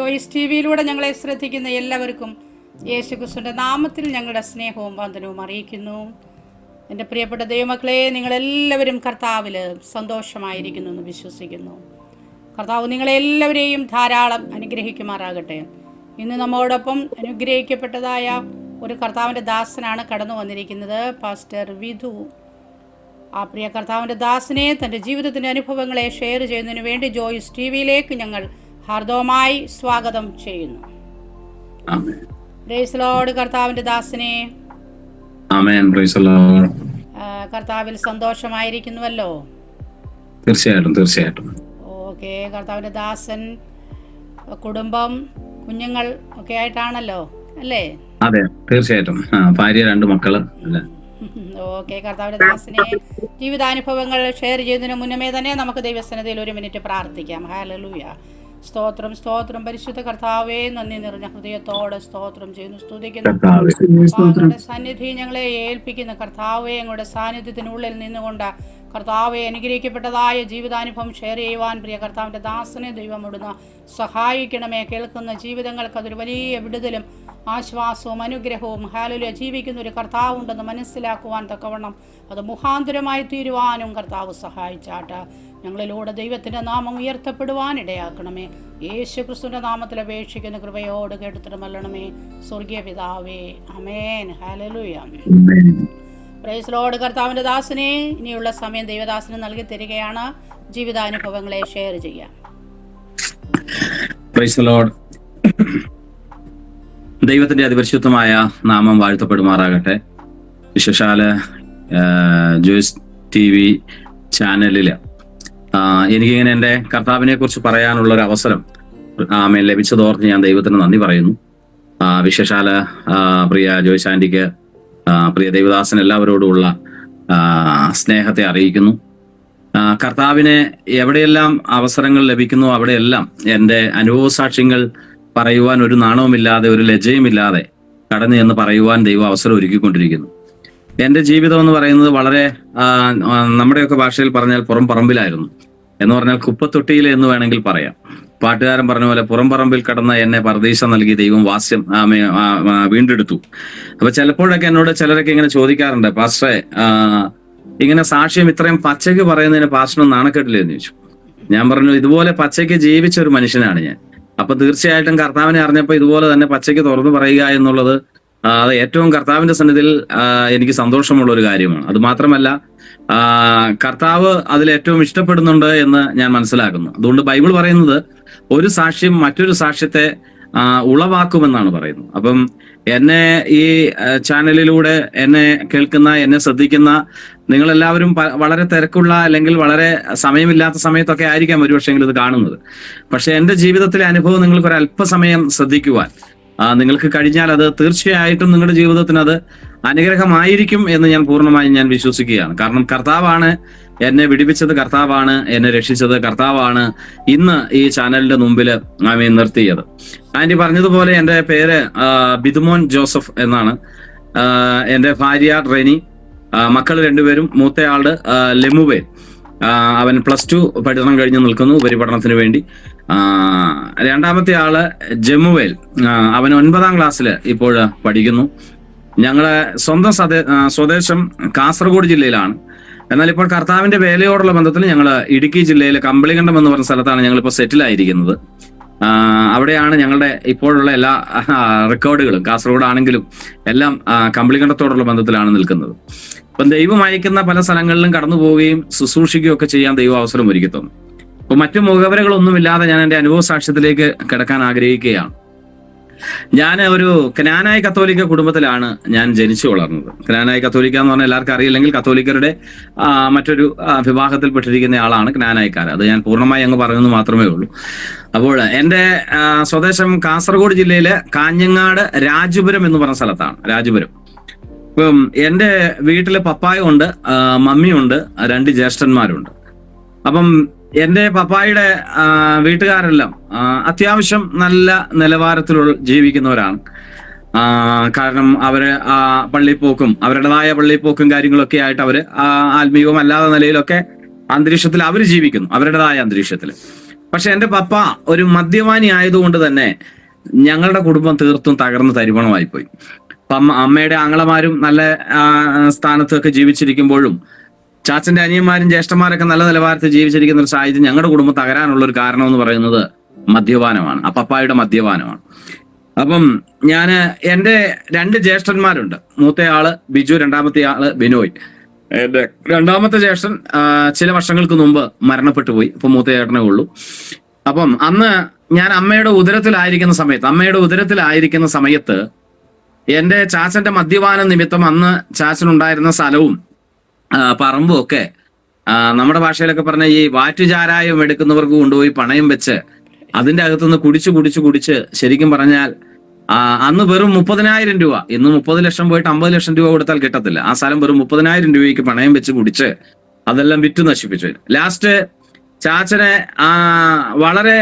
Joice T വിയിലൂടെ ഞങ്ങളെ ശ്രദ്ധിക്കുന്ന എല്ലാവർക്കും യേശുക്രിസ്തുവിൻ്റെ നാമത്തിൽ ഞങ്ങളുടെ സ്നേഹവും വന്ദനവും അറിയിക്കുന്നു. എൻ്റെ പ്രിയപ്പെട്ട ദൈവമക്കളെ, നിങ്ങളെല്ലാവരും കർത്താവിൽ സന്തോഷമായിരിക്കുന്നു എന്ന് വിശ്വസിക്കുന്നു. കർത്താവ് നിങ്ങളെല്ലാവരെയും ധാരാളം അനുഗ്രഹിക്കുമാറാകട്ടെ. ഇന്ന് നമ്മോടൊപ്പം അനുഗ്രഹിക്കപ്പെട്ടതായ ഒരു കർത്താവിൻ്റെ ദാസനാണ് കടന്നു വന്നിരിക്കുന്നത്, പാസ്റ്റർ വിധു. ആ പ്രിയ കർത്താവിൻ്റെ ദാസനെ തൻ്റെ ജീവിതത്തിൻ്റെ അനുഭവങ്ങളെ ഷെയർ ചെയ്യുന്നതിന് വേണ്ടി ജോയിസ് ടി വിയിലേക്ക് ഞങ്ങൾ ഹാർദവമായി സ്വാഗതം ചെയ്യുന്നു. Praise Lord. കർത്താവിൻ്റെ ദാസനെ കർത്താവിൽ സന്തോഷമായിരിക്കുന്നുവല്ലോ? തീർച്ചയായിട്ടും. ഓക്കെ. കർത്താവിൻ്റെ ദാസൻ കുടുംബം കുഞ്ഞുങ്ങൾ ഒക്കെ ആയിട്ടാണല്ലോ അല്ലേ? അതെ, തീർച്ചയായിട്ടും. ഭാര്യ, 2 മക്കള്. ഓക്കെ. കർത്താവിൻ്റെ ദാസനെ ജീവിതാനുഭവങ്ങൾ ഷെയർ ചെയ്യുന്നതിന് മുന്നമേ തന്നെ നമുക്ക് ദൈവസന്നിധിയിൽ 1 മിനിറ്റ് പ്രാർത്ഥിക്കാം. ഹല്ലേലൂയ. സ്തോത്രം, സ്തോത്രം. പരിശുദ്ധ കർത്താവേ, നന്ദി നിറഞ്ഞ ഹൃദയത്തോടെ സ്തോത്രം ചെയ്യുന്നു, സ്തുതിക്കുന്നു. അങ്ങയുടെ സന്നിധി ഞങ്ങളെ ഏൽപ്പിക്കുന്ന കർത്താവേ, ഞങ്ങളുടെ സാന്നിധ്യത്തിനുള്ളിൽ നിന്നുകൊണ്ട് കർത്താവെ അനുഗ്രഹിക്കപ്പെട്ടതായ ജീവിതാനുഭവം ഷെയർ ചെയ്യുവാൻ പ്രിയ കർത്താവിൻ്റെ ദാസനെ ദൈവം അവിടുന്ന് സഹായിക്കണമേ. കേൾക്കുന്ന ജീവിതങ്ങൾക്ക് അതൊരു വലിയ വിടുതലും ആശ്വാസവും അനുഗ്രഹവും ഹല്ലേലൂയ ജീവിക്കുന്ന ഒരു കർത്താവുണ്ടെന്ന് മനസ്സിലാക്കുവാൻ തക്കവണ്ണം അത് മുഖാന്തരമായി തീരുവാനും കർത്താവ് സഹായിച്ചാട്ട്. ഞങ്ങളിലൂടെ ദൈവത്തിൻ്റെ നാമം ഉയർത്തപ്പെടുവാൻ ഇടയാക്കണമേ. യേശു ക്രിസ്തുവിൻ്റെ നാമത്തിൽ അപേക്ഷിക്കുന്ന കൃപയോട് കേട്ടുത്തരമല്ലണമേ സ്വർഗീയ പിതാവേ. ആമേൻ. ഹല്ലേലൂയ. Praise Lord. കർത്താവിൻ്റെ ദാസനെ ഇനിയുള്ള സമയം ദൈവദാസന് നൽകി തരികയാണ്. ജീവിതാനുഭവങ്ങളെ ഷെയർ ചെയ്യാം. Praise Lord. ദൈവത്തിന്റെ അതിപരിശുദ്ധമായ നാമം വാഴ്ത്തപ്പെടുമാറാകട്ടെ. വിശേഷാൽ ജോയിസ് ടി വി ചാനലിൽ എനിക്കിങ്ങനെ എൻ്റെ കർത്താവിനെ കുറിച്ച് പറയാനുള്ളൊരു അവസരം ലഭിച്ചതോർത്ത് ഞാൻ ദൈവത്തിന് നന്ദി പറയുന്നു. വിശേഷാൽ പ്രിയ ജോയിസ് ആൻറ്റിക്ക്, പ്രിയ ദൈവദാസൻ എല്ലാവരോടുമുള്ള സ്നേഹത്തെ അറിയിക്കുന്നു. കർത്താവിനെ എവിടെയെല്ലാം അവസരങ്ങൾ ലഭിക്കുന്നു അവിടെയെല്ലാം എൻ്റെ അനുഭവസാക്ഷ്യങ്ങൾ പറയുവാൻ ഒരു നാണവുമില്ലാതെ ഒരു ലജ്ജയുമില്ലാതെ കടന്നു എന്ന് പറയുവാൻ ദൈവം അവസരം ഒരുക്കിക്കൊണ്ടിരിക്കുന്നു. എൻ്റെ ജീവിതം എന്ന് പറയുന്നത് വളരെ നമ്മുടെയൊക്കെ ഭാഷയിൽ പറഞ്ഞാൽ പുറം പറമ്പിലായിരുന്നു. എന്ന് പറഞ്ഞാൽ കുപ്പത്തൊട്ടിയിൽ എന്ന് വേണമെങ്കിൽ പറയാം. പാട്ടുകാരൻ പറഞ്ഞ പോലെ പുറം പറമ്പിൽ കടന്ന എന്നെ പർദീസ നൽകി ദൈവം വാസ്യം വീണ്ടെടുത്തു. അപ്പൊ ചിലപ്പോഴൊക്കെ എന്നോട് ചിലരൊക്കെ ഇങ്ങനെ ചോദിക്കാറുണ്ട്, പാസ്റ്ററെ ഇങ്ങനെ സാക്ഷ്യം ഇത്രയും പച്ചയ്ക്ക് പറയുന്നതിന് പാസ്റ്ററിന് നാണക്കെട്ടില്ലേ എന്ന് ചോദിച്ചു. ഞാൻ പറഞ്ഞു, ഇതുപോലെ പച്ചയ്ക്ക് ജീവിച്ച ഒരു മനുഷ്യനാണ് ഞാൻ. അപ്പൊ തീർച്ചയായിട്ടും കർത്താവിനെ അറിഞ്ഞപ്പോൾ ഇതുപോലെ തന്നെ പച്ചയ്ക്ക് തുറന്നു പറയുക എന്നുള്ളത് അത് ഏറ്റവും കർത്താവിന്റെ സന്നിധിയിൽ എനിക്ക് സന്തോഷമുള്ള ഒരു കാര്യമാണ്. അത് മാത്രമല്ല, കർത്താവ് അതിൽ ഏറ്റവും ഇഷ്ടപ്പെടുന്നുണ്ട് എന്ന് ഞാൻ മനസ്സിലാക്കുന്നു. അതുകൊണ്ട് ബൈബിൾ പറയുന്നത് ഒരു സാക്ഷ്യം മറ്റൊരു സാക്ഷ്യത്തെ ഉളവാക്കുമെന്നാണ് പറയുന്നത്. അപ്പം എന്നെ ഈ ചാനലിലൂടെ എന്നെ കേൾക്കുന്ന, എന്നെ ശ്രദ്ധിക്കുന്ന നിങ്ങളെല്ലാവരും വളരെ തിരക്കുള്ള അല്ലെങ്കിൽ വളരെ സമയമില്ലാത്ത സമയത്തൊക്കെ ആയിരിക്കാം ഒരുപക്ഷെങ്കിൽ ഇത് കാണുന്നത്. പക്ഷെ എൻ്റെ ജീവിതത്തിലെ അനുഭവം നിങ്ങൾക്ക് ഒരു അല്പസമയം ശ്രദ്ധിക്കുവാൻ നിങ്ങൾക്ക് കഴിഞ്ഞാൽ അത് തീർച്ചയായിട്ടും നിങ്ങളുടെ ജീവിതത്തിന് അത് അനുഗ്രഹമായിരിക്കും എന്ന് ഞാൻ പൂർണ്ണമായും വിശ്വസിക്കുകയാണ്. കാരണം കർത്താവാണ് എന്നെ വിടിവിച്ചത്, കർത്താവാണ് എന്നെ രക്ഷിച്ചത്, കർത്താവാണ് ഇന്ന് ഈ ചാനലിന്റെ മുമ്പിൽ നിർത്തിയത്. ആന്റി പറഞ്ഞതുപോലെ എൻ്റെ പേര് ബിദുമോൻ ജോസഫ് എന്നാണ്. എൻ്റെ ഭാര്യ റെനി, മക്കൾ 2 പേരും. മൂത്തയാള് ലെമുവേൽ, അവൻ +2 പഠനം കഴിഞ്ഞ് നിൽക്കുന്നു ഉപരിപഠനത്തിന് വേണ്ടി. രണ്ടാമത്തെ ആള് ജമുവേൽ, അവൻ 9ാം ക്ലാസ്സിൽ ഇപ്പോൾ പഠിക്കുന്നു. ഞങ്ങളെ സ്വന്തം സ്വദേശം കാസർഗോഡ് ജില്ലയിലാണ്. എന്നാൽ ഇപ്പോൾ കർത്താവിന്റെ വേലയോടുള്ള ബന്ധത്തിൽ ഞങ്ങൾ ഇടുക്കി ജില്ലയിലെ കമ്പളികണ്ഠം എന്ന് പറഞ്ഞ സ്ഥലത്താണ് ഞങ്ങളിപ്പോൾ സെറ്റിലായിരിക്കുന്നത്. അവിടെയാണ് ഞങ്ങളുടെ ഇപ്പോഴുള്ള എല്ലാ റെക്കോർഡുകളും, കാസർഗോഡ് ആണെങ്കിലും എല്ലാം കമ്പളികണ്ഠത്തോടുള്ള ബന്ധത്തിലാണ് നിൽക്കുന്നത്. അപ്പം ദൈവം അയക്കുന്ന പല സ്ഥലങ്ങളിലും കടന്നു പോവുകയും ശുശ്രൂഷിക്കുകയും ഒക്കെ ചെയ്യാൻ ദൈവം അവസരം ഒരുക്കി തന്നു. അപ്പൊ മറ്റു മുഖവരകളൊന്നുമില്ലാതെ ഞാൻ എൻ്റെ അനുഭവ സാക്ഷ്യത്തിലേക്ക് കിടക്കാൻ ആഗ്രഹിക്കുകയാണ്. ഞാൻ ഒരു ക്നാനായ കത്തോലിക്ക കുടുംബത്തിലാണ് ഞാൻ ജനിച്ചു വളർന്നത്. ക്നാനായ കത്തോലിക്ക എന്ന് പറഞ്ഞാൽ എല്ലാവർക്കും അറിയില്ലെങ്കിൽ കത്തോലിക്കരുടെ മറ്റൊരു വിഭാഗത്തിൽപ്പെട്ടിരിക്കുന്ന ആളാണ് ക്നാനായക്കാർ. അത് ഞാൻ പൂർണ്ണമായി അങ്ങ് പറയുന്നത് മാത്രമേ ഉള്ളൂ. അപ്പോൾ എൻ്റെ സ്വദേശം കാസർഗോഡ് ജില്ലയിലെ കാഞ്ഞങ്ങാട് രാജപുരം എന്ന് പറഞ്ഞ സ്ഥലത്താണ്. രാജപുരം. ഇപ്പം എൻ്റെ വീട്ടില് പപ്പായുണ്ട്, മമ്മിയുണ്ട്, 2 ജ്യേഷ്ഠന്മാരുണ്ട്. അപ്പം എൻ്റെ പപ്പായുടെ വീട്ടുകാരെല്ലാം അത്യാവശ്യം നല്ല നിലവാരത്തിലുള്ള ജീവിക്കുന്നവരാണ്. കാരണം അവര് പള്ളിപ്പോക്കും അവരുടേതായ പള്ളിപ്പോക്കും കാര്യങ്ങളൊക്കെ ആയിട്ട് അവര് ആത്മീയവും അല്ലാത്ത നിലയിലൊക്കെ അന്തരീക്ഷത്തിൽ അവർ ജീവിക്കുന്നു, അവരുടേതായ അന്തരീക്ഷത്തിൽ. പക്ഷെ എൻ്റെ പപ്പ ഒരു മദ്യപാനി ആയതുകൊണ്ട് തന്നെ ഞങ്ങളുടെ കുടുംബം തീർത്തും തകർന്ന് തരിപ്പണമായിപ്പോയി. അപ്പം അമ്മയുടെ ആങ്ങളമാരും നല്ല സ്ഥാനത്തൊക്കെ ജീവിച്ചിരിക്കുമ്പോഴും ചാച്ചന്റെ അനിയന്മാരും ജ്യേഷ്ഠന്മാരൊക്കെ നല്ല നിലവാരത്തിൽ ജീവിച്ചിരിക്കുന്ന ഒരു സാഹചര്യം ഞങ്ങളുടെ കുടുംബം തകരാനുള്ള ഒരു കാരണം എന്ന് പറയുന്നത് മദ്യപാനമാണ്, പപ്പായുടെ മദ്യപാനമാണ്. അപ്പം എൻ്റെ 2 ജ്യേഷ്ഠന്മാരുണ്ട്. മൂത്തയാള് ബിജു, രണ്ടാമത്തെ ആള് ബിനോയ്. എന്റെ രണ്ടാമത്തെ ജ്യേഷ്ഠൻ ചില വർഷങ്ങൾക്ക് മുമ്പ് മരണപ്പെട്ടു പോയി. ഇപ്പൊ മൂത്ത ചേട്ടനേ ഉള്ളൂ. അപ്പം അന്ന് ഞാൻ അമ്മയുടെ ഉദരത്തിലായിരിക്കുന്ന സമയത്ത് എന്റെ ചാച്ചന്റെ മദ്യപാന നിമിത്തം അന്ന് ചാച്ചനുണ്ടായിരുന്ന സ്ഥലവും പറമ്പും ഒക്കെ നമ്മുടെ ഭാഷയിലൊക്കെ പറഞ്ഞ ഈ വാറ്റുചാരായം എടുക്കുന്നവർക്ക് കൊണ്ടുപോയി പണയം വെച്ച് അതിന്റെ അകത്തുനിന്ന് കുടിച്ച് ശരിക്കും പറഞ്ഞാൽ അന്ന് വെറും 30,000 രൂപ, ഇന്ന് 30 ലക്ഷം പോയിട്ട് 50 ലക്ഷം രൂപ കൊടുത്താൽ കിട്ടത്തില്ല. ആ സ്ഥലം വെറും 30,000 രൂപയ്ക്ക് പണയം വെച്ച് കുടിച്ച് അതെല്ലാം വിറ്റ് നശിപ്പിച്ചു. ലാസ്റ്റ് ചാച്ചനെ വളരെ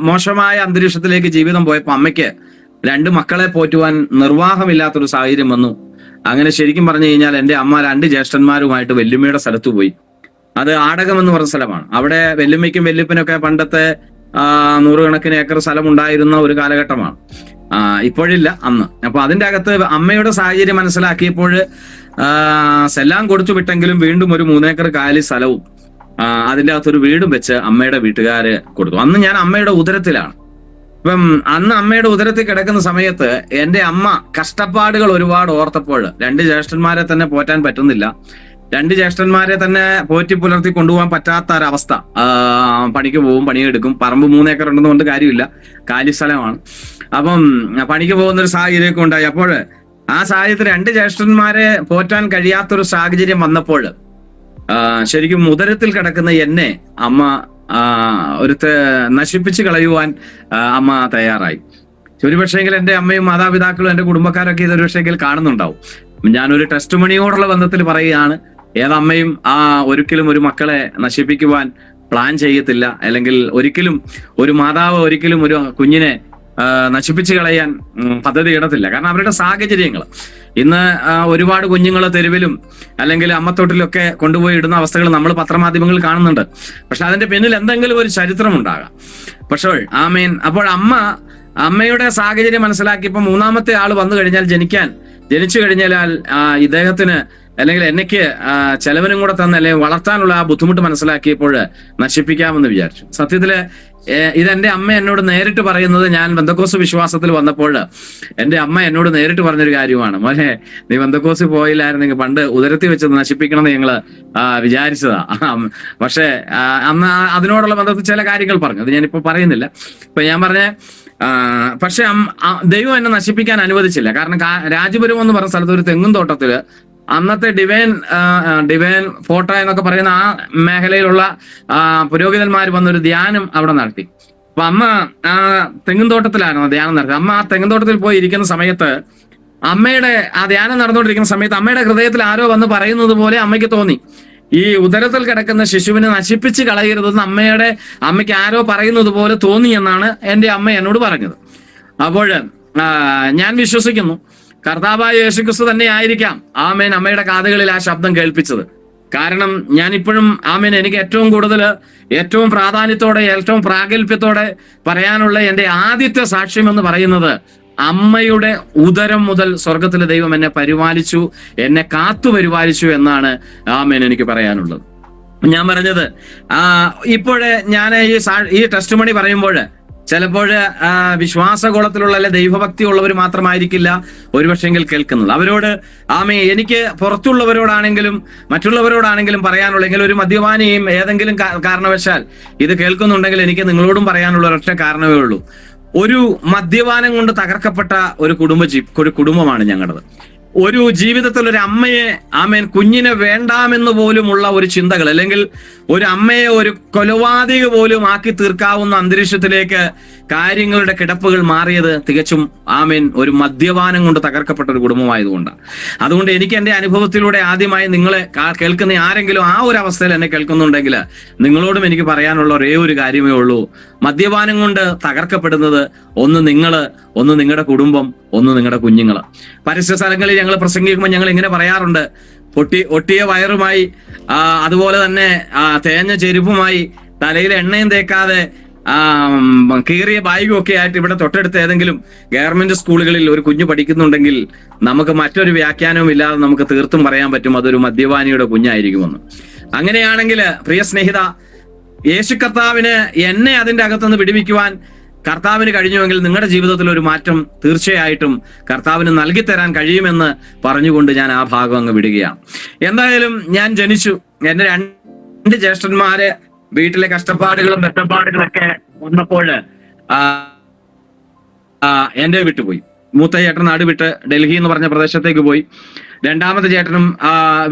മോശമായ അന്തരീക്ഷത്തിലേക്ക് ജീവിതം പോയപ്പോൾ അമ്മയ്ക്ക് 2 മക്കളെ പോറ്റുവാൻ നിർവാഹമില്ലാത്തൊരു സാഹചര്യം വന്നു. അങ്ങനെ ശരിക്കും പറഞ്ഞു കഴിഞ്ഞാൽ എൻ്റെ അമ്മ 2 ജ്യേഷ്ഠന്മാരുമായിട്ട് വെല്ലുമ്മയുടെ സ്ഥലത്ത് പോയി. അത് ആടകം എന്ന് പറഞ്ഞ സ്ഥലമാണ്. അവിടെ വെല്ലുമ്മയ്ക്കും വെല്ലുപ്പിനൊക്കെ പണ്ടത്തെ 100 കണക്കിന് ഏക്കർ സ്ഥലം ഉണ്ടായിരുന്ന ഒരു കാലഘട്ടമാണ്. ഇപ്പോഴില്ല, അന്ന്. അപ്പൊ അതിന്റെ അകത്ത് അമ്മയുടെ സാഹചര്യം മനസ്സിലാക്കിയപ്പോൾ എല്ലാം കൊടുത്തു വിട്ടെങ്കിലും വീണ്ടും ഒരു 3 ഏക്കർ കാലി സ്ഥലവും അതിൻ്റെ അകത്തൊരു വീടും വെച്ച് അമ്മയുടെ വീട്ടുകാര് കൊടുത്തു. അന്ന് ഞാൻ അമ്മയുടെ ഉദരത്തിലാണ്. ഇപ്പം അന്ന് അമ്മയുടെ ഉദരത്തിൽ കിടക്കുന്ന സമയത്ത് എൻ്റെ അമ്മ കഷ്ടപ്പാടുകൾ ഒരുപാട് ഓർത്തപ്പോൾ 2 ജ്യേഷ്ഠന്മാരെ തന്നെ പോറ്റാൻ പറ്റുന്നില്ല. 2 ജ്യേഷ്ഠന്മാരെ തന്നെ പോറ്റി പുലർത്തി കൊണ്ടുപോകാൻ പറ്റാത്ത ഒരവസ്ഥ. പണിക്ക് പോകും, പണിയെടുക്കും. പറമ്പ് 3 ഏക്കർ ഉണ്ടെന്ന് കൊണ്ട് കാര്യമില്ല, കാലി സ്ഥലമാണ്. അപ്പം പണിക്ക് പോകുന്ന ഒരു സാഹചര്യമൊക്കെ ഉണ്ടായി. അപ്പോൾ ആ സാഹചര്യത്തിൽ 2 ജ്യേഷ്ഠന്മാരെ പോറ്റാൻ കഴിയാത്തൊരു സാഹചര്യം വന്നപ്പോൾ ശരിക്കും ഉദരത്തിൽ കിടക്കുന്ന എന്നെ അമ്മ നശിപ്പിച്ച് കളയുവാൻ അമ്മ തയ്യാറായി. ഒരുപക്ഷെങ്കിൽ എൻ്റെ അമ്മയും മാതാപിതാക്കളും എൻ്റെ കുടുംബക്കാരൊക്കെ ഇതൊരു പക്ഷെങ്കിൽ കാണുന്നുണ്ടാവും. ഞാനൊരു ടെസ്റ്റ് മണിയോടുള്ള ബന്ധത്തിൽ പറയുകയാണ്, ഏതമ്മയും ഒരിക്കലും ഒരു മക്കളെ നശിപ്പിക്കുവാൻ പ്ലാൻ ചെയ്യത്തില്ല. അല്ലെങ്കിൽ ഒരിക്കലും ഒരു മാതാവ് ഒരിക്കലും ഒരു കുഞ്ഞിനെ നശിപ്പിച്ച് കളയാൻ പദ്ധതി ഇടത്തില്ല. കാരണം അവരുടെ സാഹചര്യങ്ങൾ ഇന്ന് ഒരുപാട് കുഞ്ഞുങ്ങൾ തെരുവിലും അല്ലെങ്കിൽ അമ്മത്തൊട്ടിലൊക്കെ കൊണ്ടുപോയി ഇടുന്ന അവസ്ഥകൾ നമ്മൾ പത്രമാധ്യമങ്ങളിൽ കാണുന്നുണ്ട്. പക്ഷെ അതിന്റെ പിന്നിൽ എന്തെങ്കിലും ഒരു ചരിത്രം ഉണ്ടാകാം. പക്ഷേ അപ്പോൾ അമ്മയുടെ സാഹചര്യം മനസ്സിലാക്കിയപ്പോൾ 3ാമത്തെ ആൾ വന്നു കഴിഞ്ഞാൽ ജനിച്ചു കഴിഞ്ഞാൽ ഇദ്ദേഹത്തിന് അല്ലെങ്കിൽ എനിക്ക് ചെലവിനും കൂടെ തന്നെ അല്ലെങ്കിൽ വളർത്താനുള്ള ആ ബുദ്ധിമുട്ട് മനസ്സിലാക്കിയപ്പോൾ നശിപ്പിക്കാമെന്ന് വിചാരിച്ചു. സത്യത്തില് ഇതെന്റെ അമ്മ എന്നോട് നേരിട്ട് പറയുന്നത്, ഞാൻ ബന്ധക്കോസ് വിശ്വാസത്തിൽ വന്നപ്പോൾ എൻ്റെ അമ്മ എന്നോട് നേരിട്ട് പറഞ്ഞൊരു കാര്യമാണ്. മോനെ, നീ ബന്ധക്കോസ് പോയില്ലായിരുന്നെങ്കിൽ പണ്ട് ഉദരത്തിൽ വെച്ച് നശിപ്പിക്കണം എന്ന് ഞങ്ങള് വിചാരിച്ചതാ. പക്ഷെ അന്ന് അതിനോടുള്ള ബന്ധത്തിൽ ചില കാര്യങ്ങൾ പറഞ്ഞു, അത് ഞാനിപ്പോ പറയുന്നില്ല. ഇപ്പൊ ഞാൻ പറഞ്ഞ പക്ഷെ ദൈവം എന്നെ നശിപ്പിക്കാൻ അനുവദിച്ചില്ല. കാരണം രാജപുരം എന്ന് പറഞ്ഞ സ്ഥലത്ത് ഒരു തെങ്ങും തോട്ടത്തില് അന്നത്തെ ഡിവൈൻ ഫോട്ടോ എന്നൊക്കെ പറയുന്ന ആ മേഖലയിലുള്ള പുരോഹിതന്മാർ വന്നൊരു ധ്യാനം അവിടെ നടത്തി. അപ്പൊ അമ്മ തെങ്ങും തോട്ടത്തിലായിരുന്നു ധ്യാനം നടത്തി. അമ്മ ആ തെങ്ങും തോട്ടത്തിൽ പോയി ഇരിക്കുന്ന സമയത്ത് അമ്മയുടെ ആ ധ്യാനം നടന്നുകൊണ്ടിരിക്കുന്ന സമയത്ത് അമ്മയുടെ ഹൃദയത്തിൽ ആരോ വന്ന് പറയുന്നത് പോലെ അമ്മയ്ക്ക് തോന്നി. ഈ ഉദരത്തിൽ കിടക്കുന്ന ശിശുവിനെ നശിപ്പിച്ച് കളയരുതെന്ന് അമ്മയ്ക്ക് ആരോ പറയുന്നത് പോലെ തോന്നി എന്നാണ് എൻ്റെ അമ്മ എന്നോട് പറഞ്ഞത്. അപ്പോൾ ഞാൻ വിശ്വസിക്കുന്നു കർത്താവായ യേശുക്രിസ്തു തന്നെ ആയിരിക്കാം ആമേൻ അമ്മയുടെ കാതുകളിൽ ആ ശബ്ദം കേൾപ്പിച്ചത്. കാരണം ഞാനിപ്പോഴും ആമേൻ എനിക്ക് ഏറ്റവും പ്രാധാന്യത്തോടെ ഏറ്റവും പ്രാഗൽഭ്യത്തോടെ പറയാനുള്ള എൻ്റെ ആദ്യത്തെ സാക്ഷ്യം എന്ന് പറയുന്നത്, അമ്മയുടെ ഉദരം മുതൽ സ്വർഗത്തിലെ ദൈവം എന്നെ പരിപാലിച്ചു, എന്നെ കാത്തു പരിപാലിച്ചു എന്നാണ് ആമേൻ എനിക്ക് പറയാനുള്ളത്. ഞാൻ പറഞ്ഞത് ഇപ്പോഴേ ഞാൻ ഈ ടെസ്റ്റ് മണി പറയുമ്പോൾ ചിലപ്പോൾ വിശ്വാസഗോളത്തിലുള്ള അല്ലെ ദൈവഭക്തി ഉള്ളവർ മാത്രമായിരിക്കില്ല ഒരുപക്ഷെങ്കിൽ കേൾക്കുന്നത്. അവരോട് എനിക്ക് പുറത്തുള്ളവരോടാണെങ്കിലും മറ്റുള്ളവരോടാണെങ്കിലും പറയാനുള്ളെങ്കിൽ ഒരു മദ്യപാനിയും ഏതെങ്കിലും കാരണവശാൽ ഇത് കേൾക്കുന്നുണ്ടെങ്കിൽ എനിക്ക് നിങ്ങളോടും പറയാനുള്ള ഒരൊറ്റ കാരണമേ ഉള്ളൂ. ഒരു മദ്യപാനം കൊണ്ട് തകർക്കപ്പെട്ട ഒരു കുടുംബമാണ് ഞങ്ങളുടേത്. ഒരു ജീവിതത്തിൽ ഒരു അമ്മയെ കുഞ്ഞിനെ വേണ്ടാമെന്ന് പോലുമുള്ള ഒരു ചിന്തകൾ, അല്ലെങ്കിൽ ഒരു അമ്മയെ ഒരു കൊലപാതക പോലും ആക്കി തീർക്കാവുന്ന അന്തരീക്ഷത്തിലേക്ക് കാര്യങ്ങളുടെ കിടപ്പുകൾ മാറിയത് തികച്ചും ഒരു മദ്യപാനം കൊണ്ട് തകർക്കപ്പെട്ട ഒരു കുടുംബമായതുകൊണ്ടാണ്. അതുകൊണ്ട് എനിക്ക് എൻ്റെ അനുഭവത്തിലൂടെ ആദ്യമായി നിങ്ങളെ കേൾക്കുന്ന ആരെങ്കിലും ആ ഒരു അവസ്ഥയിൽ എന്നെ കേൾക്കുന്നുണ്ടെങ്കിൽ നിങ്ങളോടും എനിക്ക് പറയാനുള്ള ഒരേ ഒരു കാര്യമേ ഉള്ളൂ. മദ്യപാനം കൊണ്ട് തകർക്കപ്പെടുന്നത് ഒന്ന് നിങ്ങളുടെ കുടുംബം, ഒന്ന് നിങ്ങളുടെ കുഞ്ഞുങ്ങൾ. പരസ്യ സ്ഥലങ്ങളിൽ ഞങ്ങൾ പ്രസംഗിക്കുമ്പോൾ ഞങ്ങൾ ഇങ്ങനെ പറയാറുണ്ട്, ഒട്ടിയ വയറുമായി അതുപോലെ തന്നെ തേഞ്ഞ ചെരുപ്പുമായി തലയിൽ എണ്ണയും തേക്കാതെ കീറിയ ബാഗും ഒക്കെ ആയിട്ട് ഇവിടെ തൊട്ടടുത്ത് ഏതെങ്കിലും ഗവൺമെന്റ് സ്കൂളുകളിൽ ഒരു കുഞ്ഞു പഠിക്കുന്നുണ്ടെങ്കിൽ നമുക്ക് മറ്റൊരു വ്യാഖ്യാനവും ഇല്ലാതെ നമുക്ക് തീർത്തും പറയാൻ പറ്റും അതൊരു മദ്യപാനിയുടെ കുഞ്ഞായിരിക്കുമെന്ന്. അങ്ങനെയാണെങ്കിൽ പ്രിയ സ്നേഹിത, യേശു കർത്താവിന് എന്നെ അതിന്റെ അകത്തുനിന്ന് വിടുവിക്കുവാൻ കർത്താവിന് കഴിഞ്ഞുവെങ്കിൽ നിങ്ങളുടെ ജീവിതത്തിൽ ഒരു മാറ്റം തീർച്ചയായിട്ടും കർത്താവിന് നൽകി തരാൻ കഴിയുമെന്ന് പറഞ്ഞുകൊണ്ട് ഞാൻ ആ ഭാഗം അങ്ങ് വിടുകയാണ്. എന്തായാലും ഞാൻ ജനിച്ചു, എന്റെ 2 ജ്യേഷ്ഠന്മാര് വീട്ടിലെ കഷ്ടപ്പാടുകളും കഷ്ടപ്പാടുകളൊക്കെ വന്നപ്പോൾ എന്റെ വിട്ടുപോയി. മൂത്ത ചേട്ടൻ നാട് വിട്ട് ഡൽഹി എന്ന് പറഞ്ഞ പ്രദേശത്തേക്ക് പോയി. രണ്ടാമത്തെ ചേട്ടനും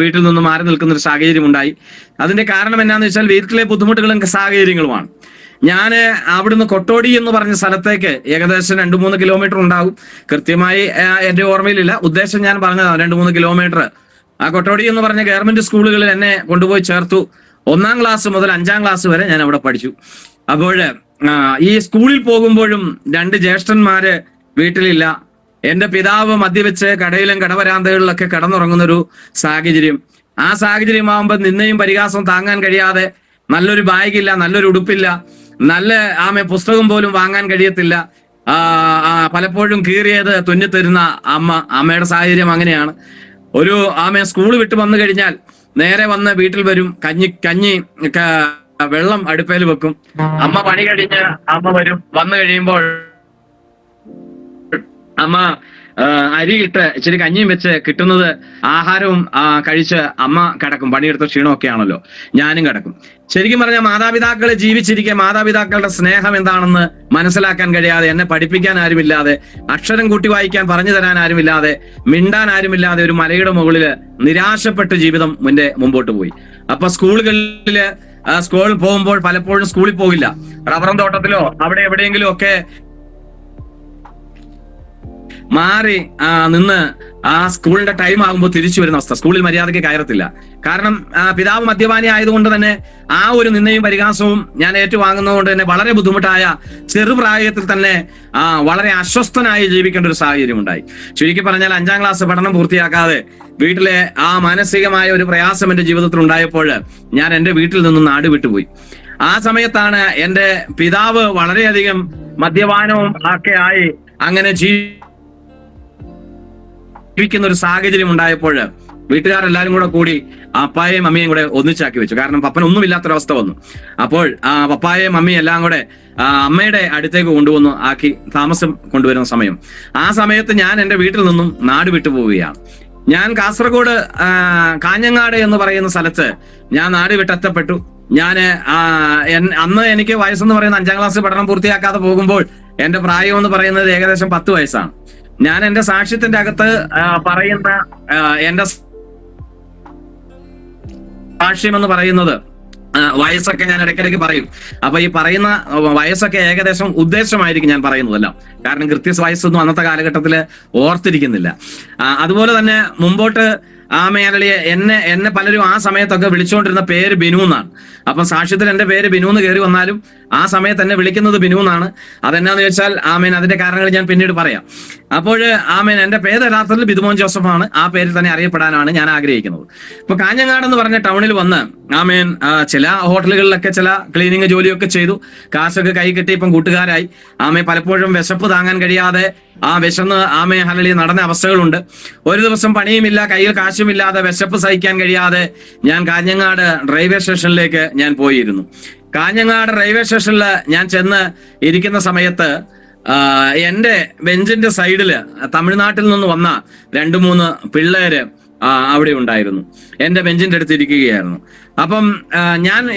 വീട്ടിൽ നിന്നും മാറി നിൽക്കുന്ന ഒരു സാഹചര്യം ഉണ്ടായി. അതിന്റെ കാരണം എന്നാന്ന് വെച്ചാൽ വീട്ടിലെ ബുദ്ധിമുട്ടുകളും സാഹചര്യങ്ങളുമാണ്. ഞാൻ അവിടുന്ന് കൊട്ടോടി എന്ന് പറഞ്ഞ സ്ഥലത്തേക്ക് ഏകദേശം 2-3 കിലോമീറ്റർ ഉണ്ടാകും, കൃത്യമായി എന്റെ ഓർമ്മയിലില്ല, ഉദ്ദേശം ഞാൻ പറഞ്ഞതാണ് 2-3 കിലോമീറ്റർ. ആ കൊട്ടോടി എന്ന് പറഞ്ഞ ഗവൺമെന്റ് സ്കൂളുകളിൽ എന്നെ കൊണ്ടുപോയി ചേർത്തു. 1ാം ക്ലാസ് മുതൽ 5ാം ക്ലാസ് വരെ ഞാൻ അവിടെ പഠിച്ചു. അപ്പോൾ ഈ സ്കൂളിൽ പോകുമ്പോഴും 2 ജ്യേഷ്ഠന്മാര് വീട്ടിലില്ല. എന്റെ പിതാവ് മദ്യവെച്ച് കടയിലും കടവരാന്തകളിലൊക്കെ കടന്നുറങ്ങുന്ന ഒരു സാഹചര്യം. ആ സാഹചര്യമാകുമ്പോൾ നിന്നെയും പരിഹാസവും താങ്ങാൻ കഴിയാതെ നല്ലൊരു ബാഗില്ല, നല്ലൊരു ഉടുപ്പില്ല, നല്ല പുസ്തകം പോലും വാങ്ങാൻ കഴിയത്തില്ല. പലപ്പോഴും കീറിയത് തുന്നിത്തരുന്ന അമ്മയുടെ സാഹചര്യം അങ്ങനെയാണ്. ഒരു സ്കൂൾ വിട്ട് വന്നു കഴിഞ്ഞാൽ നേരെ വന്ന് വീട്ടിൽ വരും, കഞ്ഞി വെള്ളം അടുപ്പയിൽ വെക്കും. അമ്മ പണി കഴിഞ്ഞ് അമ്മ വരും. വന്നു കഴിയുമ്പോൾ അമ്മ അരിയിട്ട് ഇച്ചിരി കഞ്ഞിയും വെച്ച് കിട്ടുന്നത് ആഹാരവും കഴിച്ച് അമ്മ കിടക്കും. പണിയെടുത്ത ക്ഷീണമൊക്കെ ആണല്ലോ, ഞാനും കിടക്കും. ശരിക്കും പറഞ്ഞാൽ മാതാപിതാക്കളെ ജീവിച്ചിരിക്കെ മാതാപിതാക്കളുടെ സ്നേഹം എന്താണെന്ന് മനസ്സിലാക്കാൻ കഴിയാതെ, എന്നെ പഠിപ്പിക്കാൻ ആരുമില്ലാതെ, അക്ഷരം കൂട്ടി വായിക്കാൻ പറഞ്ഞു തരാൻ ആരുമില്ലാതെ, മിണ്ടാൻ ആരുമില്ലാതെ ഒരു മലയുടെ മുകളില് നിരാശപ്പെട്ട് ജീവിതം മുമ്പോട്ട് പോയി. അപ്പൊ സ്കൂളിൽ പോകുമ്പോൾ പലപ്പോഴും സ്കൂളിൽ പോകില്ല, റബ്ബറും തോട്ടത്തിലോ അവിടെ എവിടെയെങ്കിലും ഒക്കെ മാറി നിന്ന് ആ സ്കൂളിന്റെ ടൈം ആകുമ്പോൾ തിരിച്ചു വരുന്ന അവസ്ഥ. സ്കൂളിൽ മര്യാദയ്ക്ക് കയറത്തില്ല. കാരണം പിതാവ് മദ്യപാനി ആയതുകൊണ്ട് തന്നെ ആ ഒരു നിന്ദയും പരിഹാസവും ഞാൻ ഏറ്റുവാങ്ങുന്നതുകൊണ്ട് തന്നെ വളരെ ബുദ്ധിമുട്ടായ ചെറുപ്രായത്തിൽ തന്നെ വളരെ അസ്വസ്ഥനായി ജീവിക്കേണ്ട ഒരു സാഹചര്യം ഉണ്ടായി. ചുരുക്കി പറഞ്ഞാൽ 5ാം ക്ലാസ് പഠനം പൂർത്തിയാക്കാതെ വീട്ടിലെ മാനസികമായ ഒരു പ്രയാസം എന്റെ ജീവിതത്തിൽ ഉണ്ടായപ്പോൾ ഞാൻ എന്റെ വീട്ടിൽ നിന്നും നാട് വിട്ടുപോയി. ആ സമയത്താണ് എന്റെ പിതാവ് വളരെയധികം മദ്യപാനവും ഒക്കെ ആയി അങ്ങനെ ജീവിക്കുന്ന ഒരു സാഹചര്യം ഉണ്ടായപ്പോൾ വീട്ടുകാരെല്ലാരും കൂടി പപ്പായെയും അമ്മയും കൂടെ ഒന്നിച്ചാക്കി വെച്ചു. കാരണം പപ്പനൊന്നുമില്ലാത്തൊരവസ്ഥ വന്നു. അപ്പോൾ പപ്പായെയും അമ്മയും എല്ലാം കൂടെ അമ്മയുടെ അടുത്തേക്ക് കൊണ്ടുവന്നു ആക്കി താമസം കൊണ്ടുവരുന്ന സമയം. ആ സമയത്ത് ഞാൻ എന്റെ വീട്ടിൽ നിന്നും നാട് വിട്ടു പോവുകയാണ്. ഞാൻ കാസർഗോഡ് കാഞ്ഞങ്ങാട് എന്ന് പറയുന്ന സ്ഥലത്ത് ഞാൻ നാട് വിട്ടെത്തപ്പെട്ടു. അന്ന് എനിക്ക് വയസ്സെന്ന് പറയുന്ന 5ാം ക്ലാസ് പഠനം പൂർത്തിയാക്കാതെ പോകുമ്പോൾ എന്റെ പ്രായം എന്ന് പറയുന്നത് ഏകദേശം 10 വയസ്സാണ്. ഞാൻ എന്റെ സാക്ഷ്യത്തിന്റെ അകത്ത് പറയുന്ന എന്റെ സാക്ഷ്യം എന്ന് പറയുന്നത് വയസ്സൊക്കെ ഞാൻ ഇടയ്ക്കിടയ്ക്ക് പറയും. അപ്പൊ ഈ പറയുന്ന വയസ്സൊക്കെ ഏകദേശം ഉദ്ദേശമായിരിക്കും ഞാൻ പറയുന്നതല്ല. കാരണം വയസ്സൊന്നും അന്നത്തെ കാലഘട്ടത്തില് ഓർത്തിരിക്കുന്നില്ല. അതുപോലെ തന്നെ മുമ്പോട്ട് മേഖലയെ എന്നെ പലരും ആ സമയത്തൊക്കെ വിളിച്ചുകൊണ്ടിരുന്ന പേര് ബിനു എന്നാണ്. അപ്പം സാക്ഷ്യത്തിൽ എന്റെ പേര് ബിനു എന്ന് കയറി വന്നാലും ആ സമയത്ത് എന്നെ വിളിക്കുന്നത് ബിനു എന്നാണ്. അതെന്നാന്ന് വെച്ചാൽ അതിന്റെ കാരണങ്ങൾ ഞാൻ പിന്നീട് പറയാം. അപ്പോൾ എന്റെ പേര് യഥാർത്ഥത്തിൽ ബിദുമോൻ ജോസഫാണ്. ആ പേരിൽ തന്നെ അറിയപ്പെടാനാണ് ഞാൻ ആഗ്രഹിക്കുന്നത്. ഇപ്പൊ കാഞ്ഞങ്ങാട് എന്ന് പറഞ്ഞ ടൗണിൽ വന്ന് ചില ഹോട്ടലുകളിലൊക്കെ ചില ക്ലീനിങ് ജോലിയൊക്കെ ചെയ്തു, കാശൊക്കെ കൈ കെട്ടി ഇപ്പം കൂട്ടുകാരായി. പലപ്പോഴും വിശപ്പ് താങ്ങാൻ കഴിയാതെ വിശന്ന് ഹലളി നടന്ന അവസ്ഥകളുണ്ട്. ഒരു ദിവസം പണിയുമില്ല, കയ്യിൽ കാശുമില്ലാതെ, വിശപ്പ് സഹിക്കാൻ കഴിയാതെ ഞാൻ കാഞ്ഞങ്ങാട് റെയിൽവേ സ്റ്റേഷനിലേക്ക് ഞാൻ പോയിരുന്നു. കാഞ്ഞങ്ങാട് റെയിൽവേ സ്റ്റേഷനിൽ ഞാൻ ചെന്ന് ഇരിക്കുന്ന സമയത്ത് എന്റെ ബെഞ്ചിന്റെ സൈഡില് തമിഴ്നാട്ടിൽ നിന്ന് വന്ന 2-3 പിള്ളേര് അവിടെ ഉണ്ടായിരുന്നു. എന്റെ ബെഞ്ചിന്റെ അടുത്ത് ഇരിക്കുകയായിരുന്നു. അപ്പം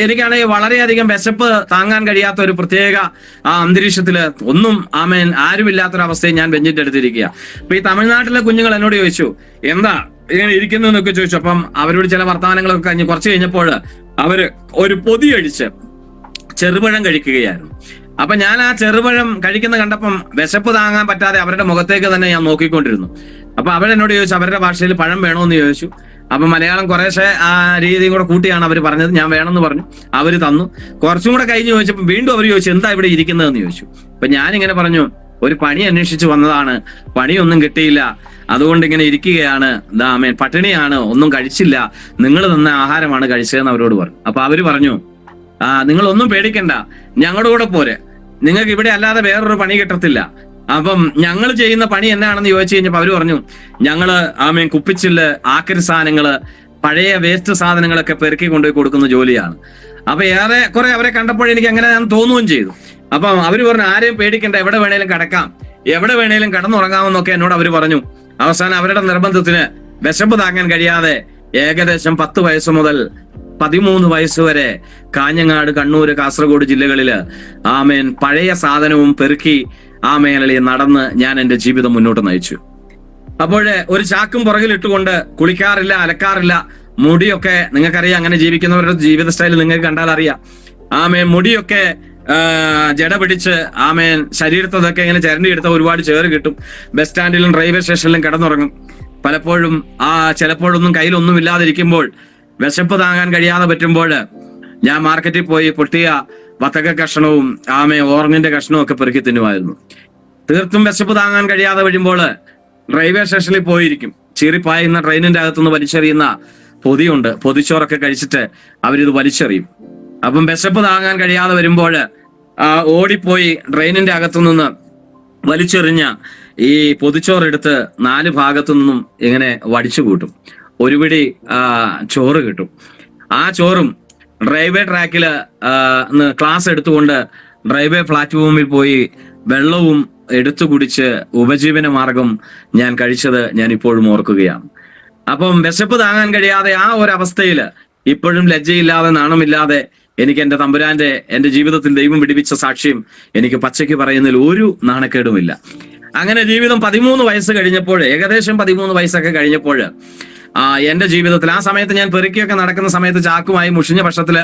എനിക്കാണെങ്കിൽ വളരെയധികം വിശപ്പ് താങ്ങാൻ കഴിയാത്ത ഒരു പ്രത്യേക അന്തരീക്ഷത്തില് ഒന്നും ആരുമില്ലാത്തൊരവസ്ഥയിൽ ഞാൻ ബെഞ്ചിന്റെ അടുത്തിരിക്കുക. അപ്പൊ ഈ തമിഴ്നാട്ടിലെ കുഞ്ഞുങ്ങൾ എന്നോട് ചോദിച്ചു, എന്താ ഇങ്ങനെ ഇരിക്കുന്നതെന്നൊക്കെ ചോദിച്ചു. അപ്പം അവരോട് ചില വർത്തമാനങ്ങളൊക്കെ കഴിഞ്ഞ് കുറച്ച് കഴിഞ്ഞപ്പോൾ അവര് ഒരു പൊതിയടിച്ച് ചെറുപഴം കഴിക്കുകയായിരുന്നു. അപ്പൊ ഞാൻ ആ ചെറുപഴം കഴിക്കുന്ന കണ്ടപ്പം വിശപ്പ് താങ്ങാൻ പറ്റാതെ അവരുടെ മുഖത്തേക്ക് തന്നെ ഞാൻ നോക്കിക്കൊണ്ടിരുന്നു. അപ്പൊ അവരെന്നോട് ചോദിച്ചു അവരുടെ ഭാഷയിൽ പഴം വേണോന്ന് ചോദിച്ചു. അപ്പൊ മലയാളം കുറേശ്ശെ ആ രീതിയും കൂടെ കൂട്ടിയാണ് അവർ പറഞ്ഞത്. ഞാൻ വേണമെന്ന് പറഞ്ഞു, അവര് തന്നു. കുറച്ചും കൂടെ കഴിഞ്ഞ് ചോദിച്ചപ്പോൾ വീണ്ടും അവർ ചോദിച്ചു എന്താ ഇവിടെ ഇരിക്കുന്നതെന്ന് ചോദിച്ചു. അപ്പൊ ഞാനിങ്ങനെ പറഞ്ഞു, ഒരു പണി അന്വേഷിച്ച് വന്നതാണ്, പണിയൊന്നും കിട്ടിയില്ല, അതുകൊണ്ട് ഇങ്ങനെ ഇരിക്കുകയാണ്, പട്ടിണിയാണ്, ഒന്നും കഴിച്ചില്ല, നിങ്ങൾ തന്ന ആഹാരമാണ് കഴിച്ചതെന്ന് അവരോട് പറഞ്ഞു. അപ്പൊ അവര് പറഞ്ഞു, നിങ്ങളൊന്നും പേടിക്കണ്ട, ഞങ്ങളുടെ കൂടെ പോരെ, നിങ്ങൾക്ക് ഇവിടെ അല്ലാതെ വേറൊരു പണി കിട്ടത്തില്ല. അപ്പം ഞങ്ങൾ ചെയ്യുന്ന പണി എന്നാണെന്ന് ചോദിച്ചു കഴിഞ്ഞപ്പോ അവര് പറഞ്ഞു, ഞങ്ങള് കുപ്പിച്ചില്ല്, ആക്രി സാധനങ്ങള്, പഴയ വേസ്റ്റ് സാധനങ്ങളൊക്കെ പെറുക്കി കൊണ്ടുപോയി കൊടുക്കുന്ന ജോലിയാണ്. അപ്പൊ ഏറെ കുറെ അവരെ കണ്ടപ്പോൾ എനിക്ക് അങ്ങനെ തോന്നുകയും ചെയ്തു. അപ്പം അവര് പറഞ്ഞു, ആരെയും പേടിക്കണ്ട, എവിടെ വേണേലും കിടക്കാം, എവിടെ വേണേലും കിടന്നുറങ്ങാമെന്നൊക്കെ എന്നോട് അവര് പറഞ്ഞു. അവസാനം അവരുടെ നിർബന്ധത്തിന് വിശപ്പ് താങ്ങാൻ കഴിയാതെ ഏകദേശം 10 വയസ്സ് മുതൽ 13 വയസ്സ് വരെ കാഞ്ഞങ്ങാട്, കണ്ണൂര്, കാസർഗോഡ് ജില്ലകളില് പഴയ സാധനവും പെറുക്കി നടന്ന് ഞാൻ എന്റെ ജീവിതം മുന്നോട്ട് നയിച്ചു. അപ്പോഴേ ഒരു ചാക്കും പുറകിൽ ഇട്ടുകൊണ്ട് കുളിക്കാറില്ല, അലക്കാറില്ല, മുടിയൊക്കെ നിങ്ങൾക്കറിയാം, അങ്ങനെ ജീവിക്കുന്നവരുടെ ജീവിത സ്റ്റൈൽ നിങ്ങൾക്ക് കണ്ടാൽ അറിയാം. മുടിയൊക്കെ ജട പിടിച്ച് ശരീരത്തൊക്കെ ഇങ്ങനെ ചിരണ്ടിയെടുത്ത ഒരുപാട് ചേറ് കിട്ടും. ബസ് സ്റ്റാൻഡിലും റെയിൽവേ സ്റ്റേഷനിലും കിടന്നുറങ്ങും. പലപ്പോഴും ചിലപ്പോഴൊന്നും കയ്യിലൊന്നും ഇല്ലാതിരിക്കുമ്പോൾ, വിശപ്പ് താങ്ങാൻ കഴിയാതെ പറ്റുമ്പോൾ ഞാൻ മാർക്കറ്റിൽ പോയി പൊട്ടിയ വത്തക്ക കഷ്ണവും ഓറഞ്ചിന്റെ കഷ്ണവും ഒക്കെ പെറുക്കി തിന്നുമായിരുന്നു. തീർത്തും വിശപ്പ് താങ്ങാൻ കഴിയാതെ വരുമ്പോൾ റെയിൽവേ സ്റ്റേഷനിൽ പോയിരിക്കും. ചീറിപ്പായുന്ന ട്രെയിനിന്റെ അകത്തുനിന്ന് വലിച്ചെറിയുന്ന പൊതിയുണ്ട്, പൊതിച്ചോറൊക്കെ കഴിച്ചിട്ട് അവരിത് വലിച്ചെറിയും. അപ്പം വിശപ്പ് താങ്ങാൻ കഴിയാതെ വരുമ്പോൾ ഓടിപ്പോയി ട്രെയിനിന്റെ അകത്തുനിന്ന് വലിച്ചെറിഞ്ഞ ഈ പൊതിച്ചോറെടുത്ത് 4 ഭാഗത്തു നിന്നും ഇങ്ങനെ വടിച്ചു കൂട്ടും. ഒരു പിടി ചോറ് കിട്ടും. ആ ചോറും റെയിൽവേ ട്രാക്കില് ക്ലാസ് എടുത്തുകൊണ്ട് റെയിൽവേ പ്ലാറ്റ്ഫോമിൽ പോയി വെള്ളവും എടുത്തു കുടിച്ച് ഉപജീവന മാർഗം ഞാൻ കഴിച്ചത് ഞാൻ ഇപ്പോഴും ഓർക്കുകയാണ്. അപ്പം വിശപ്പ് താങ്ങാൻ കഴിയാതെ ആ ഒരവസ്ഥയിൽ ഇപ്പോഴും ലജ്ജയില്ലാതെ, നാണമില്ലാതെ എനിക്ക് എന്റെ തമ്പുരാന്റെ, എന്റെ ജീവിതത്തിൽ ദൈവം വിടിവിച്ച സാക്ഷ്യം എനിക്ക് പച്ചയ്ക്ക് പറയുന്നതിൽ ഒരു നാണക്കേടുമില്ല. അങ്ങനെ ജീവിതം 13 വയസ്സ് കഴിഞ്ഞപ്പോൾ, ഏകദേശം 13 വയസ്സൊക്കെ കഴിഞ്ഞപ്പോൾ എന്റെ ജീവിതത്തിൽ ആ സമയത്ത് ഞാൻ പെറുക്കിയൊക്കെ നടക്കുന്ന സമയത്ത് ചാക്കുമായി മുഷിഞ്ഞ പക്ഷത്തില്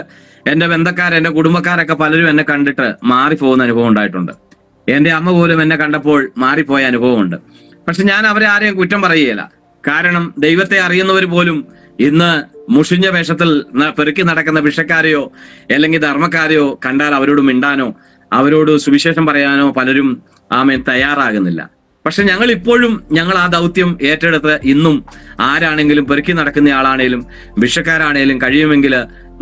എന്റെ ബന്ധക്കാർ, എന്റെ കുടുംബക്കാരൊക്കെ പലരും എന്നെ കണ്ടിട്ട് മാറിപ്പോകുന്ന അനുഭവം ഉണ്ടായിട്ടുണ്ട്. എന്റെ അമ്മ പോലും എന്നെ കണ്ടപ്പോൾ മാറിപ്പോയ അനുഭവമുണ്ട്. പക്ഷെ ഞാൻ അവരെ ആരെയും കുറ്റം പറയുകയില്ല. കാരണം ദൈവത്തെ അറിയുന്നവർ പോലും ഇന്ന് മുഷിഞ്ഞ വേഷത്തിൽ പെറുക്കി നടക്കുന്ന ഭിക്ഷക്കാരെയോ അല്ലെങ്കിൽ ധർമ്മക്കാരെയോ കണ്ടാൽ അവരോട് മിണ്ടാനോ അവരോട് സുവിശേഷം പറയാനോ പലരും തയ്യാറാകുന്നില്ല. പക്ഷെ ഞങ്ങൾ ഇപ്പോഴും ഞങ്ങൾ ആ ദൗത്യം ഏറ്റെടുത്ത് ഇന്നും ആരാണെങ്കിലും പെറുക്കി നടക്കുന്ന ആളാണേലും ഭിക്ഷക്കാരാണേലും കഴിയുമെങ്കിൽ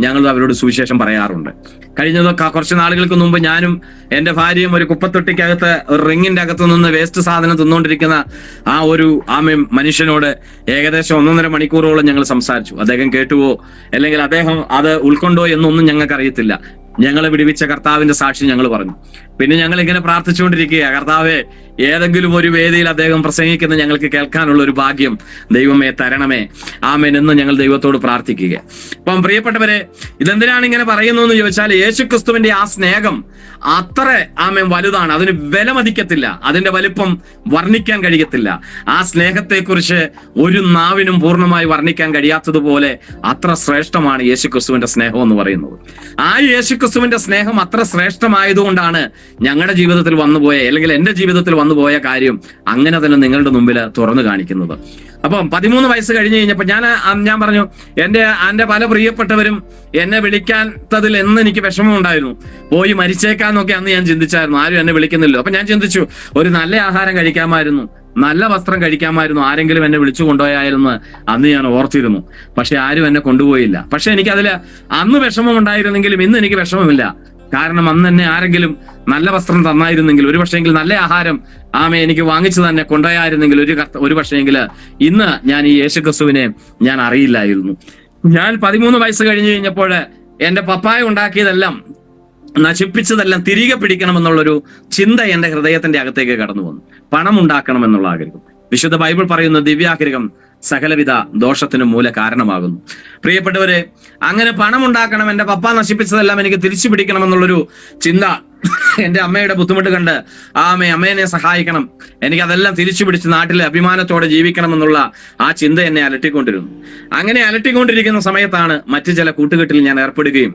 ഞങ്ങൾ അവരോട് സുവിശേഷം പറയാറുണ്ട്. കഴിഞ്ഞതൊക്കെ കുറച്ച് നാളുകൾക്ക് മുമ്പ് ഞാനും എന്റെ ഭാര്യയും ഒരു കുപ്പത്തൊട്ടിക്കകത്ത് ഒരു റിങ്ങിന്റെ അകത്ത് നിന്ന് വേസ്റ്റ് സാധനം തിന്നുകൊണ്ടിരിക്കുന്ന ആ ഒരു മനുഷ്യനോട് ഏകദേശം 1.5 മണിക്കൂറോളം ഞങ്ങൾ സംസാരിച്ചു. അദ്ദേഹം കേട്ടുവോ അല്ലെങ്കിൽ അദ്ദേഹം അത് ഉൾക്കൊണ്ടോ എന്നൊന്നും ഞങ്ങൾക്ക് അറിയത്തില്ല. ഞങ്ങളെ വിടുവിച്ച കർത്താവിന്റെ സാക്ഷി ഞങ്ങൾ പറഞ്ഞു. പിന്നെ ഞങ്ങൾ ഇങ്ങനെ പ്രാർത്ഥിച്ചുകൊണ്ടിരിക്കുക, കർത്താവെ, ഏതെങ്കിലും ഒരു വേദിയിൽ അദ്ദേഹം പ്രസംഗിക്കുന്ന ഞങ്ങൾക്ക് കേൾക്കാനുള്ള ഒരു ഭാഗ്യം ദൈവമേ തരണമേ, ആമേൻ എന്ന് ഞങ്ങൾ ദൈവത്തോട് പ്രാർത്ഥിക്കുക. അപ്പം പ്രിയപ്പെട്ടവരെ, ഇതെന്തിനാണ് ഇങ്ങനെ പറയുന്നതെന്ന് ചോദിച്ചാൽ, യേശുക്രിസ്തുവിന്റെ ആ സ്നേഹം അത്ര വലുതാണ്. അതിന് വിലമതിക്കത്തില്ല, അതിന്റെ വലിപ്പം വർണ്ണിക്കാൻ കഴിയത്തില്ല. ആ സ്നേഹത്തെക്കുറിച്ച് ഒരു നാവിനും പൂർണ്ണമായി വർണ്ണിക്കാൻ കഴിയാത്തതുപോലെ അത്ര ശ്രേഷ്ഠമാണ് യേശുക്രിസ്തുവിന്റെ സ്നേഹം എന്ന് പറയുന്നത്. ആ യേശുക്രിസ്തുവിന്റെ സ്നേഹം അത്ര ശ്രേഷ്ഠമായതുകൊണ്ടാണ് ഞങ്ങളുടെ ജീവിതത്തിൽ വന്നുപോയ, അല്ലെങ്കിൽ എന്റെ ജീവിതത്തിൽ വന്നുപോയ കാര്യം അങ്ങനെ തന്നെ നിങ്ങളുടെ മുമ്പിൽ തുറന്നു കാണിക്കുന്നത്. അപ്പം 13 വയസ്സ് കഴിഞ്ഞ് കഴിഞ്ഞപ്പോൾ ഞാൻ പറഞ്ഞു, എന്റെ പല പ്രിയപ്പെട്ടവരും എന്നെ വിളിക്കാത്തതിൽ എന്ന് എനിക്ക് വിഷമം ഉണ്ടായിരുന്നു. പോയി മരിച്ചേക്കാന്നൊക്കെ അന്ന് ഞാൻ ചിന്തിച്ചായിരുന്നു. ആരും എന്നെ വിളിക്കുന്നില്ല. അപ്പൊ ഞാൻ ചിന്തിച്ചു, ഒരു നല്ല ആഹാരം കഴിക്കാമായിരുന്നു, നല്ല വസ്ത്രം കഴിക്കാമായിരുന്നു, ആരെങ്കിലും എന്നെ വിളിച്ചു കൊണ്ടുപോയായിരുന്നു അന്ന് ഞാൻ ഓർത്തിരുന്നു. പക്ഷെ ആരും എന്നെ കൊണ്ടുപോയില്ല. പക്ഷെ എനിക്കതിൽ അന്ന് വിഷമം ഉണ്ടായിരുന്നെങ്കിലും ഇന്ന് എനിക്ക് വിഷമമില്ല. കാരണം അന്ന് എന്നെ ആരെങ്കിലും നല്ല വസ്ത്രം തന്നായിരുന്നെങ്കിൽ, ഒരു പക്ഷേങ്കിൽ നല്ല ആഹാരം എനിക്ക് വാങ്ങിച്ചു തന്നെ കൊണ്ടുപോയായിരുന്നെങ്കിൽ, ഒരു പക്ഷേങ്കിൽ ഇന്ന് ഞാൻ ഈ യേശുക്രിസ്തുവിനെ ഞാൻ അറിയില്ലായിരുന്നു. ഞാൻ 13 വയസ്സ് കഴിഞ്ഞു കഴിഞ്ഞപ്പോൾ എന്റെ പപ്പായ ഉണ്ടാക്കിയതെല്ലാം, നശിപ്പിച്ചതെല്ലാം തിരികെ പിടിക്കണമെന്നുള്ളൊരു ചിന്ത എന്റെ ഹൃദയത്തിന്റെ അകത്തേക്ക് കടന്നു വന്നു. പണം ഉണ്ടാക്കണം എന്നുള്ള ആഗ്രഹം. വിശുദ്ധ ബൈബിൾ പറയുന്ന ദിവ്യാഗ്രഹം സകലവിധ ദോഷത്തിനും മൂല കാരണമാകുന്നു. പ്രിയപ്പെട്ടവരെ, അങ്ങനെ പണം ഉണ്ടാക്കണം, എന്റെ പപ്പ നശിപ്പിച്ചതെല്ലാം എനിക്ക് തിരിച്ചു പിടിക്കണമെന്നുള്ളൊരു ചിന്ത, എന്റെ അമ്മയുടെ ബുദ്ധിമുട്ട് കണ്ട് അമ്മേനെ സഹായിക്കണം, എനിക്കതെല്ലാം തിരിച്ചു പിടിച്ച് നാട്ടിലെ അഭിമാനത്തോടെ ജീവിക്കണമെന്നുള്ള ആ ചിന്ത എന്നെ അലട്ടിക്കൊണ്ടിരുന്നു. അങ്ങനെ അലട്ടിക്കൊണ്ടിരിക്കുന്ന സമയത്താണ് മറ്റു ചില കൂട്ടുകെട്ടിൽ ഞാൻ ഏർപ്പെടുകയും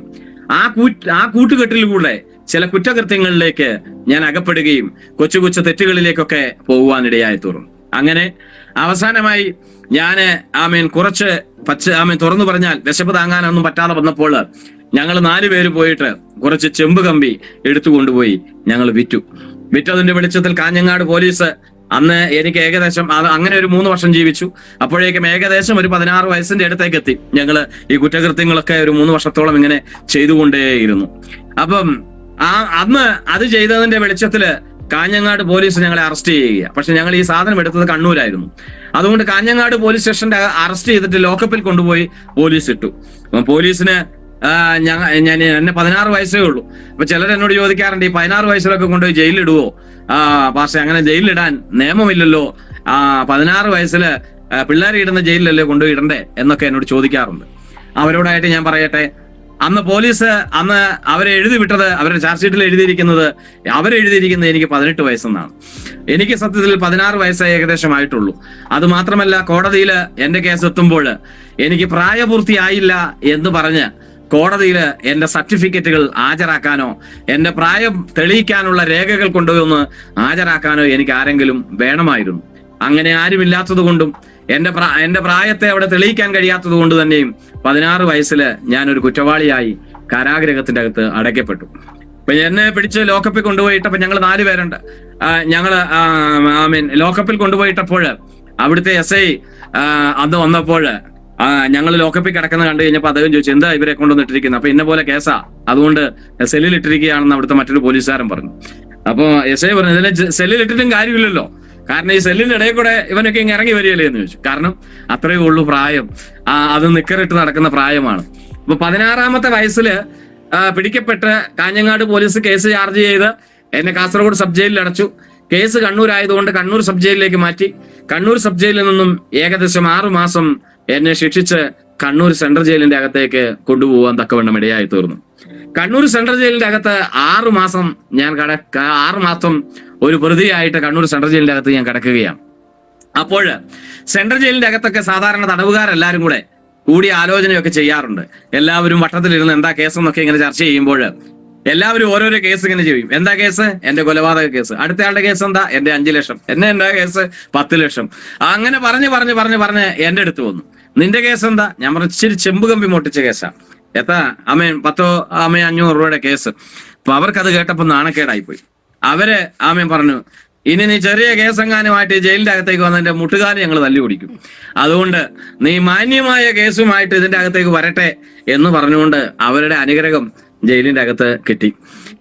ആ കൂട്ടുകെട്ടിലൂടെ ചില കുറ്റകൃത്യങ്ങളിലേക്ക് ഞാൻ അകപ്പെടുകയും കൊച്ചു കൊച്ചു തെറ്റുകളിലേക്കൊക്കെ പോകുവാനിടയായി തീർന്നു. അങ്ങനെ അവസാനമായി ഞാന് കുറച്ച് തുറന്നു പറഞ്ഞാൽ വിശപ്പ് താങ്ങാനൊന്നും പറ്റാതെ വന്നപ്പോൾ ഞങ്ങൾ 4 പേര് പോയിട്ട് കുറച്ച് ചെമ്പ് കമ്പി എടുത്തു കൊണ്ടുപോയി ഞങ്ങൾ വിറ്റതിന്റെ വെളിച്ചത്തിൽ കാഞ്ഞങ്ങാട് പോലീസ് അന്ന് എനിക്ക് ഏകദേശം അങ്ങനെ ഒരു 3 വർഷം ജീവിച്ചു. അപ്പോഴേക്കും ഏകദേശം ഒരു 16 വയസ്സിന്റെ അടുത്തേക്ക് എത്തി. ഞങ്ങള് ഈ കുറ്റകൃത്യങ്ങളൊക്കെ ഒരു 3 വർഷത്തോളം ഇങ്ങനെ ചെയ്തുകൊണ്ടേയിരുന്നു. അപ്പം അന്ന് അത് ചെയ്തതിന്റെ വെളിച്ചത്തില് കാഞ്ഞങ്ങാട് പോലീസ് ഞങ്ങളെ അറസ്റ്റ് ചെയ്യുക. പക്ഷെ ഞങ്ങൾ ഈ സാധനം എടുത്തത് കണ്ണൂരായിരുന്നു. അതുകൊണ്ട് കാഞ്ഞങ്ങാട് പോലീസ് സ്റ്റേഷന്റെ അറസ്റ്റ് ചെയ്തിട്ട് ലോക്കപ്പിൽ കൊണ്ടുപോയി പോലീസ് ഇട്ടു. അപ്പം പോലീസിന് എന്നെ 16 വയസ്സേ ഉള്ളൂ. അപ്പൊ ചിലർ എന്നോട് ചോദിക്കാറുണ്ട്, ഈ 16 വയസ്സിലൊക്കെ കൊണ്ടുപോയി ജയിലിലിടുവോ? പക്ഷെ അങ്ങനെ ജയിലിലിടാൻ നിയമമില്ലല്ലോ. 16 വയസ്സില് പിള്ളേരെ ഇടുന്ന ജയിലിലല്ലേ കൊണ്ടുപോയി ഇടണ്ടേ എന്നൊക്കെ എന്നോട് ചോദിക്കാറുണ്ട്. അവരോടായിട്ട് ഞാൻ പറയട്ടെ, അന്ന് പോലീസ് അവരെ എഴുതി വിട്ടത്, അവരുടെ ചാർജ് ഷീറ്റിൽ അവരെഴുതിയിരിക്കുന്നത് എനിക്ക് 18 വയസ്സെന്നാണ്. എനിക്ക് സത്യത്തിൽ 16 വയസ്സേ ഏകദേശമായിട്ടുള്ളൂ. അത് മാത്രമല്ല, കോടതിയിൽ എന്റെ കേസ് എത്തുമ്പോൾ എനിക്ക് പ്രായപൂർത്തിയായില്ല എന്ന് പറഞ്ഞ് കോടതിയിൽ എന്റെ സർട്ടിഫിക്കറ്റുകൾ ഹാജരാക്കാനോ എന്റെ പ്രായം തെളിയിക്കാനുള്ള രേഖകൾ കൊണ്ടുവന്ന് ഹാജരാക്കാനോ എനിക്ക് ആരെങ്കിലും വേണമായിരുന്നു. അങ്ങനെ ആരുമില്ലാത്തത് കൊണ്ടും എന്റെ പ്രായത്തെ അവിടെ തെളിയിക്കാൻ കഴിയാത്തത് കൊണ്ട് തന്നെയും 16 വയസ്സിൽ ഞാനൊരു കുറ്റവാളിയായി കാരാഗ്രഹത്തിന്റെ അകത്ത് അടയ്ക്കപ്പെട്ടു. അപ്പൊ എന്നെ പിടിച്ച് ലോക്കപ്പിൽ കൊണ്ടുപോയിട്ടപ്പോ ഞങ്ങൾ 4 പേരുണ്ട്. ഞങ്ങള് ലോക്കപ്പിൽ കൊണ്ടുപോയിട്ടപ്പോൾ അവിടുത്തെ SI അന്ന് വന്നപ്പോൾ ഞങ്ങൾ ലോക്കപ്പിൽ കിടക്കുന്ന കണ്ടു കഴിഞ്ഞപ്പോൾ അദ്ദേഹം ചോദിച്ചു, എന്താ ഇവരെ കൊണ്ടുവന്നിട്ടിരിക്കുന്നത്? അപ്പൊ ഇന്ന പോലെ കേസാ, അതുകൊണ്ട് സെല്ലിൽ ഇട്ടിരിക്കുകയാണെന്ന് അവിടുത്തെ മറ്റൊരു പോലീസുകാരൻ പറഞ്ഞു. അപ്പൊ SI പറഞ്ഞു, ഇതിനെ സെല്ലിൽ ഇട്ടിട്ടും കാര്യമില്ലല്ലോ, കാരണം ഈ സെല്ലിന്റെ ഇടയിൽ കൂടെ ഇവനൊക്കെ ഇങ്ങനെ ഇറങ്ങി വരികയല്ലേ എന്ന് ചോദിച്ചു. കാരണം അത്രയേ ഉള്ളൂ പ്രായം, അത് നിക്കറിട്ട് നടക്കുന്ന പ്രായമാണ്. അപ്പൊ 16-ാമത്തെ വയസ്സില് പിടിക്കപ്പെട്ട് കാഞ്ഞങ്ങാട് പോലീസ് കേസ് ചാർജ് ചെയ്ത് എന്നെ കാസർഗോഡ് സബ് ജയിലിൽ അടച്ചു. കേസ് കണ്ണൂർ ആയതുകൊണ്ട് കണ്ണൂർ സബ് ജയിലിലേക്ക് മാറ്റി. കണ്ണൂർ സബ് ജയിലിൽ നിന്നും ഏകദേശം 6 മാസം എന്നെ ശിക്ഷിച്ച് കണ്ണൂർ സെൻട്രൽ ജയിലിന്റെ അകത്തേക്ക് കൊണ്ടുപോകാൻ തക്കവണ്ണം ഇടയായി തീർന്നു. കണ്ണൂർ സെൻട്രൽ ജയിലിന്റെ അകത്ത് 6 മാസം ഞാൻ 6 മാസം ഒരു പ്രതിയായിട്ട് കണ്ണൂർ സെൻട്രൽ ജയിലിന്റെ അകത്ത് ഞാൻ കിടക്കുകയാണ്. അപ്പോൾ സെൻട്രൽ ജയിലിന്റെ അകത്തൊക്കെ സാധാരണ തടവുകാരെല്ലാരും കൂടി ആലോചനയൊക്കെ ചെയ്യാറുണ്ട്. എല്ലാവരും വട്ടത്തിലിരുന്ന് എന്താ കേസെന്നൊക്കെ ഇങ്ങനെ ചർച്ച ചെയ്യുമ്പോൾ എല്ലാവരും ഓരോരോ കേസ് ഇങ്ങനെ ചെയ്യും. എന്താ കേസ്? എന്റെ കൊലപാതക കേസ്. അടുത്തയാളുടെ കേസ് എന്താ? എന്റെ 5 ലക്ഷം. എന്റെ കേസ് 10 ലക്ഷം. അങ്ങനെ പറഞ്ഞ് എന്റെ അടുത്ത് വന്നു. നിന്റെ കേസ് എന്താ? ഞാൻ പറഞ്ഞു, ഇച്ചിരി ചെമ്പ് കമ്പി പൊട്ടിച്ച കേസാ. 500 രൂപയുടെ കേസ്. അപ്പൊ അവർക്കത് കേട്ടപ്പോ നാണക്കേടായിപ്പോയി. അവര് പറഞ്ഞു, ഇനി നീ ചെറിയ കേസെങ്ങാനുമായിട്ട് ജയിലിന്റെ അകത്തേക്ക് വന്നതിന്റെ മുട്ടുകാലം ഞങ്ങൾ തല്ലി പിടിക്കും, അതുകൊണ്ട് നീ മാന്യമായ കേസുമായിട്ട് ഇതിന്റെ അകത്തേക്ക് വരട്ടെ എന്ന് പറഞ്ഞുകൊണ്ട് അവരുടെ അനുഗ്രഹം ജയിലിന്റെ അകത്ത് കിട്ടി.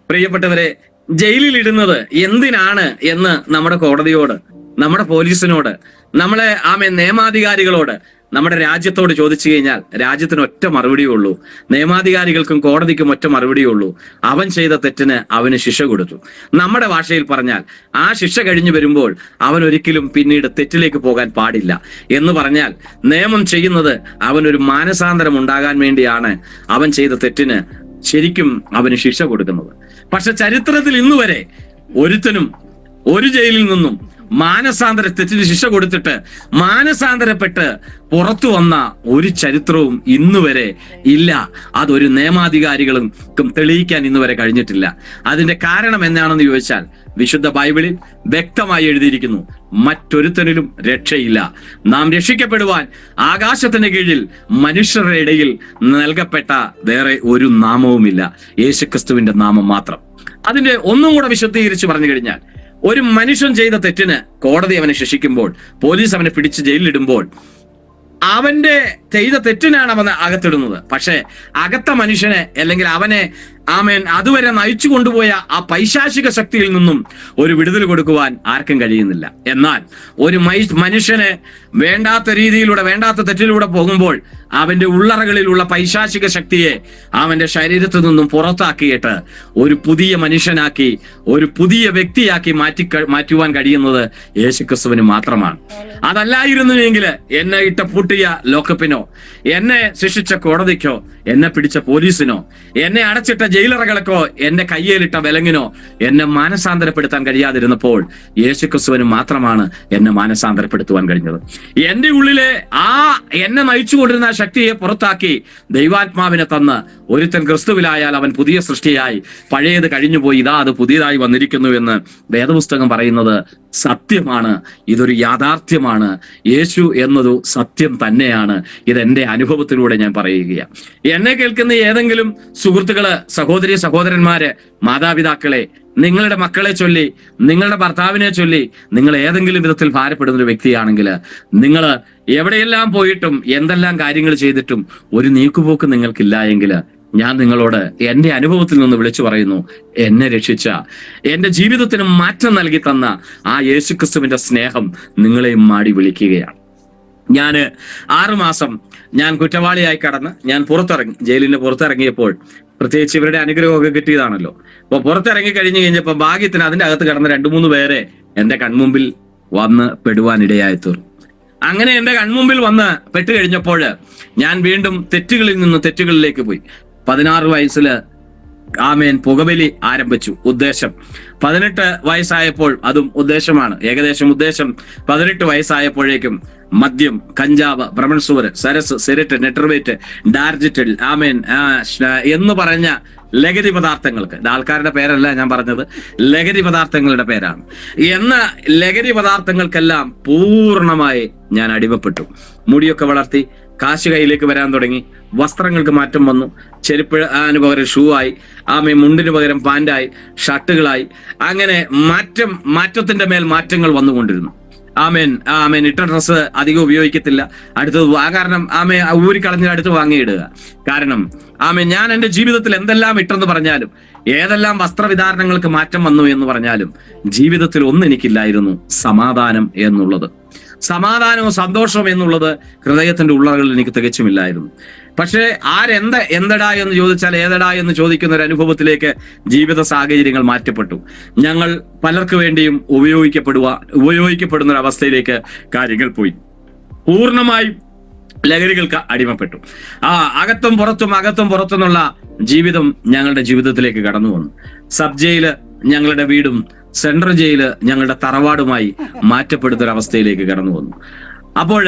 പ്രിയപ്പെട്ടവരെ, ജയിലിൽ ഇടുന്നത് എന്തിനാണ് എന്ന് നമ്മുടെ കോടതിയോട്, നമ്മുടെ പോലീസിനോട്, നമ്മളെ നിയമാധികാരികളോട്, നമ്മുടെ രാജ്യത്തോട് ചോദിച്ചു കഴിഞ്ഞാൽ രാജ്യത്തിന് ഒറ്റ മറുപടിയേ ഉള്ളൂ. നിയമാധികാരികൾക്കും കോടതിക്കും ഒറ്റ മറുപടിയേ ഉള്ളൂ. അവൻ ചെയ്ത തെറ്റിന് അവന് ശിക്ഷ കൊടുത്തു. നമ്മുടെ ഭാഷയിൽ പറഞ്ഞാൽ ആ ശിക്ഷ കഴിഞ്ഞു വരുമ്പോൾ അവൻ ഒരിക്കലും പിന്നീട് തെറ്റിലേക്ക് പോകാൻ പാടില്ല എന്ന് പറഞ്ഞാൽ, നിയമം ചെയ്യുന്നത് അവനൊരു മാനസാന്തരം ഉണ്ടാകാൻ വേണ്ടിയാണ്. അവൻ ചെയ്ത തെറ്റിന് ശരിക്കും അവന് ശിക്ഷ കൊടുക്കുന്നത്. പക്ഷെ ചരിത്രത്തിൽ ഇന്നുവരെ ഒരുത്തനും ഒരു ജയിലിൽ നിന്നും തെറ്റിന് ശിക്ഷ കൊടുത്തിട്ട് മാനസാന്തരപ്പെട്ട് പുറത്തു വന്ന ഒരു ചരിത്രവും ഇന്നുവരെ ഇല്ല. അതൊരു നിയമാധികാരികൾക്കും തെളിയിക്കാൻ ഇന്നുവരെ കഴിഞ്ഞിട്ടില്ല. അതിന്റെ കാരണം എന്താണെന്ന് ചോദിച്ചാൽ, വിശുദ്ധ ബൈബിളിൽ വ്യക്തമായി എഴുതിയിരിക്കുന്നു, മറ്റൊരുത്തനിലും രക്ഷയില്ല. നാം രക്ഷിക്കപ്പെടുവാൻ ആകാശത്തിന് കീഴിൽ മനുഷ്യരുടെ ഇടയിൽ നൽകപ്പെട്ട വേറെ ഒരു നാമവുമില്ല, യേശുക്രിസ്തുവിന്റെ നാമം മാത്രം. അതിന്റെ ഒന്നും കൂടെ വിശദീകരിച്ച് പറഞ്ഞു കഴിഞ്ഞാൽ, ഒരു മനുഷ്യൻ ചെയ്ത തെറ്റിന് കോടതി അവനെ ശിക്ഷിക്കുമ്പോൾ, പോലീസ് അവനെ പിടിച്ച് ജയിലിലിടുമ്പോൾ, അവന്റെ ചെയ്ത തെറ്റിനാണ് അവൻ അകത്തിടുന്നത്. പക്ഷെ അകത്ത മനുഷ്യനെ, അല്ലെങ്കിൽ അവനെ അതുവരെ നയിച്ചു കൊണ്ടുപോയ ആ പൈശാചിക ശക്തിയിൽ നിന്നും ഒരു വിടുതൽ കൊടുക്കുവാൻ ആർക്കും കഴിയുന്നില്ല. എന്നാൽ ഒരു മനുഷ്യനെ വേണ്ടാത്ത രീതിയിലൂടെ, വേണ്ടാത്ത തെറ്റിലൂടെ പോകുമ്പോൾ അവന്റെ ഉള്ളറകളിലുള്ള പൈശാചിക ശക്തിയെ അവന്റെ ശരീരത്തിൽ നിന്നും പുറത്താക്കിയിട്ട് ഒരു പുതിയ മനുഷ്യനാക്കി, ഒരു പുതിയ വ്യക്തിയാക്കി മാറ്റുവാൻ കഴിയുന്നത് യേശുക്രിസ്തുവിന് മാത്രമാണ്. അതല്ലായിരുന്നുവെങ്കിൽ എന്നെ ഇട്ട പൂട്ടിയ ലോക്കപ്പിനോ, എന്നെ ശിക്ഷിച്ച കോടതിക്കോ, എന്നെ പിടിച്ച പോലീസിനോ, എന്നെ അടച്ചിട്ട ജയിലറകൾക്കോ, എന്റെ കയ്യിലിട്ട വിലങ്ങിനോ എന്നെ മാനസാന്തരപ്പെടുത്താൻ കഴിയാതിരുന്നപ്പോൾ യേശുക്രിസ്തുവിന് മാത്രമാണ് എന്നെ മാനസാന്തരപ്പെടുത്തുവാൻ കഴിഞ്ഞത്. എന്റെ ഉള്ളിലെ എന്നെ നയിച്ചുകൊണ്ടിരുന്ന ശക്തിയെ പുറത്താക്കി ദൈവാത്മാവിനെ തന്ന് ഒരുത്തൻ ക്രിസ്തുവിലായാൽ അവൻ പുതിയ സൃഷ്ടിയായി, പഴയത് കഴിഞ്ഞുപോയി, അത് പുതിയതായി വന്നിരിക്കുന്നു എന്ന് വേദപുസ്തകം പറയുന്നത് സത്യമാണ്. ഇതൊരു യാഥാർത്ഥ്യമാണ്. യേശു എന്നതു സത്യം തന്നെയാണ്. ഇതെന്റെ അനുഭവത്തിലൂടെ ഞാൻ പറയുകയാണ്. എന്നെ കേൾക്കുന്ന ഏതെങ്കിലും സുഹൃത്തുക്കള്, സഹോദരി സഹോദരന്മാര്, മാതാപിതാക്കളെ, നിങ്ങളുടെ മക്കളെ ചൊല്ലി, നിങ്ങളുടെ ഭർത്താവിനെ ചൊല്ലി നിങ്ങൾ ഏതെങ്കിലും വിധത്തിൽ ഭാരപ്പെടുന്ന ഒരു വ്യക്തിയാണെങ്കിൽ, നിങ്ങൾ എവിടെയെല്ലാം പോയിട്ടും എന്തെല്ലാം കാര്യങ്ങൾ ചെയ്തിട്ടും ഒരു നീക്കുപോക്ക് നിങ്ങൾക്കില്ല എങ്കിൽ, ഞാൻ നിങ്ങളോട് എന്റെ അനുഭവത്തിൽ നിന്ന് വിളിച്ചു പറയുന്നു, എന്നെ രക്ഷിച്ച, എന്റെ ജീവിതത്തിന് മാറ്റം നൽകി തന്ന ആ യേശുക്രിസ്തുവിന്റെ സ്നേഹം നിങ്ങളെയും മാടി വിളിക്കുകയാണ്. ഞാൻ 6 മാസം ഞാൻ കുറ്റവാളിയായി കടന്ന് ഞാൻ പുറത്തിറങ്ങി, ജയിലിന് പുറത്തിറങ്ങിയപ്പോൾ, പ്രത്യേകിച്ച് ഇവരുടെ അനുഗ്രഹമൊക്കെ കിട്ടിയതാണല്ലോ. അപ്പൊ പുറത്തിറങ്ങി കഴിഞ്ഞു കഴിഞ്ഞപ്പോൾ ഭാഗ്യത്തിന് അതിന്റെ അകത്ത് കിടന്ന 2-3 പേരെ എന്റെ കൺമുമ്പിൽ വന്ന് പെടുവാനിടയായി തീർന്നു. അങ്ങനെ എന്റെ കൺമുമ്പിൽ വന്ന് പെട്ട് കഴിഞ്ഞപ്പോൾ ഞാൻ വീണ്ടും തെറ്റുകളിൽ നിന്ന് തെറ്റുകളിലേക്ക് പോയി. 16 വയസ്സില് പുകബലി ആരംഭിച്ചു. ഉദ്ദേശം 18 വയസ്സായപ്പോൾ, അതും ഉദ്ദേശമാണ്, ഏകദേശം ഉദ്ദേശം 18 വയസ്സായപ്പോഴേക്കും മദ്യം, കഞ്ചാവ്, ബ്രഹ്മൺസൂര്, സരസ്, സിരറ്റ്, നെറ്റർവേറ്റ്, ഡാർജിറ്റൽ, എന്ന് പറഞ്ഞ ലഹരി പദാർത്ഥങ്ങൾക്ക്, ആൾക്കാരുടെ പേരല്ല ഞാൻ പറഞ്ഞത്, ലഹരി പദാർത്ഥങ്ങളുടെ പേരാണ്. എന്ന ലഹരി പദാർത്ഥങ്ങൾക്കെല്ലാം പൂർണ്ണമായി ഞാൻ അടിമപ്പെട്ടു. മുടിയൊക്കെ വളർത്തി, കാശ് കയ്യിലേക്ക് വരാൻ തുടങ്ങി, വസ്ത്രങ്ങൾക്ക് മാറ്റം വന്നു, ചെരുപ്പ് പകരം ഷൂ ആയി, മുണ്ടിന് പകരം പാൻറ്റായി, ഷർട്ടുകളായി, അങ്ങനെ മാറ്റത്തിന്റെ മേൽ മാറ്റങ്ങൾ വന്നുകൊണ്ടിരുന്നു. ഇട്ട ഡ്രസ്സ് അധികം ഉപയോഗിക്കത്തില്ല, അടുത്തത് കാരണം ഊരിക്കളഞ്ഞ് അടുത്ത് വാങ്ങിയിടുക. കാരണം ഞാൻ എന്റെ ജീവിതത്തിൽ എന്തെല്ലാം ഇട്ടെന്ന് പറഞ്ഞാലും, ഏതെല്ലാം വസ്ത്രവിധാരണങ്ങൾക്ക് മാറ്റം വന്നു എന്ന് പറഞ്ഞാലും, ജീവിതത്തിൽ ഒന്നെനിക്കില്ലായിരുന്നു, സമാധാനം എന്നുള്ളത്. സമാധാനവും സന്തോഷവും എന്നുള്ളത് ഹൃദയത്തിന്റെ ഉള്ളറകളിൽ എനിക്ക് തികച്ചുമില്ലായിരുന്നു. പക്ഷേ എന്തടാ എന്ന് ചോദിച്ചാൽ ഏതടാ എന്ന് ചോദിക്കുന്ന ഒരു അനുഭവത്തിലേക്ക് ജീവിത സാഹചര്യങ്ങൾ മാറ്റപ്പെട്ടു. ഞങ്ങൾ പലർക്ക് വേണ്ടിയും ഉപയോഗിക്കപ്പെടുന്ന ഒരു അവസ്ഥയിലേക്ക് കാര്യങ്ങൾ പോയി. പൂർണ്ണമായും ലഹരികൾക്ക് അടിമപ്പെട്ടു. അകത്തും പുറത്തുനിന്നുള്ള ജീവിതം ഞങ്ങളുടെ ജീവിതത്തിലേക്ക് കടന്നു വന്നു. സബ് ജയില് ഞങ്ങളുടെ വീടും സെൻട്രൽ ജയില് ഞങ്ങളുടെ തറവാടുമായി മാറ്റപ്പെടുന്ന ഒരു അവസ്ഥയിലേക്ക് കടന്നു വന്നു. അപ്പോൾ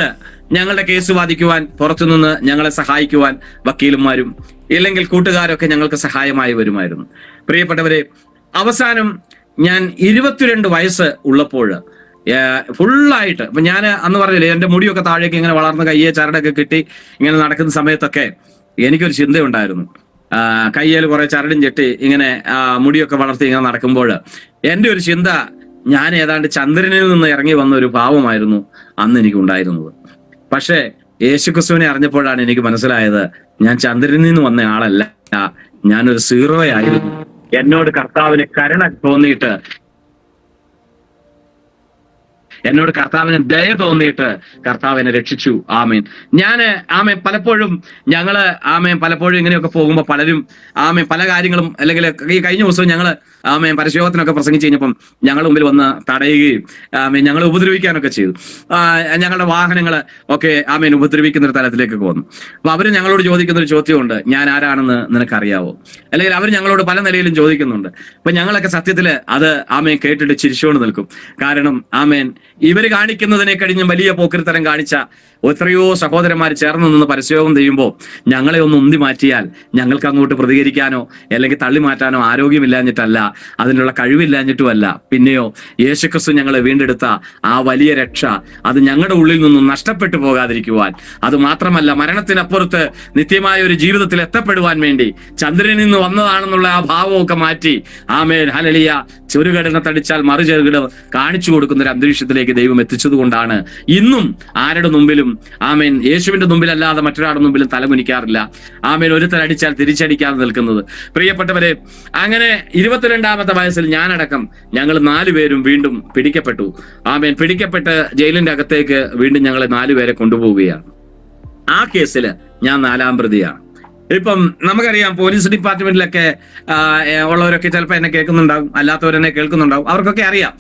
ഞങ്ങളുടെ കേസ് വാദിക്കുവാൻ പുറത്തുനിന്ന് ഞങ്ങളെ സഹായിക്കുവാൻ വക്കീലന്മാരും ഇല്ലെങ്കിൽ കൂട്ടുകാരൊക്കെ ഞങ്ങൾക്ക് സഹായമായി വരുമായിരുന്നു. പ്രിയപ്പെട്ടവരെ, അവസാനം ഞാൻ 22 വയസ്സ് ഉള്ളപ്പോൾ ഫുള്ളായിട്ട്, ഇപ്പൊ ഞാൻ അന്ന് പറഞ്ഞില്ലേ, എന്റെ മുടിയൊക്കെ താഴേക്ക് ഇങ്ങനെ വളർന്ന് കയ്യെ ചരടൊക്കെ കിട്ടി ഇങ്ങനെ നടക്കുന്ന സമയത്തൊക്കെ എനിക്കൊരു ചിന്തയുണ്ടായിരുന്നു. കയ്യിൽ കുറെ ചരടും ചെട്ടി ഇങ്ങനെ മുടിയൊക്കെ വളർത്തി ഇങ്ങനെ നടക്കുമ്പോൾ എന്റെ ഒരു ചിന്ത, ഞാൻ ഏതാണ്ട് ചന്ദ്രനിൽ നിന്ന് ഇറങ്ങി വന്ന ഒരു ഭാവമായിരുന്നു അന്ന് എനിക്ക് ഉണ്ടായിരുന്നത്. പക്ഷേ യേശുക്രിസ്തുവിനെ അറിഞ്ഞപ്പോഴാണ് എനിക്ക് മനസ്സിലായത്, ഞാൻ ചന്ദ്രനിൽ നിന്ന് വന്ന ആളല്ല, ഞാനൊരു സീറോയായിരുന്നു. എന്നോട് കർത്താവിന് കരുണ തോന്നിയിട്ട്, എന്നോട് കർത്താവിന് ദയ തോന്നിയിട്ട് കർത്താവിനെ രക്ഷിച്ചു. പലപ്പോഴും പലപ്പോഴും ഇങ്ങനെയൊക്കെ പോകുമ്പോൾ പലരും പല കാര്യങ്ങളും, അല്ലെങ്കിൽ ഈ കഴിഞ്ഞ ദിവസവും ഞങ്ങള് പരസ്യയോഗത്തിനൊക്കെ പ്രസംഗിച്ച് കഴിഞ്ഞപ്പം ഞങ്ങളുടെ മുമ്പിൽ വന്ന് തടയുകയും ഞങ്ങളെ ഉപദ്രവിക്കാനൊക്കെ ചെയ്തു. ഞങ്ങളുടെ വാഹനങ്ങള് ഒക്കെ ഉപദ്രവിക്കുന്ന ഒരു തലത്തിലേക്കൊക്കെ വന്നു. അപ്പൊ അവര് ഞങ്ങളോട് ചോദിക്കുന്ന ഒരു ചോദ്യമുണ്ട്, ഞാൻ ആരാണെന്ന് നിനക്കറിയാവോ? അല്ലെങ്കിൽ അവർ ഞങ്ങളോട് പല നിലയിലും ചോദിക്കുന്നുണ്ട്. അപ്പൊ ഞങ്ങളൊക്കെ സത്യത്തില് അത് കേട്ടിട്ട് ചിരിച്ചുകൊണ്ട് നിൽക്കും. കാരണം ഇവര് കാണിക്കുന്നതിനെ കഴിഞ്ഞ് വലിയ പോക്രിത്തരം കാണിച്ച എത്രയോ സഹോദരന്മാർ ചേർന്ന് നിന്ന് പരസ്യയോഗം ചെയ്യുമ്പോൾ ഞങ്ങളെ ഒന്ന് ഉന്തി മാറ്റിയാൽ ഞങ്ങൾക്ക് അങ്ങോട്ട് പ്രതികരിക്കാനോ അല്ലെങ്കിൽ തള്ളി മാറ്റാനോ ആരോഗ്യമില്ലാഞ്ഞിട്ടല്ല, അതിനുള്ള കഴിവില്ലാഞ്ഞിട്ടുമല്ല, പിന്നെയോ യേശുക്രിസ്തു ഞങ്ങളെ വീണ്ടെടുത്ത ആ വലിയ രക്ഷ അത് ഞങ്ങളുടെ ഉള്ളിൽ നിന്നും നഷ്ടപ്പെട്ടു പോകാതിരിക്കുവാൻ, അത് മാത്രമല്ല മരണത്തിനപ്പുറത്ത് നിത്യമായ ഒരു ജീവിതത്തിൽ എത്തപ്പെടുവാൻ വേണ്ടി ചന്ദ്രനിൽ നിന്ന് വന്നതാണെന്നുള്ള ആ ഭാവമൊക്കെ മാറ്റി ഹല്ലേലൂയ, ചെറുകടന തടിച്ചാൽ മറുചെറുകിട കാണിച്ചു കൊടുക്കുന്ന ഒരു അന്തരീക്ഷത്തിലേക്ക് ദൈവം എത്തിച്ചത് കൊണ്ടാണ് ഇന്നും ആരുടെ മുമ്പിലും യേശുവിന്റെ മുമ്പിലല്ലാതെ മറ്റൊരാളുടെ മുമ്പിലും തലകുനിക്കാറില്ല. ഒരുത്തൻ അടിച്ചാൽ തിരിച്ചടിക്കാതെ നിൽക്കുന്നത്. പ്രിയപ്പെട്ടവരെ, അങ്ങനെ 22-ാമത്തെ വയസ്സിൽ ഞാനടക്കം ഞങ്ങൾ 4 പേരും വീണ്ടും പിടിക്കപ്പെട്ടു. പിടിക്കപ്പെട്ട് ജയിലിന്റെ അകത്തേക്ക് വീണ്ടും ഞങ്ങളെ 4 പേരെ കൊണ്ടുപോവുകയാണ്. ആ കേസില് ഞാൻ 4ാം പ്രതിയാണ്. ഇപ്പം നമുക്കറിയാം, പോലീസ് ഡിപ്പാർട്ട്മെന്റിലൊക്കെ ഉള്ളവരൊക്കെ ചിലപ്പോൾ എന്നെ കേൾക്കുന്നുണ്ടാവും, അല്ലാത്തവരെന്നെ കേൾക്കുന്നുണ്ടാവും. അവർക്കൊക്കെ അറിയാം.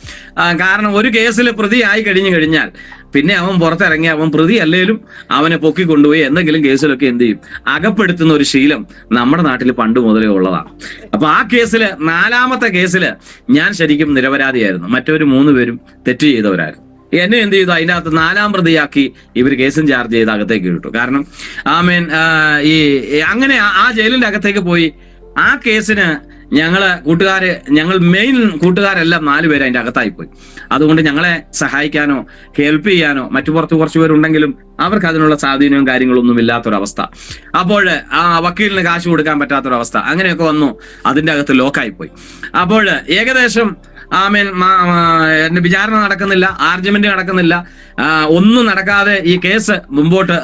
കാരണം ഒരു കേസിൽ പ്രതിയായി കഴിഞ്ഞാൽ പിന്നെ അവൻ പുറത്തിറങ്ങി അവൻ പ്രതി അല്ലേലും അവനെ പൊക്കി കൊണ്ടുപോയി എന്തെങ്കിലും കേസിലൊക്കെ എന്ത് ചെയ്യും, അകപ്പെടുത്തുന്ന ഒരു ശീലം നമ്മുടെ നാട്ടിൽ പണ്ട് മുതലേ ഉള്ളതാണ്. അപ്പൊ ആ കേസില് 4ാമത്തെ കേസില് ഞാൻ ശരിക്കും നിരപരാധിയായിരുന്നു. മറ്റൊരു 3 പേരും തെറ്റ് ചെയ്തവരായിരുന്നു. എന്നെ എന്ത് ചെയ്തു, അതിൻ്റെ അകത്ത് 4ാം പ്രതിയാക്കി ഇവർ കേസും ചാർജ് ചെയ്ത് അകത്തേക്ക് കിട്ടും. കാരണം അങ്ങനെ ആ ജയിലിന്റെ അകത്തേക്ക് പോയി ആ കേസിന് ഞങ്ങൾ മെയിൻ കൂട്ടുകാരെല്ലാം 4 പേര് അതിന്റെ അകത്തായി പോയി. അതുകൊണ്ട് ഞങ്ങളെ സഹായിക്കാനോ ഹെൽപ്പ് ചെയ്യാനോ മറ്റു പുറത്ത് കുറച്ച് പേരുണ്ടെങ്കിലും അവർക്ക് അതിനുള്ള സ്വാധീനവും കാര്യങ്ങളൊന്നും ഇല്ലാത്തൊരവസ്ഥ. അപ്പോൾ ആ വക്കീലിന് കാശ് കൊടുക്കാൻ പറ്റാത്തൊരവസ്ഥ, അങ്ങനെയൊക്കെ വന്നു. അതിന്റെ അകത്ത് ലോക്കായി പോയി. അപ്പോൾ ഏകദേശം എന്റെ വിചാരണ നടക്കുന്നില്ല, ആർഗ്യുമെന്റ് നടക്കുന്നില്ല, ഒന്നും നടക്കാതെ ഈ കേസ് മുമ്പോട്ട്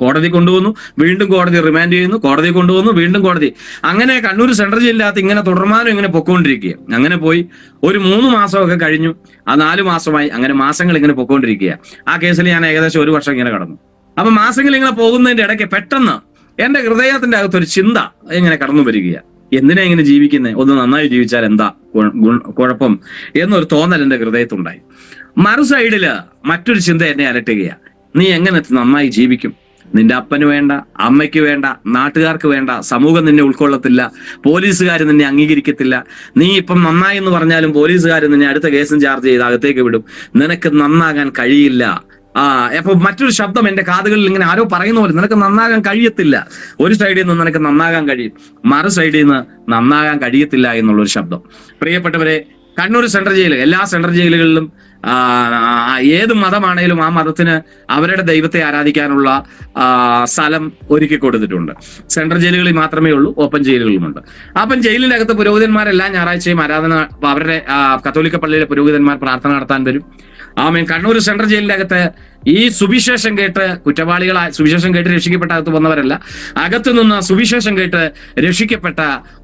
കോടതി കൊണ്ടുവന്നു, വീണ്ടും കോടതി റിമാൻഡ് ചെയ്യുന്നു, കോടതി കൊണ്ടുവന്നു, വീണ്ടും കോടതി. അങ്ങനെ കണ്ണൂർ സെൻട്രൽ ജയിലിനകത്ത് ഇങ്ങനെ തുടർമാനം ഇങ്ങനെ പൊക്കോണ്ടിരിക്കുക. അങ്ങനെ പോയി ഒരു 3 മാസമൊക്കെ കഴിഞ്ഞു. ആ 4 മാസമായി. അങ്ങനെ മാസങ്ങൾ ഇങ്ങനെ പൊക്കോണ്ടിരിക്കുക. ആ കേസിൽ ഞാൻ ഏകദേശം 1 വർഷം ഇങ്ങനെ കടന്നു. അപ്പൊ മാസങ്ങൾ ഇങ്ങനെ പോകുന്നതിന്റെ ഇടയ്ക്ക് പെട്ടെന്ന് എന്റെ ഹൃദയത്തിന്റെ അകത്തൊരു ചിന്ത ഇങ്ങനെ കടന്നു വരികയാണ്. എന്തിനാ ഇങ്ങനെ ജീവിക്കുന്നത്? ഒന്ന് നന്നായി ജീവിച്ചാൽ എന്താ കുഴപ്പം എന്നൊരു തോന്നൽ എന്റെ ഹൃദയത്തുണ്ടായി. മറു സൈഡില് മറ്റൊരു ചിന്ത എന്നെ അലട്ടുകയാണ്. നീ എങ്ങനെ നന്നായി ജീവിക്കും? നിന്റെ അപ്പന് വേണ്ട, അമ്മയ്ക്ക് വേണ്ട, നാട്ടുകാർക്ക് വേണ്ട, സമൂഹം നിന്നെ ഉൾക്കൊള്ളത്തില്ല, പോലീസുകാർ നിന്നെ അംഗീകരിക്കത്തില്ല. നീ ഇപ്പം നന്നായി എന്ന് പറഞ്ഞാലും പോലീസുകാർ നിന്നെ അടുത്ത കേസും ചാർജ് ചെയ്ത് അകത്തേക്ക് വിടും. നിനക്ക് നന്നാകാൻ കഴിയില്ല. അപ്പൊ മറ്റൊരു ശബ്ദം എന്റെ കാതുകളിൽ ഇങ്ങനെ ആരോ പറയുന്ന പോലെ, നിനക്ക് നന്നാകാൻ കഴിയത്തില്ല. ഒരു സൈഡിൽ നിന്ന് നിനക്ക് നന്നാകാൻ കഴിയും, മറു സൈഡിൽ നിന്ന് നന്നാകാൻ കഴിയത്തില്ല എന്നുള്ളൊരു ശബ്ദം. പ്രിയപ്പെട്ടവരെ, കണ്ണൂർ സെൻട്രൽ ജയിൽ, എല്ലാ സെൻട്രൽ ജയിലുകളിലും ഏത് മതമാണേലും ആ മതത്തിന് അവരുടെ ദൈവത്തെ ആരാധിക്കാനുള്ള സ്ഥലം ഒരുക്കി കൊടുത്തിട്ടുണ്ട്. സെൻട്രൽ ജയിലുകളിൽ മാത്രമേ ഉള്ളൂ, ഓപ്പൺ ജയിലുകളുമുണ്ട്. അപ്പം ജയിലിനകത്ത് പുരോഹിതന്മാരെല്ലാം ഞായറാഴ്ചയും ആരാധന, അവരുടെ കത്തോലിക്ക പള്ളിയിലെ പുരോഹിതന്മാർ പ്രാർത്ഥന നടത്താൻ വരും. കണ്ണൂർ സെൻട്രൽ ജയിലിന്റെ അകത്ത് ഈ സുവിശേഷം കേട്ട് കുറ്റവാളികളായ, സുവിശേഷം കേട്ട് രക്ഷിക്കപ്പെട്ട അകത്ത് വന്നവരല്ല, അകത്തു നിന്ന് സുവിശേഷം കേട്ട് രക്ഷിക്കപ്പെട്ട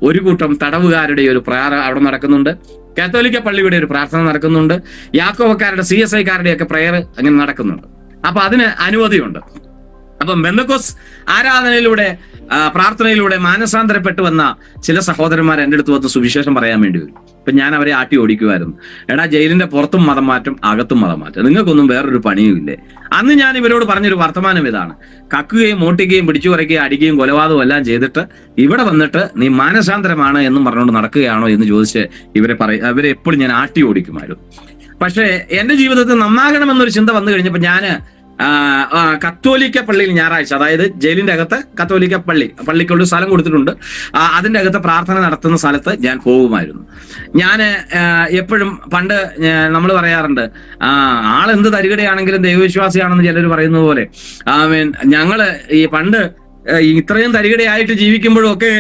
ഒരു കൂട്ടം തടവുകാരുടെ ഒരു പ്രയർ അവിടെ നടക്കുന്നുണ്ട്. കാത്തോലിക്ക പള്ളിയുടെ ഒരു പ്രാർത്ഥന നടക്കുന്നുണ്ട്. യാക്കോബക്കാരുടെ, CSI-കാരുടെ ഒക്കെ പ്രയർ അങ്ങനെ നടക്കുന്നുണ്ട്. അപ്പൊ അതിന് അനുമതിയുണ്ട്. അപ്പം ബെന്തക്കോസ് ആരാധനയിലൂടെ, പ്രാർത്ഥനയിലൂടെ മാനസാന്തരപ്പെട്ടു വന്ന ചില സഹോദരന്മാർ എൻ്റെ അടുത്ത് വന്ന് സുവിശേഷം പറയാൻ വേണ്ടി വരും. അപ്പൊ ഞാൻ അവരെ ആട്ടി ഓടിക്കുമായിരുന്നു. എടാ, ജയിലിന്റെ പുറത്തും മതം മാറ്റും, അകത്തും മതം മാറ്റും, നിങ്ങൾക്കൊന്നും വേറൊരു പണിയും ഇല്ലേ? അന്ന് ഞാൻ ഇവരോട് പറഞ്ഞൊരു വർത്തമാനം ഇതാണ്: കക്കുകയും മോട്ടിക്കുകയും പിടിച്ചു കുറയ്ക്കുകയും അടിക്കുകയും കൊലപാതകവും എല്ലാം ചെയ്തിട്ട് ഇവിടെ വന്നിട്ട് നീ മാനസാന്തരമാണ് എന്നും പറഞ്ഞുകൊണ്ട് നടക്കുകയാണോ എന്ന് ചോദിച്ച് അവരെ എപ്പോഴും ഞാൻ ആട്ടി ഓടിക്കുമായിരുന്നു. പക്ഷേ എന്റെ ജീവിതത്തിൽ നന്നാകണമെന്നൊരു ചിന്ത വന്നു കഴിഞ്ഞപ്പോൾ ഞാൻ കത്തോലിക്ക പള്ളിയിൽ ഞായറാഴ്ച, അതായത് ജയിലിന്റെ അകത്ത് കത്തോലിക്ക പള്ളിക്കുള്ള സ്ഥലം കൊടുത്തിട്ടുണ്ട്, അതിന്റെ അകത്ത് പ്രാർത്ഥന നടത്തുന്ന സ്ഥലത്ത് ഞാൻ പോകുമായിരുന്നു. ഞാൻ എപ്പോഴും പണ്ട് നമ്മൾ പറയാറുണ്ട്, ആളെന്ത് തരികടയാണെങ്കിലും ദൈവവിശ്വാസിയാണെന്ന് ചിലർ പറയുന്നത് പോലെ, ഞങ്ങള് ഈ പണ്ട് ഇത്രയും തരികടയായിട്ട് ജീവിക്കുമ്പോഴും ഒക്കെ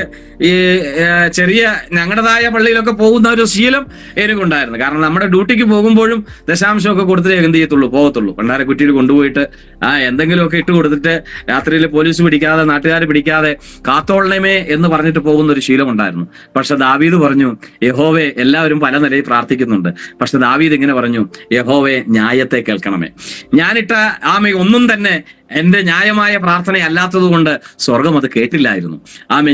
ഈ ചെറിയ ഞങ്ങളുടേതായ പള്ളിയിലൊക്കെ പോകുന്ന ഒരു ശീലം എനിക്കുണ്ടായിരുന്നു. കാരണം നമ്മുടെ ഡ്യൂട്ടിക്ക് പോകുമ്പോഴും ദശാംശമൊക്കെ കൊടുത്തിട്ടേ എന്ത് ചെയ്യത്തുള്ളൂ, പോകത്തുള്ളൂ. പണ്ടാരെ കുറ്റിയിൽ കൊണ്ടുപോയിട്ട് എന്തെങ്കിലുമൊക്കെ ഇട്ട് കൊടുത്തിട്ട് രാത്രിയിൽ പോലീസ് പിടിക്കാതെ, നാട്ടുകാർ പിടിക്കാതെ കാത്തോളണമേ എന്ന് പറഞ്ഞിട്ട് പോകുന്ന ഒരു ശീലം ഉണ്ടായിരുന്നു. പക്ഷെ ദാവീദ് പറഞ്ഞു, യഹോവേ, എല്ലാവരും പല നിലയിൽ പ്രാർത്ഥിക്കുന്നുണ്ട്, പക്ഷെ ദാവീദ് ഇങ്ങനെ പറഞ്ഞു, യഹോവേ, ന്യായത്തെ കേൾക്കണമേ. ഞാനിട്ട ഒന്നും തന്നെ എന്റെ ന്യായമായ പ്രാർത്ഥന അല്ലാത്തത് കൊണ്ട് സ്വർഗം അത് കേട്ടില്ലായിരുന്നു.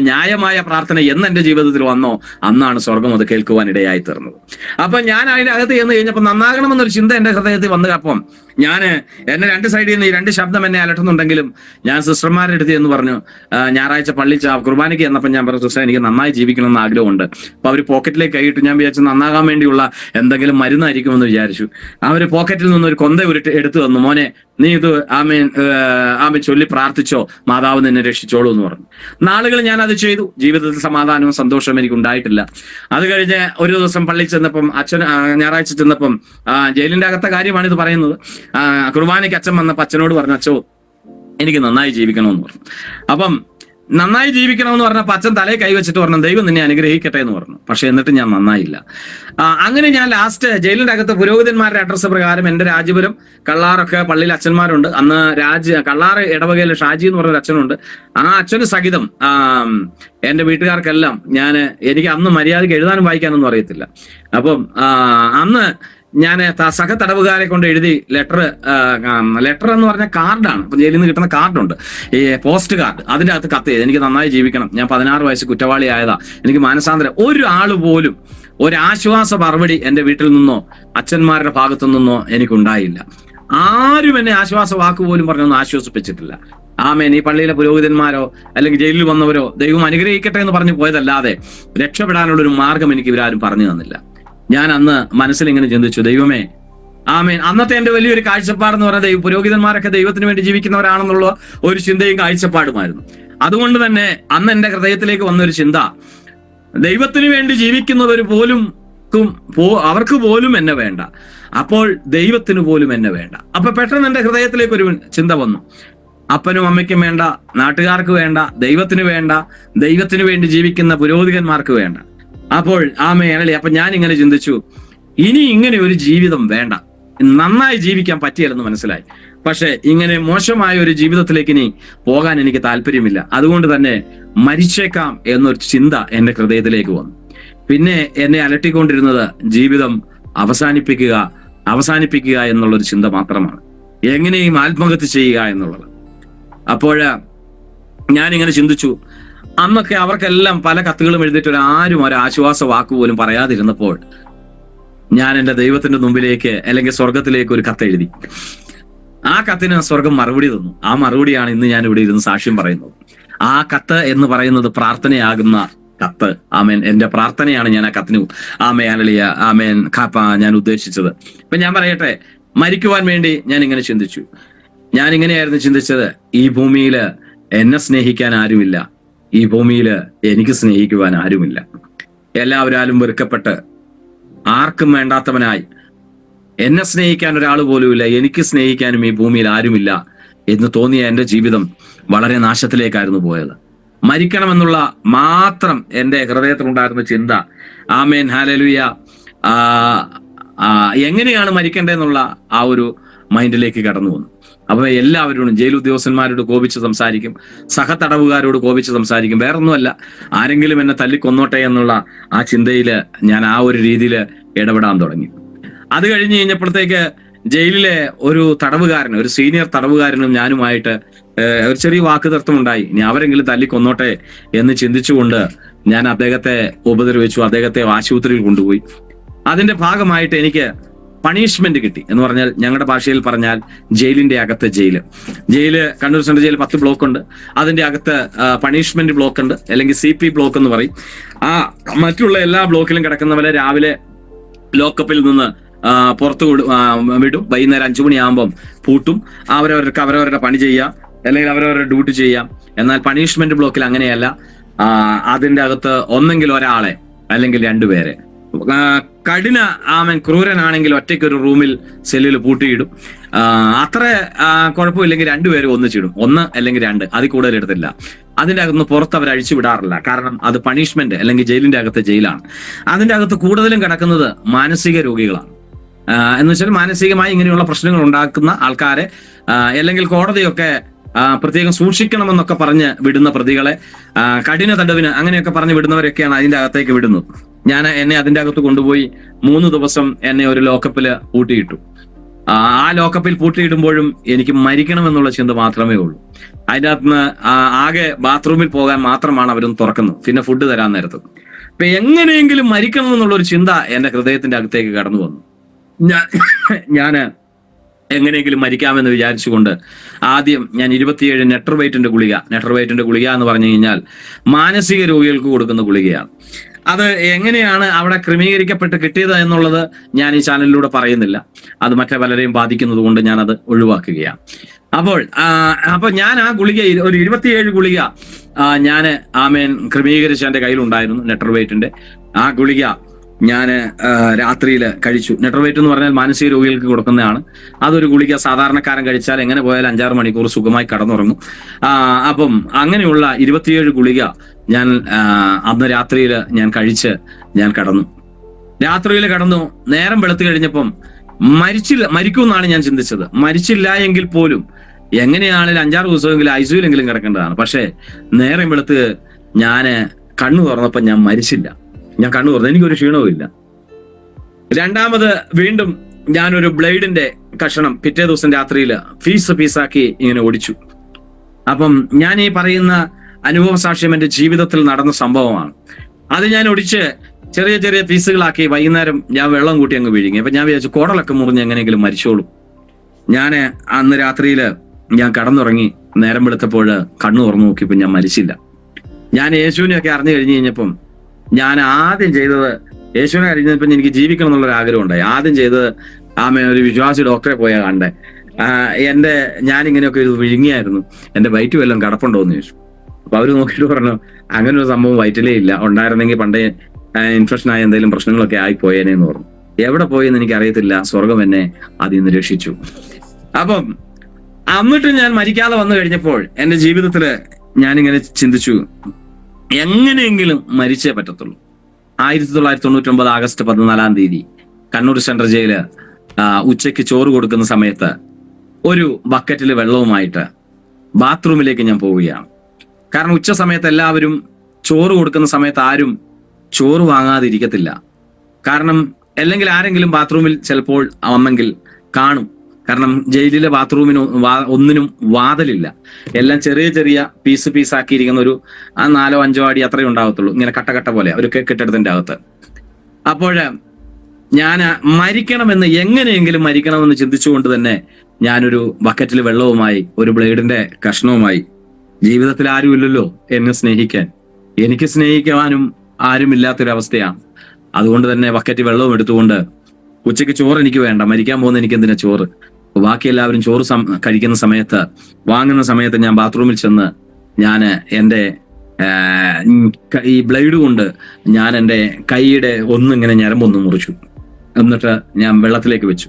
ന്യായമായ പ്രാർത്ഥന എന്ന് എന്റെ ജീവിതത്തിൽ വന്നോ അന്നാണ് സ്വർഗം അത് കേൾക്കുവാൻ ഇടയായി തീർന്നത്. അപ്പൊ ഞാൻ അതിന്റെ അകത്ത് ചെന്ന് കഴിഞ്ഞപ്പോൾ നന്നാകണമെന്നൊരു ചിന്ത എന്റെ ഹൃദയത്തിൽ വന്നു. അപ്പം ഞാൻ എന്നെ 2 സൈഡിൽ നിന്ന് ഈ 2 ശബ്ദം എന്നെ അലട്ടുന്നുണ്ടെങ്കിലും ഞാൻ സിസ്റ്റർമാരുടെ അടുത്ത് എന്ന് പറഞ്ഞു, ഞായറാഴ്ച പള്ളി കുർബാനയ്ക്ക് ചെന്നപ്പോൾ ഞാൻ പറഞ്ഞു, സിസ്റ്റർ, എനിക്ക് നന്നായി ജീവിക്കണമെന്ന് ആഗ്രഹമുണ്ട്. അപ്പൊ അവർ പോക്കറ്റിലേക്ക് കൈയിട്ട് ഞാൻ വിചാരിച്ചു നന്നാകാൻ വേണ്ടിയുള്ള എന്തെങ്കിലും മരുന്നായിരിക്കുമെന്ന് വിചാരിച്ചു. അവർ പോക്കറ്റിൽ നിന്ന് ഒരു കൊന്ത എടുത്തു തന്നു. മോനെ, നീ ഇത് ആമേൻ ചൊല്ലി പ്രാർത്ഥിച്ചോ, മാതാവ് നിന്നെ രക്ഷിച്ചോളൂ എന്ന് പറഞ്ഞു. നാളുകൾ ഞാൻ അത് ചെയ്തു. ജീവിതത്തിൽ സമാധാനവും സന്തോഷവും എനിക്ക് ഉണ്ടായിട്ടില്ല. അത് കഴിഞ്ഞ് ഒരു ദിവസം പള്ളിയിൽ ചെന്നപ്പം ഞായറാഴ്ച ചെന്നപ്പം ജയിലിന്റെ അകത്തെ കാര്യമാണ് ഇത് പറയുന്നത്. കുർബാനയ്ക്ക് അച്ഛൻ വന്നപ്പോൾ അച്ഛനോട് പറഞ്ഞു, അച്ഛോ, എനിക്ക് നന്നായി ജീവിക്കണമെന്ന് പറഞ്ഞു. അപ്പം നന്നായി ജീവിക്കണമെന്ന് പറഞ്ഞപ്പോൾ അച്ഛൻ തലയിൽ കൈവച്ചിട്ട് പറഞ്ഞു, ദൈവം നിന്നെ അനുഗ്രഹിക്കട്ടെ എന്ന് പറഞ്ഞു. പക്ഷെ എന്നിട്ട് ഞാൻ നന്നായില്ല. അങ്ങനെ ഞാൻ ലാസ്റ്റ് ജയിലിന്റെ അകത്ത് പുരോഹിതന്മാരുടെ അഡ്രസ്സ് പ്രകാരം എൻ്റെ രാജ്യപുരം കള്ളാറൊക്കെ പള്ളിയിൽ അച്ഛന്മാരുണ്ട്. അന്ന് കള്ളാറ് ഇടവകയിൽ ഷാജി എന്ന് പറഞ്ഞൊരു അച്ഛനുണ്ട്. ആ അച്ഛന് സഹിതം എൻ്റെ വീട്ടുകാർക്കെല്ലാം എനിക്ക് അന്ന് മര്യാദയ്ക്ക് എഴുതാനും വായിക്കാനൊന്നും അറിയത്തില്ല. അപ്പം അന്ന് ഞാൻ സഹ തടവുകാരെ കൊണ്ട് എഴുതി ലെറ്റർ എന്ന് പറഞ്ഞ കാർഡാണ്. അപ്പൊ ജയിലിൽ നിന്ന് കിട്ടുന്ന കാർഡുണ്ട്, ഈ പോസ്റ്റ് കാർഡ്. അതിന്റെ അകത്ത് കത്ത് ചെയ്ത് എനിക്ക് നന്നായി ജീവിക്കണം, ഞാൻ 16 വയസ്സ് കുറ്റവാളി ആയതാ, എനിക്ക് മാനസാന്തരം. ഒരു ആള് പോലും ഒരാശ്വാസ മറുപടി എൻ്റെ വീട്ടിൽ നിന്നോ അച്ഛന്മാരുടെ ഭാഗത്തു നിന്നോ എനിക്കുണ്ടായില്ല. ആരും എന്നെ ആശ്വാസ വാക്ക് പോലും പറഞ്ഞൊന്നും ആശ്വസിപ്പിച്ചിട്ടില്ല. ഈ പള്ളിയിലെ പുരോഹിതന്മാരോ അല്ലെങ്കിൽ ജയിലിൽ വന്നവരോ ദൈവം അനുഗ്രഹിക്കട്ടെ എന്ന് പറഞ്ഞു പോയതല്ലാതെ രക്ഷപ്പെടാനുള്ളൊരു മാർഗം എനിക്ക് ഇവരാരും പറഞ്ഞു തന്നില്ല. ഞാൻ അന്ന് മനസ്സിൽ ഇങ്ങനെ ചിന്തിച്ചു, ദൈവമേ, അന്നത്തെ എന്റെ വലിയൊരു കാഴ്ചപ്പാടെന്ന് പറഞ്ഞാൽ പുരോഹിതന്മാരൊക്കെ ദൈവത്തിന് വേണ്ടി ജീവിക്കുന്നവരാണെന്നുള്ള ഒരു ചിന്തയും കാഴ്ചപ്പാടുമായിരുന്നു. അതുകൊണ്ട് തന്നെ അന്ന് എന്റെ ഹൃദയത്തിലേക്ക് വന്നൊരു ചിന്ത, ദൈവത്തിന് വേണ്ടി ജീവിക്കുന്നവർ പോലും അവർക്ക് പോലും എന്നെ വേണ്ട, അപ്പോൾ ദൈവത്തിന് പോലും എന്നെ വേണ്ട. അപ്പൊ പെട്ടെന്ന് എൻ്റെ ഹൃദയത്തിലേക്ക് ഒരു ചിന്ത വന്നു. അപ്പനും അമ്മയ്ക്കും വേണ്ട, നാട്ടുകാർക്ക് വേണ്ട, ദൈവത്തിന് വേണ്ട, ദൈവത്തിന് വേണ്ടി ജീവിക്കുന്ന പുരോഹിതന്മാർക്ക് വേണ്ട. അപ്പോൾ അപ്പൊ ഞാൻ ഇങ്ങനെ ചിന്തിച്ചു, ഇനി ഇങ്ങനെ ഒരു ജീവിതം വേണ്ട, നന്നായി ജീവിക്കാൻ പറ്റിയല്ലെന്ന് മനസ്സിലായി. പക്ഷെ ഇങ്ങനെ മോശമായ ഒരു ജീവിതത്തിലേക്ക് ഇനി പോകാൻ എനിക്ക് താല്പര്യമില്ല. അതുകൊണ്ട് തന്നെ മരിച്ചേക്കാം എന്നൊരു ചിന്ത എൻ്റെ ഹൃദയത്തിലേക്ക് വന്നു. പിന്നെ എന്നെ അലട്ടിക്കൊണ്ടിരുന്നത് ജീവിതം അവസാനിപ്പിക്കുക എന്നുള്ളൊരു ചിന്ത മാത്രമാണ്, എങ്ങനെയും ആത്മഹത്യ ചെയ്യുക എന്നുള്ളത്. അപ്പോൾ ഞാനിങ്ങനെ ചിന്തിച്ചു. അന്നൊക്കെ അവർക്കെല്ലാം പല കത്തുകളും എഴുതിയിട്ട് ആരും ഒരു ആശ്വാസ വാക്കുപോലും പറയാതിരുന്നപ്പോൾ ഞാൻ എൻ്റെ ദൈവത്തിന്റെ മുമ്പിലേക്ക്, അല്ലെങ്കിൽ സ്വർഗത്തിലേക്ക് ഒരു കത്ത് എഴുതി. ആ കത്തിന് സ്വർഗം മറുപടി തന്നു. ആ മറുപടിയാണ് ഇന്ന് ഞാൻ ഇവിടെ ഇരുന്ന് സാക്ഷ്യം പറയുന്നത്. ആ കത്ത് എന്ന് പറയുന്നത് പ്രാർത്ഥനയാകുന്ന കത്ത്. ആമേൻ. എന്റെ പ്രാർത്ഥനയാണ് ഞാൻ ആ കത്തിന് ആമേൻ ഞാൻ ഉദ്ദേശിച്ചത്. ഇപ്പൊ ഞാൻ പറയട്ടെ, മരിക്കുവാൻ വേണ്ടി ഞാൻ ഇങ്ങനെ ചിന്തിച്ചു. ഞാൻ ഇങ്ങനെയായിരുന്നു ചിന്തിച്ചത്, ഈ ഭൂമിയിൽ എന്നെ സ്നേഹിക്കാൻ ആരുമില്ല, ഈ ഭൂമിയിൽ എനിക്ക് സ്നേഹിക്കുവാൻ ആരുമില്ല, എല്ലാവരാലും വെറുക്കപ്പെട്ട് ആർക്കും വേണ്ടാത്തവനായി, എന്നെ സ്നേഹിക്കാൻ ഒരാൾ പോലുമില്ല, എനിക്ക് സ്നേഹിക്കാനും ഈ ഭൂമിയിൽ ആരുമില്ല എന്ന് തോന്നിയ എൻ്റെ ജീവിതം വളരെ നാശത്തിലേക്കായിരുന്നു പോയത്. മരിക്കണമെന്നുള്ള മാത്രം എൻ്റെ ഹൃദയത്തിലുണ്ടായിരുന്ന ചിന്ത. ആമേൻ, ഹല്ലേലൂയ. എങ്ങനെയാണ് മരിക്കേണ്ടതെന്നുള്ള ആ ഒരു മൈൻഡിലേക്ക് കടന്നു വന്നു. അപ്പൊ എല്ലാവരോടും, ജയിൽ ഉദ്യോഗസ്ഥന്മാരോട് കോപിച്ച് സംസാരിക്കും, സഹതടവുകാരോട് കോപിച്ച് സംസാരിക്കും. വേറൊന്നുമല്ല, ആരെങ്കിലും എന്നെ തല്ലിക്കൊന്നോട്ടെ എന്നുള്ള ആ ചിന്തയില് ഞാൻ ആ ഒരു രീതിയിൽ ഇടപെടാൻ തുടങ്ങി. അത് കഴിഞ്ഞ് കഴിഞ്ഞപ്പോഴത്തേക്ക് ജയിലിലെ ഒരു തടവുകാരന്, ഒരു സീനിയർ തടവുകാരനും ഞാനുമായിട്ട് ഒരു ചെറിയ വാക്കുതർക്കമുണ്ടായി. ഇനി അവരെങ്കിലും തല്ലിക്കൊന്നോട്ടെ എന്ന് ചിന്തിച്ചുകൊണ്ട് ഞാൻ അദ്ദേഹത്തെ ഉപദ്രവിച്ചു, അദ്ദേഹത്തെ ആശുപത്രിയിൽ കൊണ്ടുപോയി. അതിന്റെ ഭാഗമായിട്ട് എനിക്ക് പണിഷ്മെന്റ് കിട്ടി. എന്ന് പറഞ്ഞാൽ, ഞങ്ങളുടെ ഭാഷയിൽ പറഞ്ഞാൽ ജയിലിന്റെ അകത്ത് ജയില് കണ്ണൂർ സെൻട്രൽ ജയിൽ 10 ബ്ലോക്ക് ഉണ്ട്. അതിന്റെ അകത്ത് പണിഷ്മെന്റ് ബ്ലോക്ക് ഉണ്ട്, അല്ലെങ്കിൽ CP ബ്ലോക്ക് എന്ന് പറയും. മറ്റുള്ള എല്ലാ ബ്ലോക്കിലും കിടക്കുന്നവരെ രാവിലെ ലോക്കപ്പിൽ നിന്ന് പുറത്ത് വിടും. വൈകുന്നേരം 5 മണിയാകുമ്പം പൂട്ടും. അവരവരുടെ പണി ചെയ്യാം, അല്ലെങ്കിൽ അവരവരുടെ ഡ്യൂട്ടി ചെയ്യാം. എന്നാൽ പണിഷ്മെന്റ് ബ്ലോക്കിൽ അങ്ങനെയല്ല. അതിന്റെ അകത്ത് ഒന്നെങ്കിൽ ഒരാളെ, അല്ലെങ്കിൽ 2 പേരെ, ക്രൂരനാണെങ്കിൽ ഒറ്റയ്ക്കൊരു റൂമിൽ സെല്ലിൽ പൂട്ടിയിടും. അത്ര കുഴപ്പമില്ലെങ്കിൽ 2 പേര് ഒന്നിച്ചിടും, 1 അല്ലെങ്കിൽ 2, അതിൽ കൂടുതൽ എടുത്തില്ല. അതിന്റെ അകത്ത് പുറത്ത് അവർ അഴിച്ചു വിടാറില്ല. കാരണം അത് പണിഷ്മെന്റ്, അല്ലെങ്കിൽ ജയിലിന്റെ അകത്ത് ജയിലാണ്. അതിന്റെ അകത്ത് കൂടുതലും കിടക്കുന്നത് മാനസിക രോഗികളാണ്. എന്ന് വെച്ചാൽ മാനസികമായി ഇങ്ങനെയുള്ള പ്രശ്നങ്ങൾ ഉണ്ടാക്കുന്ന ആൾക്കാരെ, അല്ലെങ്കിൽ കോടതിയൊക്കെ പ്രത്യേകം സൂക്ഷിക്കണമെന്നൊക്കെ പറഞ്ഞ് വിടുന്ന പ്രതികളെ, കഠിന തടവിന് അങ്ങനെയൊക്കെ പറഞ്ഞ് വിടുന്നവരൊക്കെയാണ് അതിന്റെ അകത്തേക്ക് വിടുന്നത്. എന്നെ അതിന്റെ അകത്ത് കൊണ്ടുപോയി 3 ദിവസം എന്നെ ഒരു ലോക്കപ്പിൽ പൂട്ടിയിട്ടു. ആ ലോക്കപ്പിൽ പൂട്ടിയിടുമ്പോഴും എനിക്ക് മരിക്കണമെന്നുള്ള ചിന്ത മാത്രമേ ഉള്ളൂ. അതിൻ്റെ അകത്തുനിന്ന് ആകെ ബാത്റൂമിൽ പോകാൻ മാത്രമാണ് അവരൊന്ന് തുറക്കുന്നത്, പിന്നെ ഫുഡ് തരാൻ നേരത്ത്. അപ്പൊ എങ്ങനെയെങ്കിലും മരിക്കണം എന്നുള്ള ഒരു ചിന്ത എന്റെ ഹൃദയത്തിന്റെ അകത്തേക്ക് കടന്നു വന്നു. ഞാൻ എങ്ങനെയെങ്കിലും മരിക്കാമെന്ന് വിചാരിച്ചുകൊണ്ട് ആദ്യം ഞാൻ 27 നെട്രവൈറ്റിന്റെ ഗുളിക എന്ന് പറഞ്ഞു കഴിഞ്ഞാൽ മാനസിക രോഗികൾക്ക് കൊടുക്കുന്ന ഗുളികയാണ്. അത് എങ്ങനെയാണ് അവിടെ ക്രമീകരിക്കപ്പെട്ട് കിട്ടിയത് എന്നുള്ളത് ഞാൻ ഈ ചാനലിലൂടെ പറയുന്നില്ല. അത് മറ്റേ പലരെയും ബാധിക്കുന്നത് കൊണ്ട് ഞാൻ അത് ഒഴിവാക്കുകയാണ്. അപ്പോൾ ഞാൻ ആ ഗുളിക, ഒരു 27 ഗുളിക ഞാൻ ക്രമീകരിച്ച് എൻ്റെ കയ്യിലുണ്ടായിരുന്നു. നെട്രവൈറ്റിന്റെ ആ ഗുളിക ഞാൻ രാത്രിയിൽ കഴിച്ചു. നെട്രവൈറ്റ് എന്ന് പറഞ്ഞാൽ മാനസിക രോഗികൾക്ക് കൊടുക്കുന്നതാണ്. അതൊരു ഗുളിക സാധാരണക്കാരൻ കഴിച്ചാൽ എങ്ങനെ പോയാൽ 5-6 മണിക്കൂർ സുഖമായി കടന്നുറങ്ങും. അപ്പം അങ്ങനെയുള്ള 27 ഗുളിക ഞാൻ അന്ന് രാത്രിയിൽ ഞാൻ കഴിച്ച് ഞാൻ കടന്നു. രാത്രിയിൽ കടന്നു. നേരം വെളുത്തു കഴിഞ്ഞപ്പം മരിക്കുമെന്നാണ് ഞാൻ ചിന്തിച്ചത്. മരിച്ചില്ല എങ്കിൽ പോലും എങ്ങനെയാണെങ്കിലും 5-6 ദിവസമെങ്കിലും ICUലെങ്കിലും കിടക്കേണ്ടതാണ്. പക്ഷേ നേരം വെളുത്ത് ഞാൻ കണ്ണു തുറന്നപ്പോൾ ഞാൻ മരിച്ചില്ല. ഞാൻ കണ്ണു തുറന്നു, എനിക്കൊരു ക്ഷീണവും ഇല്ല. രണ്ടാമത് വീണ്ടും ഞാനൊരു ബ്ലേഡിന്റെ കഷണം പിറ്റേ ദിവസം രാത്രിയിൽ പീസാക്കി ഇങ്ങനെ ഒടിച്ചു. അപ്പം ഞാൻ ഈ പറയുന്ന അനുഭവ സാക്ഷ്യം എൻ്റെ ജീവിതത്തിൽ നടന്ന സംഭവമാണ്. അത് ഞാൻ ഒടിച്ച് ചെറിയ ചെറിയ പീസുകളാക്കി വൈകുന്നേരം ഞാൻ വെള്ളം കൂട്ടി അങ്ങ് വിഴുങ്ങി. അപ്പൊ ഞാൻ വിചാരിച്ചു കുടലൊക്കെ മുറിഞ്ഞ് എങ്ങനെയെങ്കിലും മരിച്ചോളും. ഞാൻ അന്ന് രാത്രിയിൽ ഞാൻ കടന്നുറങ്ങി. നേരം വെളുത്തപ്പോൾ കണ്ണു തുറന്നു നോക്കിയപ്പോൾ ഞാൻ മരിച്ചില്ല. ഞാൻ യേശുവിനെയൊക്കെ അറിഞ്ഞു കഴിഞ്ഞു കഴിഞ്ഞപ്പം ഞാൻ ആദ്യം ചെയ്തത്, യേശുവിനെ അറിഞ്ഞപ്പോൾ എനിക്ക് ജീവിക്കണം എന്നുള്ളൊരു ആഗ്രഹം ഉണ്ടായി. ആദ്യം ചെയ്തത് ഒരു വിശ്വാസി ഡോക്ടറെ പോയാൽ കണ്ടേ ഞാനിങ്ങനെയൊക്കെ ഇത് വിഴുങ്ങിയായിരുന്നു, എൻ്റെ വയറ്റ് വല്ലതും കിടപ്പുണ്ടോ എന്ന് ചോദിച്ചു. അപ്പൊ അവര് നോക്കിയിട്ട് പറഞ്ഞു അങ്ങനെ ഒരു സംഭവം വയറ്റിലേ ഇല്ല, ഉണ്ടായിരുന്നെങ്കിൽ പണ്ടേ ഇൻഫെക്ഷൻ ആയ എന്തെങ്കിലും പ്രശ്നങ്ങളൊക്കെ ആയി പോയേനെന്ന് പറഞ്ഞു. എവിടെ പോയെന്ന് എനിക്ക് അറിയത്തില്ല, സ്വർഗം എന്നെ അതിൽ നിന്ന് രക്ഷിച്ചു. അപ്പം എന്നിട്ട് ഞാൻ മരിക്കാതെ വന്നു കഴിഞ്ഞപ്പോൾ എന്റെ ജീവിതത്തില് ഞാനിങ്ങനെ ചിന്തിച്ചു, എങ്ങനെയെങ്കിലും മരിച്ചേ പറ്റത്തുള്ളൂ. 1999 ആഗസ്റ്റ് 14 കണ്ണൂർ സെൻട്രൽ ജയില് ഉച്ചയ്ക്ക് ചോറ് കൊടുക്കുന്ന സമയത്ത് ഒരു ബക്കറ്റിൽ വെള്ളവുമായിട്ട് ബാത്റൂമിലേക്ക് ഞാൻ പോവുകയാണ്. കാരണം ഉച്ച സമയത്ത് എല്ലാവരും ചോറ് കൊടുക്കുന്ന സമയത്ത് ആരും ചോറ് വാങ്ങാതിരിക്കത്തില്ല. കാരണം അല്ലെങ്കിൽ ആരെങ്കിലും ബാത്റൂമിൽ ചിലപ്പോൾ വന്നെങ്കിൽ കാണും. കാരണം ജയിലിലെ ബാത്റൂമിന് ഒന്നിനും വാതിലില്ല, എല്ലാം ചെറിയ ചെറിയ പീസാക്കിയിരിക്കുന്ന ഒരു 4-5 അടി അത്രയും ഉണ്ടാകത്തുള്ളൂ, ഇങ്ങനെ കട്ട പോലെ ഒരു കെട്ടിടത്തിന്റെ അകത്ത്. അപ്പോൾ ഞാൻ മരിക്കണമെന്ന്, എങ്ങനെയെങ്കിലും മരിക്കണമെന്ന് ചിന്തിച്ചുകൊണ്ട് തന്നെ ഞാനൊരു ബക്കറ്റിൽ വെള്ളവുമായി ഒരു ബ്ലേഡിന്റെ കഷ്ണവുമായി, ജീവിതത്തിൽ ആരുമില്ലല്ലോ എന്നെ സ്നേഹിക്കാൻ, എനിക്ക് സ്നേഹിക്കുവാനും ആരുമില്ലാത്തൊരവസ്ഥയാണ്. അതുകൊണ്ട് തന്നെ ബക്കറ്റ് വെള്ളവും എടുത്തുകൊണ്ട്, ഉച്ചയ്ക്ക് ചോറ് എനിക്ക് വേണ്ട, മരിക്കാൻ പോകുന്ന എനിക്ക് എന്തിനാ ചോറ്, ബാക്കി എല്ലാവരും ചോറ് കഴിക്കുന്ന സമയത്ത്, വാങ്ങുന്ന സമയത്ത് ഞാൻ ബാത്റൂമിൽ ചെന്ന് ഞാൻ എൻ്റെ ഈ ബ്ലേഡ് കൊണ്ട് ഞാൻ എൻ്റെ കൈയുടെ ഒന്നിങ്ങനെ ഞരമ്പൊന്ന് മുറിച്ചു. എന്നിട്ട് ഞാൻ വെള്ളത്തിലേക്ക് വെച്ചു.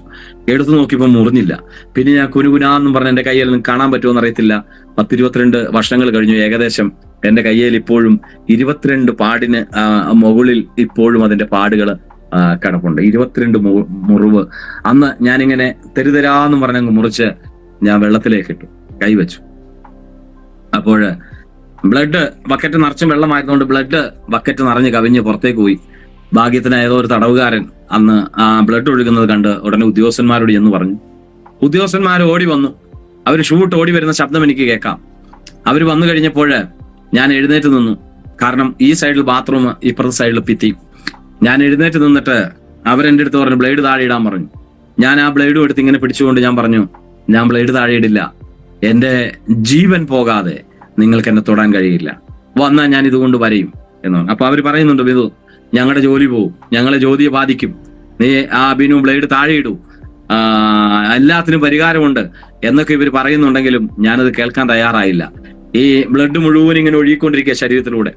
എടുത്തു നോക്കിയപ്പോൾ മുറിഞ്ഞില്ല. പിന്നെ ഞാൻ കുനുകുനാന്നും പറഞ്ഞ് എൻ്റെ കയ്യിൽ നിന്ന് കാണാൻ പറ്റുമോ അറിയത്തില്ല. 10-22 വർഷങ്ങൾ കഴിഞ്ഞു. ഏകദേശം എൻ്റെ കയ്യിൽ ഇപ്പോഴും 22 പാടിന് മുകളിൽ ഇപ്പോഴും അതിന്റെ പാടുകൾ കിടപ്പുണ്ട്. 22 മുറിവ്. അന്ന് ഞാനിങ്ങനെ തെരുതെരാന്നും പറഞ്ഞങ്ങ് മുറിച്ച് ഞാൻ വെള്ളത്തിലേക്ക് ഇട്ടു, കൈവച്ചു. അപ്പോൾ ബ്ലഡ് ബക്കറ്റ് നിറച്ചും വെള്ളമായിരുന്നുകൊണ്ട് ബ്ലഡ് ബക്കറ്റ് നിറഞ്ഞ് കവിഞ്ഞ് പുറത്തേക്ക് പോയി. ഭാഗ്യത്തിന് ഏതോ ഒരു തടവുകാരൻ അന്ന് ബ്ലഡ് ഒഴുകുന്നത് കണ്ട് ഉടനെ ഉദ്യോഗസ്ഥന്മാരോട് എന്ന് പറഞ്ഞു. ഉദ്യോഗസ്ഥന്മാർ ഓടി വന്നു. അവർ ഷൂട്ട് ഓടി വരുന്ന ശബ്ദം എനിക്ക് കേൾക്കാം. അവർ വന്നു കഴിഞ്ഞപ്പോൾ ഞാൻ എഴുന്നേറ്റ് നിന്നു. കാരണം ഈ സൈഡിൽ ബാത്റൂം, ഇപ്പുറത്തെ സൈഡിൽ ഭിത്തി. ഞാൻ എഴുന്നേറ്റ് നിന്നിട്ട് അവരെന്റെ അടുത്ത് പറഞ്ഞു ബ്ലേഡ് താഴെ ഇടാൻ പറഞ്ഞു. ഞാൻ ആ ബ്ലേഡും എടുത്ത് ഇങ്ങനെ പിടിച്ചുകൊണ്ട് ഞാൻ പറഞ്ഞു, ഞാൻ ബ്ലേഡ് താഴെ ഇടില്ല, എന്റെ ജീവൻ പോകാതെ നിങ്ങൾക്ക് എന്നെ തൊടാൻ കഴിയില്ല, വന്നാൽ ഞാൻ ഇതുകൊണ്ട് വരയും എന്ന് പറഞ്ഞു. അപ്പൊ അവർ പറയുന്നുണ്ട്, ബിന്ദു ഞങ്ങളുടെ ജോലി പോവും, ഞങ്ങളെ ജോലിയെ ബാധിക്കും, നീ ആ ബിനു ബ്ലേഡ് താഴെ ഇടൂ, എല്ലാത്തിനും പരിഹാരമുണ്ട് എന്നൊക്കെ ഇവർ പറയുന്നുണ്ടെങ്കിലും ഞാനത് കേൾക്കാൻ തയ്യാറായില്ല. ഈ ബ്ലഡ് മുഴുവൻ ഇങ്ങനെ ഒഴുകിക്കൊണ്ടിരിക്കുക ശരീരത്തിലൂടെ.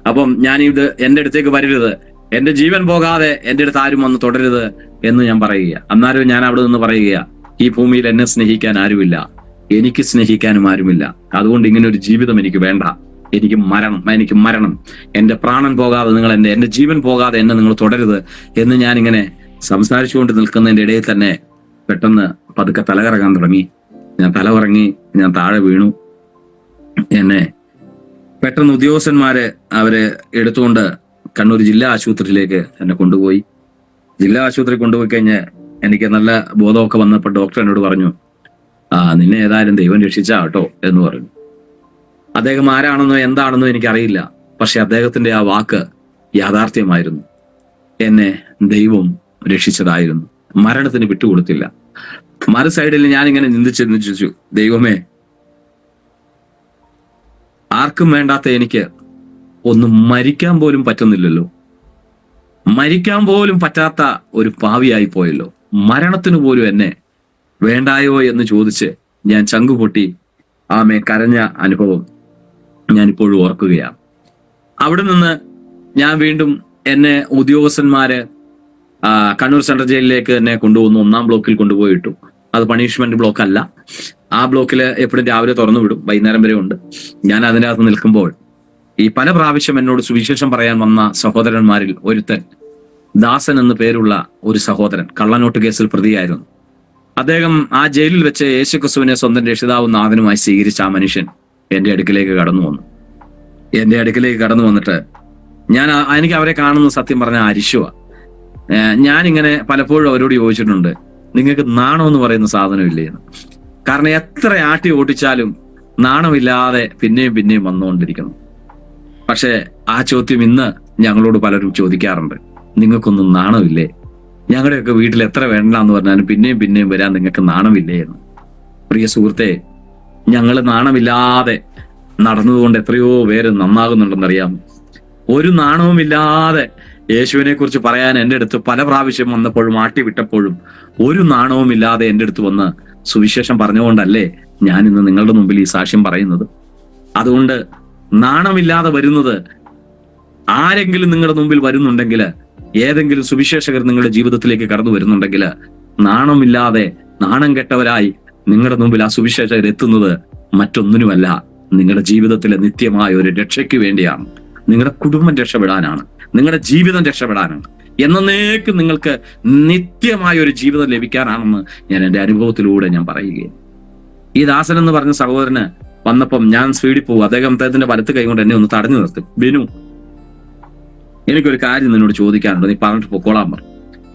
അപ്പം ഞാൻ ഇത് എന്റെ അടുത്തേക്ക് വരരുത്, എന്റെ ജീവൻ പോകാതെ എന്റെ അടുത്ത് ആരും വന്ന് തുടരുത് എന്ന് ഞാൻ പറയുക. അന്നാലും ഞാൻ അവിടെ നിന്ന് പറയുക, ഈ ഭൂമിയിൽ എന്നെ സ്നേഹിക്കാൻ ആരുമില്ല, എനിക്ക് സ്നേഹിക്കാനും ആരുമില്ല, അതുകൊണ്ട് ഇങ്ങനെ ഒരു ജീവിതം എനിക്ക് വേണ്ട, എനിക്ക് മരണം, എന്റെ പ്രാണൻ പോകാതെ നിങ്ങൾ എന്റെ ജീവൻ പോകാതെ എന്നെ നിങ്ങൾ തുടരുത് എന്ന് ഞാൻ ഇങ്ങനെ സംസാരിച്ചുകൊണ്ട് നിൽക്കുന്നതിന്റെ ഇടയിൽ തന്നെ പെട്ടെന്ന് പതുക്കെ തലകറങ്ങാൻ തുടങ്ങി. ഞാൻ തലകറങ്ങി, ഞാൻ താഴെ വീണു. എന്നെ പെട്ടെന്ന് ഉദ്യോഗസ്ഥന്മാര് അവര് എടുത്തുകൊണ്ട് കണ്ണൂർ ജില്ലാ ആശുപത്രിയിലേക്ക് എന്നെ കൊണ്ടുപോയി. ജില്ലാ ആശുപത്രി കൊണ്ടുപോയി കഴിഞ്ഞ് എനിക്ക് നല്ല ബോധമൊക്കെ വന്നപ്പോൾ ഡോക്ടർ എന്നോട് പറഞ്ഞു, നിന്നെ ഏതായാലും ദൈവം രക്ഷിച്ചാ കേട്ടോ എന്ന് പറഞ്ഞു. അദ്ദേഹം ആരാണെന്നോ എന്താണെന്നോ എനിക്കറിയില്ല, പക്ഷെ അദ്ദേഹത്തിന്റെ ആ വാക്ക് യാഥാർത്ഥ്യമായിരുന്നു. എന്നെ ദൈവം രക്ഷിച്ചതായിരുന്നു, മരണത്തിന് വിട്ടുകൊടുത്തില്ല. മറു സൈഡിൽ ഞാനിങ്ങനെ ചിന്തിച്ചു, ദൈവമേ, ആർക്കും വേണ്ടാത്ത എനിക്ക് ഒന്ന് മരിക്കാൻ പോലും പറ്റുന്നില്ലല്ലോ, മരിക്കാൻ പോലും പറ്റാത്ത ഒരു പാവിയായി പോയല്ലോ, മരണത്തിന് പോലും എന്നെ വേണ്ടായോ എന്ന് ചോദിച്ച് ഞാൻ ചങ്കുപൊട്ടി ആമേ കരഞ്ഞ അനുഭവം ഞാനിപ്പോഴും ഓർക്കുകയാണ്. അവിടെ നിന്ന് ഞാൻ വീണ്ടും എന്നെ ഉദ്യോഗസ്ഥന്മാര് കണ്ണൂർ സെൻട്രൽ ജയിലിലേക്ക് എന്നെ കൊണ്ടുവന്നു. 1-ാം ബ്ലോക്കിൽ കൊണ്ടുപോയിട്ടു. അത് പണിഷ്മെന്റ് ബ്ലോക്ക് അല്ല. ആ ബ്ലോക്കിൽ എപ്പോഴും രാവിലെ തുറന്നു വിടും, വൈകുന്നേരം വരെ ഉണ്ട്. ഞാൻ അതിൻ്റെ അകത്ത് നിൽക്കുമ്പോൾ ഈ പല പ്രാവശ്യം എന്നോട് സുവിശേഷം പറയാൻ വന്ന സഹോദരന്മാരിൽ ഒരുത്തൻ, ദാസൻ എന്ന് പേരുള്ള ഒരു സഹോദരൻ, കള്ളനോട്ട് കേസിൽ പ്രതിയായിരുന്നു. അദ്ദേഹം ആ ജയിലിൽ വെച്ച് യേശുക്രിസ്തുവിനെ സ്വന്തം രക്ഷിതാവും നാഥനുമായി സ്വീകരിച്ച ആ മനുഷ്യൻ എന്റെ അടുക്കിലേക്ക് കടന്നു വന്നിട്ട് എനിക്ക് അവരെ കാണുന്ന സത്യം പറഞ്ഞ അരിശുവാ. ഞാനിങ്ങനെ പലപ്പോഴും അവരോട് ചോദിച്ചിട്ടുണ്ട്, നിങ്ങൾക്ക് നാണം എന്ന് പറയുന്ന സാധനമില്ലേ എന്ന്. കാരണം എത്ര ആട്ടി ഓട്ടിച്ചാലും നാണമില്ലാതെ പിന്നെയും വന്നുകൊണ്ടിരിക്കുന്നു. പക്ഷെ ആ ചോദ്യം ഇന്ന് ഞങ്ങളോട് പലരും ചോദിക്കാറുണ്ട്, നിങ്ങൾക്കൊന്നും നാണമില്ലേ? ഞങ്ങളുടെയൊക്കെ വീട്ടിൽ എത്ര വേണ്ടെന്ന് പറഞ്ഞാലും പിന്നെയും വരാൻ നിങ്ങൾക്ക് നാണമില്ലേ എന്ന്. പ്രിയ സുഹൃത്തെ, ഞങ്ങൾ നാണമില്ലാതെ നടന്നതുകൊണ്ട് എത്രയോ പേര് നന്നാകുന്നുണ്ടെന്നറിയാം. ഒരു നാണവുമില്ലാതെ യേശുവിനെ കുറിച്ച് പറയാൻ എൻ്റെ അടുത്ത് പല പ്രാവശ്യം വന്നപ്പോഴും ആട്ടി വിട്ടപ്പോഴും ഒരു നാണവുമില്ലാതെ എൻ്റെ അടുത്ത് വന്ന് സുവിശേഷം പറഞ്ഞുകൊണ്ടല്ലേ ഞാൻ ഇന്ന് നിങ്ങളുടെ മുമ്പിൽ ഈ സാക്ഷ്യം പറയുന്നത്. അതുകൊണ്ട് നാണമില്ലാതെ വരുന്നത് ആരെങ്കിലും നിങ്ങളുടെ മുമ്പിൽ വരുന്നുണ്ടെങ്കിൽ, ഏതെങ്കിലും സുവിശേഷകർ നിങ്ങളുടെ ജീവിതത്തിലേക്ക് കടന്നു വരുന്നുണ്ടെങ്കിൽ, നാണമില്ലാതെ നാണം കെട്ടവരായി നിങ്ങളുടെ മുമ്പിൽ ആ സുവിശേഷകർ എത്തുന്നത് മറ്റൊന്നിനുമല്ല, നിങ്ങളുടെ ജീവിതത്തിലെ നിത്യമായ ഒരു രക്ഷയ്ക്ക് വേണ്ടിയാണ്. നിങ്ങളുടെ കുടുംബം രക്ഷപ്പെടാനാണ്, നിങ്ങളുടെ ജീവിതം രക്ഷപ്പെടാനാണ്, എന്നേക്കും നിങ്ങൾക്ക് നിത്യമായ ഒരു ജീവിതം ലഭിക്കാനാണെന്ന് ഞാൻ എൻ്റെ അനുഭവത്തിലൂടെ ഞാൻ പറയുകയാണ്. ഈ ദാസൻ എന്ന് പറഞ്ഞ സഹോദരന് വന്നപ്പം ഞാൻ സ്പീഡിൽ പോകും. അദ്ദേഹത്തിന്റെ വലത്ത് കൈ കൊണ്ട് എന്നെ ഒന്ന് തടഞ്ഞു നിർത്തും. ബിനു, എനിക്കൊരു കാര്യം നിന്നോട് ചോദിക്കാനുണ്ട്, നീ പറഞ്ഞിട്ട് പൊക്കോളാൻ പറഞ്ഞു.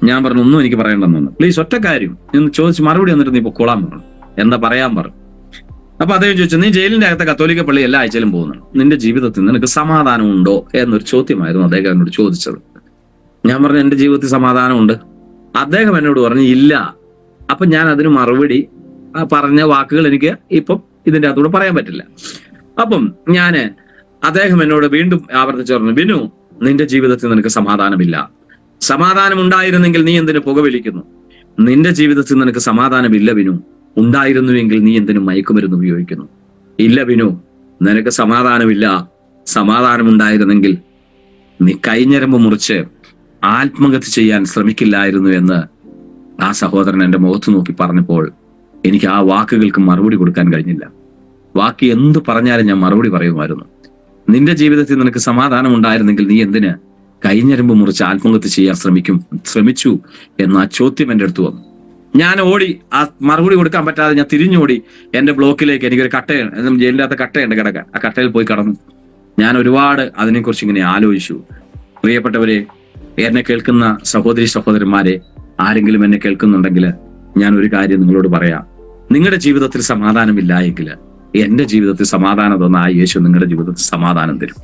ഞാൻ പറഞ്ഞു, ഒന്നും എനിക്ക് പറയണ്ടെന്നു. പ്ലീസ്, ഒറ്റ കാര്യം എന്ന് ചോദിച്ച് മറുപടി വന്നിട്ട് നീ പൊക്കോളാൻ പറഞ്ഞു. എന്താ പറയാൻ പറഞ്ഞു. അപ്പൊ അദ്ദേഹം ചോദിച്ചു, നീ ജയിലിന്റെ അകത്തെ കത്തോലിക്ക പള്ളി എല്ലാ ആഴ്ചയിലും പോകുന്നുണ്ട്, നിന്റെ ജീവിതത്തിൽ നിനക്ക് സമാധാനം ഉണ്ടോ എന്നൊരു ചോദ്യമായിരുന്നു അദ്ദേഹം എന്നോട് ചോദിച്ചത്. ഞാൻ പറഞ്ഞു, എന്റെ ജീവിതത്തിൽ സമാധാനമുണ്ട്. അദ്ദേഹം എന്നോട് പറഞ്ഞു, ഇല്ല. അപ്പൊ ഞാൻ അതിന് മറുപടി പറഞ്ഞ വാക്കുകൾ എനിക്ക് ഇപ്പം ഇതിന്റെ അകത്തൂടെ പറയാൻ പറ്റില്ല. അപ്പം അദ്ദേഹം എന്നോട് വീണ്ടും ആവർത്തിച്ചു പറഞ്ഞു, ബിനു, നിന്റെ ജീവിതത്തിൽ നിനക്ക് സമാധാനമില്ല. സമാധാനം ഉണ്ടായിരുന്നെങ്കിൽ നീ എന്തിനു പുകവലിക്കുന്നു? നിന്റെ ജീവിതത്തിൽ നിനക്ക് സമാധാനമില്ല ബിനു. ഉണ്ടായിരുന്നുവെങ്കിൽ നീ എന്തിനും മയക്കുമരുന്ന് ഉപയോഗിക്കുന്നു? ഇല്ല ബിനു, നിനക്ക് സമാധാനമില്ല. സമാധാനമുണ്ടായിരുന്നെങ്കിൽ നീ കൈഞ്ഞരമ്പ് മുറിച്ച് ആത്മഹത്യ ചെയ്യാൻ ശ്രമിക്കില്ലായിരുന്നു എന്ന് ആ സഹോദരൻ എന്റെ മുഖത്ത് നോക്കി പറഞ്ഞപ്പോൾ എനിക്ക് ആ വാക്കുകൾക്ക് മറുപടി കൊടുക്കാൻ കഴിഞ്ഞില്ല. ബാക്കി എന്ത് പറഞ്ഞാലും ഞാൻ മറുപടി പറയുമായിരുന്നു. നിന്റെ ജീവിതത്തിൽ നിനക്ക് സമാധാനം ഉണ്ടായിരുന്നെങ്കിൽ നീ എന്തിന് കൈഞ്ഞരമ്പ് മുറിച്ച് ആത്മഹത്യ ചെയ്യാൻ ശ്രമിച്ചു എന്ന ആ ചോദ്യം എൻ്റെ അടുത്ത് വന്നു. ഞാൻ ഓടി, ആ മറുപടി കൊടുക്കാൻ പറ്റാതെ ഞാൻ തിരിഞ്ഞോടി എന്റെ ബ്ലോക്കിലേക്ക്. എനിക്കൊരു കട്ടയാണ്, ജയിലിൻ്റെ അകത്ത് കട്ടയുണ്ട് കിടക്കാൻ. ആ കട്ടയിൽ പോയി കടന്നു. ഞാൻ ഒരുപാട് അതിനെക്കുറിച്ച് ഇങ്ങനെ ആലോചിച്ചു. പ്രിയപ്പെട്ടവരെ, എന്നെ കേൾക്കുന്ന സഹോദരന്മാരെ, ആരെങ്കിലും എന്നെ കേൾക്കുന്നുണ്ടെങ്കിൽ ഞാൻ ഒരു കാര്യം നിങ്ങളോട് പറയാം. നിങ്ങളുടെ ജീവിതത്തിൽ സമാധാനമില്ല എങ്കിൽ എന്റെ ജീവിതത്തിൽ സമാധാനം തന്ന ആ യേശു നിങ്ങളുടെ ജീവിതത്തിൽ സമാധാനം തരും.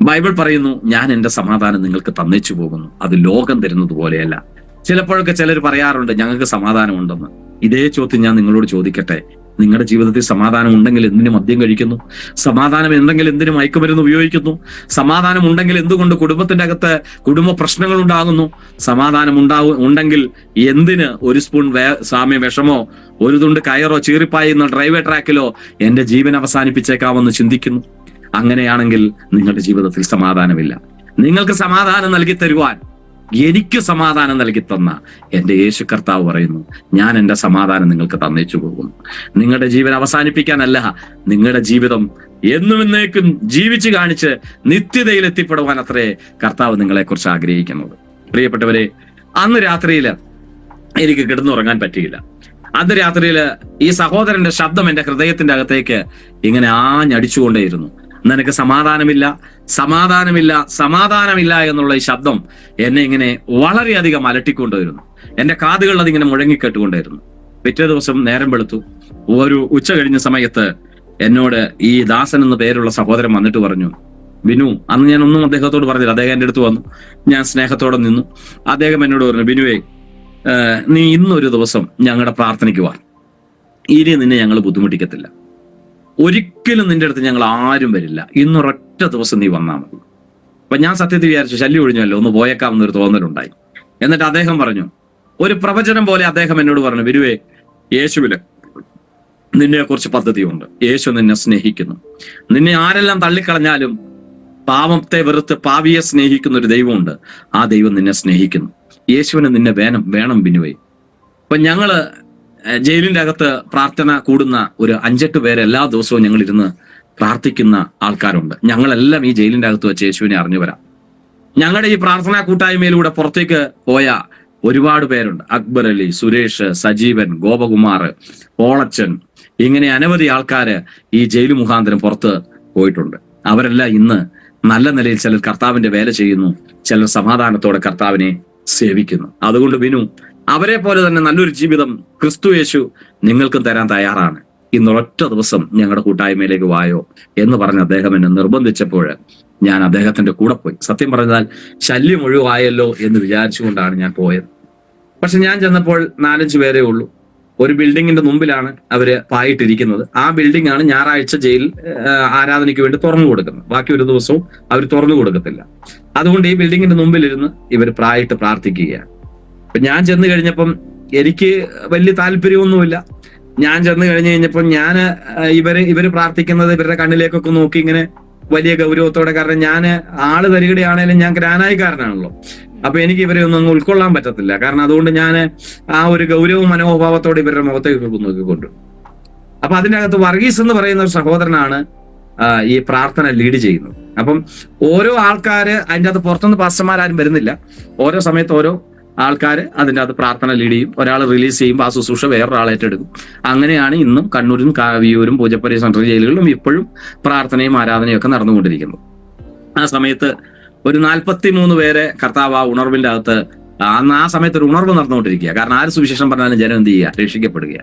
ബൈബിൾ പറയുന്നു, ഞാൻ എന്റെ സമാധാനം നിങ്ങൾക്ക് തന്നേച്ചു പോകുന്നു, അത് ലോകം തരുന്നത് പോലെയല്ല. ചിലപ്പോഴൊക്കെ ചിലർ പറയാറുണ്ട് ഞങ്ങൾക്ക് സമാധാനം ഉണ്ടെന്ന്. ഇതേ ചോദ്യം ഞാൻ നിങ്ങളോട് ചോദിക്കട്ടെ, നിങ്ങളുടെ ജീവിതത്തിൽ സമാധാനം ഉണ്ടെങ്കിൽ എന്തിനു മദ്യം കഴിക്കുന്നു? സമാധാനം ഉണ്ടെങ്കിൽ എന്തിനു മയക്കുമരുന്ന് ഉപയോഗിക്കുന്നു? സമാധാനം ഉണ്ടെങ്കിൽ എന്തുകൊണ്ട് കുടുംബത്തിന്റെ അകത്ത് കുടുംബ പ്രശ്നങ്ങൾ ഉണ്ടാകുന്നു? സമാധാനം ഉണ്ടെങ്കിൽ എന്തിന് ഒരു സ്പൂൺ സാമ്യ വിഷമോ ഒരു തുണ്ട് കയറോ ചീറിപ്പായുന്ന ഡ്രൈവേ ട്രാക്കിലോ എന്റെ ജീവൻ അവസാനിപ്പിച്ചേക്കാമെന്ന് ചിന്തിക്കുന്നു? അങ്ങനെയാണെങ്കിൽ നിങ്ങളുടെ ജീവിതത്തിൽ സമാധാനമില്ല. നിങ്ങൾക്ക് സമാധാനം നൽകി തരുവാൻ, എനിക്ക് സമാധാനം നൽകി തന്ന എന്റെ യേശു കർത്താവ് പറയുന്നു, ഞാൻ എന്റെ സമാധാനം നിങ്ങൾക്ക് തന്നേച്ചു പോകുന്നു. നിങ്ങളുടെ ജീവൻ അവസാനിപ്പിക്കാനല്ല, നിങ്ങളുടെ ജീവിതം എന്നും എന്നേക്കും ജീവിച്ചു കാണിച്ച് നിത്യതയിൽ എത്തിപ്പെടുവാൻ അത്രേ കർത്താവ് നിങ്ങളെ കുറിച്ച് ആഗ്രഹിക്കുന്നത്. പ്രിയപ്പെട്ടവരെ, അന്ന് രാത്രിയിൽ എനിക്ക് കിടന്നുറങ്ങാൻ പറ്റിയില്ല. അന്ന് രാത്രിയിൽ ഈ സഹോദരന്റെ ശബ്ദം എന്റെ ഹൃദയത്തിന്റെ അകത്തേക്ക് ഇങ്ങനെ ആഞ്ഞടിച്ചുകൊണ്ടേയിരുന്നു. നിനക്ക് സമാധാനമില്ല, സമാധാനമില്ല, സമാധാനമില്ല എന്നുള്ള ഈ ശബ്ദം എന്നെ ഇങ്ങനെ വളരെയധികം അലട്ടിക്കൊണ്ടുവരുന്നു. എന്റെ കാതുകളിൽ അതിങ്ങനെ മുഴങ്ങിക്കെട്ടുകൊണ്ടായിരുന്നു. പിറ്റേ ദിവസം നേരം വെളുത്തു. ഒരു ഉച്ച കഴിഞ്ഞ സമയത്ത് എന്നോട് ഈ ദാസൻ എന്ന പേരുള്ള സഹോദരൻ വന്നിട്ട് പറഞ്ഞു, ബിനു, അന്ന് ഞാൻ ഒന്നും അദ്ദേഹത്തോട് പറഞ്ഞില്ല. അദ്ദേഹം എൻ്റെ അടുത്ത് വന്നു. ഞാൻ സ്നേഹത്തോടെ നിന്നു. അദ്ദേഹം എന്നോട് പറഞ്ഞു, ബിനുവേ, നീ ഇന്നൊരു ദിവസം ഞങ്ങളുടെ പ്രാർത്ഥനയ്ക്ക് വാ. ഇനി നിന്നെ ഞങ്ങൾ ബുദ്ധിമുട്ടിക്കത്തില്ല. ഒരിക്കലും നിന്റെ അടുത്ത് ഞങ്ങൾ ആരും വരില്ല. ഇന്നൊരൊറ്റ ദിവസം നീ വന്നാൽ മതി. അപ്പൊ ഞാൻ സത്യത്തിൽ വിചാരിച്ചു, ശല്യം ഒഴിഞ്ഞല്ലോ, ഒന്ന് പോയേക്കാമെന്നൊരു തോന്നലുണ്ടായി. എന്നിട്ട് അദ്ദേഹം പറഞ്ഞു, ഒരു പ്രവചനം പോലെ അദ്ദേഹം എന്നോട് പറഞ്ഞു, ബിനുവേ, യേശുവിന് നിന്നെ കുറിച്ച് പദ്ധതിയുണ്ട്. യേശു നിന്നെ സ്നേഹിക്കുന്നു. നിന്നെ ആരെല്ലാം തള്ളിക്കളഞ്ഞാലും പാപത്തെ വെറുത്ത് പാപിയെ സ്നേഹിക്കുന്ന ഒരു ദൈവമുണ്ട്. ആ ദൈവം നിന്നെ സ്നേഹിക്കുന്നു. യേശുവിന് നിന്നെ വേണം ബിനുവേ. അപ്പൊ ഞങ്ങള് ജയിലിന്റെ അകത്ത് പ്രാർത്ഥന കൂടുന്ന ഒരു 5-8 പേര് എല്ലാ ദിവസവും ഞങ്ങൾ ഇരുന്ന് പ്രാർത്ഥിക്കുന്ന ആൾക്കാരുണ്ട്. ഞങ്ങളെല്ലാം ഈ ജയിലിന്റെ അകത്ത് വെച്ച് യേശുവിനെ അറിഞ്ഞു വരാം. ഞങ്ങളുടെ ഈ പ്രാർത്ഥനാ കൂട്ടായ്മയിലൂടെ പുറത്തേക്ക് പോയ ഒരുപാട് പേരുണ്ട്. അക്ബർ അലി, സുരേഷ്, സജീവൻ, ഗോപകുമാർ, പോളച്ചൻ, ഇങ്ങനെ അനവധി ആൾക്കാര് ഈ ജയിൽ മുഖാന്തരം പുറത്ത് പോയിട്ടുണ്ട്. അവരെല്ലാം ഇന്ന് നല്ല നിലയിൽ ചിലർ കർത്താവിന്റെ വേല ചെയ്യുന്നു, ചിലർ സമാധാനത്തോടെ കർത്താവിനെ സേവിക്കുന്നു. അതുകൊണ്ട് ബിനു, അവരെ പോലെ തന്നെ നല്ലൊരു ജീവിതം ക്രിസ്തു യേശു നിങ്ങൾക്കും തരാൻ തയ്യാറാണ്. ഇന്നൊരൊറ്റ ദിവസം ഞങ്ങളുടെ കൂട്ടായ്മയിലേക്ക് വായോ എന്ന് പറഞ്ഞ് അദ്ദേഹം എന്നെ നിർബന്ധിച്ചപ്പോൾ ഞാൻ അദ്ദേഹത്തിന്റെ കൂടെ പോയി. സത്യം പറഞ്ഞാൽ ശല്യം ഒഴിവായല്ലോ എന്ന് വിചാരിച്ചുകൊണ്ടാണ് ഞാൻ പോയത്. പക്ഷെ ഞാൻ ചെന്നപ്പോൾ 4-5 പേരേ ഉള്ളൂ. ഒരു ബിൽഡിങ്ങിന്റെ മുമ്പിലാണ് അവര് പായിട്ടിരിക്കുന്നത്. ആ ബിൽഡിംഗ് ആണ് ഞായറാഴ്ച ജയിൽ ആരാധനയ്ക്ക് വേണ്ടി തുറന്നു കൊടുക്കുന്നത്. ബാക്കി ഒരു ദിവസവും അവർ തുറന്നു കൊടുക്കത്തില്ല. അതുകൊണ്ട് ഈ ബിൽഡിങ്ങിന്റെ മുമ്പിലിരുന്ന് ഇവർ പ്രായിട്ട് പ്രാർത്ഥിക്കുകയാണ്. അപ്പൊ ഞാൻ ചെന്ന് കഴിഞ്ഞപ്പം എനിക്ക് വലിയ താല്പര്യമൊന്നുമില്ല. ഞാൻ ചെന്ന് കഴിഞ്ഞപ്പോൾ ഇവര് പ്രാർത്ഥിക്കുന്നത് ഇവരുടെ കണ്ണിലേക്കൊക്കെ നോക്കി ഇങ്ങനെ വലിയ ഗൗരവത്തോടെ, കാരണം ഞാൻ ആള് തരികടയാണേലും ഞാൻ ഗ്രാനായിക്കാരനാണല്ലോ. അപ്പൊ എനിക്ക് ഇവരെ ഒന്നും ഉൾക്കൊള്ളാൻ പറ്റത്തില്ല. കാരണം അതുകൊണ്ട് ഞാൻ ആ ഒരു ഗൗരവ മനോഭാവത്തോടെ ഇവരുടെ മുഖത്തേക്ക് നോക്കിക്കൊണ്ടു. അപ്പൊ അതിൻ്റെ അകത്ത് വർഗീസ് എന്ന് പറയുന്ന ഒരു സഹോദരനാണ് ഈ പ്രാർത്ഥന ലീഡ് ചെയ്യുന്നത്. അപ്പം ഓരോ ആൾക്കാര് അതിൻ്റെ അകത്ത് പുറത്തുനിന്ന് പാസ്റ്റർമാരും വരുന്നില്ല. ഓരോ സമയത്ത് ഓരോ ആൾക്കാർ അതിൻ്റെ അകത്ത് പ്രാർത്ഥന ലീഡ് ചെയ്യും. ഒരാൾ റിലീസ് ചെയ്യുമ്പോൾ ആ ശുശ്രൂഷ വേറൊരാൾ ഏറ്റെടുക്കും. അങ്ങനെയാണ് ഇന്നും കണ്ണൂരും വിയൂരും പൂജപ്പുര സെൻട്രൽ ജയിലുകളിലും ഇപ്പോഴും പ്രാർത്ഥനയും ആരാധനയും ഒക്കെ നടന്നുകൊണ്ടിരിക്കുന്നത്. ആ സമയത്ത് ഒരു 43 പേരെ കർത്താവ് ആ ഉണർവിൻ്റെ അകത്ത് അന്ന് ആ സമയത്ത് ഒരു ഉണർവ് നടന്നുകൊണ്ടിരിക്കുക. കാരണം ആര് സുവിശേഷം പറഞ്ഞാലും ജനം എന്ത് ചെയ്യുക? രക്ഷിക്കപ്പെടുക.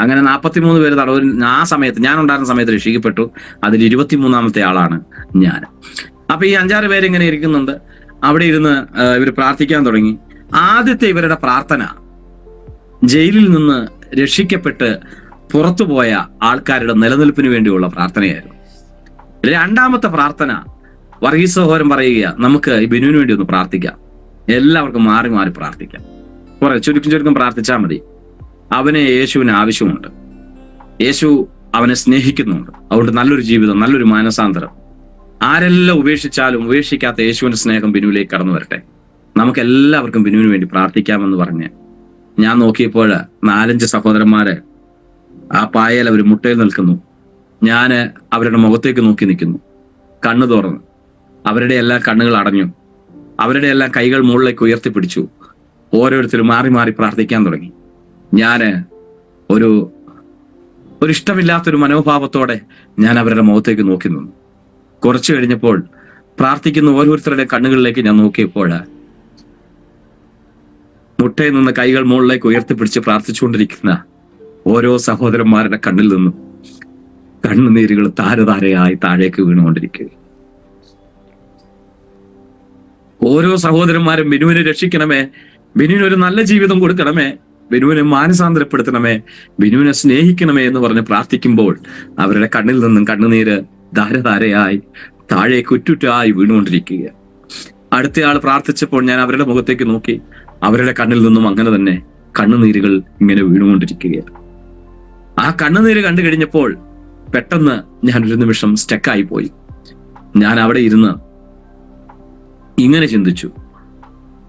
അങ്ങനെ 43 പേര് തടവിൽ ആ സമയത്ത്, ഞാൻ ഉണ്ടായിരുന്ന സമയത്ത് രക്ഷിക്കപ്പെട്ടു. അതിൽ 23ാമത്തെ ആളാണ് ഞാൻ. അപ്പൊ ഈ 5-6 പേര് ഇങ്ങനെ ഇരിക്കുന്നുണ്ട്. അവിടെ ഇരുന്ന് ഇവർ പ്രാർത്ഥിക്കാൻ തുടങ്ങി. ആദ്യത്തെ ഇവരുടെ പ്രാർത്ഥന ജയിലിൽ നിന്ന് രക്ഷിക്കപ്പെട്ട് പുറത്തുപോയ ആൾക്കാരുടെ നിലനിൽപ്പിന് വേണ്ടിയുള്ള പ്രാർത്ഥനയായിരുന്നു. രണ്ടാമത്തെ പ്രാർത്ഥന വർഗീസ് സഹോദരൻ പറയുക, നമുക്ക് ഈ ബിനുവിന് വേണ്ടി ഒന്ന് പ്രാർത്ഥിക്കാം, എല്ലാവർക്കും മാറി മാറി പ്രാർത്ഥിക്കാം, ചുരുക്കം പ്രാർത്ഥിച്ചാൽ മതി. അവന് യേശുവിന് ആവശ്യമുണ്ട്, യേശു അവനെ സ്നേഹിക്കുന്നുണ്ട്. അതുകൊണ്ട് നല്ലൊരു ജീവിതം, നല്ലൊരു മാനസാന്തരം. ആരെല്ലാം ഉപേക്ഷിച്ചാലും ഉപേക്ഷിക്കാത്ത യേശുവിന്റെ സ്നേഹം ബിനുവിലേക്ക് കടന്നു വരട്ടെ. നമുക്ക് എല്ലാവർക്കും ബിനുവിന് വേണ്ടി പ്രാർത്ഥിക്കാമെന്ന് പറഞ്ഞ് ഞാൻ നോക്കിയപ്പോൾ 4-5 സഹോദരന്മാര് ആ പായയിൽ അവർ മുട്ടയിൽ നിൽക്കുന്നു. ഞാൻ അവരുടെ മുഖത്തേക്ക് നോക്കി നിൽക്കുന്നു. കണ്ണു തുറന്നു, അവരുടെ എല്ലാം കണ്ണുകൾ അടഞ്ഞു, അവരുടെ എല്ലാം കൈകൾ മുകളിലേക്ക് ഉയർത്തിപ്പിടിച്ചു. ഓരോരുത്തരും മാറി മാറി പ്രാർത്ഥിക്കാൻ തുടങ്ങി. ഞാൻ ഒരു ഇഷ്ടമില്ലാത്തൊരു മനോഭാവത്തോടെ ഞാൻ അവരുടെ മുഖത്തേക്ക് നോക്കി നിന്നു. കുറച്ചു കഴിഞ്ഞപ്പോൾ പ്രാർത്ഥിക്കുന്ന ഓരോരുത്തരുടെ കണ്ണുകളിലേക്ക് ഞാൻ നോക്കിയപ്പോൾ മുട്ടയിൽ നിന്ന് കൈകൾ മുകളിലേക്ക് ഉയർത്തിപ്പിടിച്ച് പ്രാർത്ഥിച്ചുകൊണ്ടിരിക്കുന്ന ഓരോ സഹോദരന്മാരുടെ കണ്ണിൽ നിന്നും കണ്ണുനീരുകൾ താരതാരയായി താഴേക്ക് വീണുകൊണ്ടിരിക്കുക. ഓരോ സഹോദരന്മാരും ബിനുവിനെ രക്ഷിക്കണമേ, ബിനുവിന് ഒരു നല്ല ജീവിതം കൊടുക്കണമേ, ബിനുവിനെ മാനസാന്തരപ്പെടുത്തണമേ, ബിനുവിനെ സ്നേഹിക്കണമേ എന്ന് പറഞ്ഞ് പ്രാർത്ഥിക്കുമ്പോൾ അവരുടെ കണ്ണിൽ നിന്നും കണ്ണുനീര് ധാരധാരയായി താഴേക്ക് ഉറ്റുറ്റായി വീണുകൊണ്ടിരിക്കുക. അടുത്തയാൾ പ്രാർത്ഥിച്ചപ്പോൾ ഞാൻ അവരുടെ മുഖത്തേക്ക് നോക്കി. അവരുടെ കണ്ണിൽ നിന്നും അങ്ങനെ തന്നെ കണ്ണുനീരുകൾ ഇങ്ങനെ വീണുകൊണ്ടിരിക്കുകയാണ്. ആ കണ്ണുനീര് കണ്ടു കഴിഞ്ഞപ്പോൾ പെട്ടെന്ന് ഞാനൊരു നിമിഷം സ്റ്റക്കായി പോയി. ഞാൻ അവിടെ ഇരുന്ന് ഇങ്ങനെ ചിന്തിച്ചു,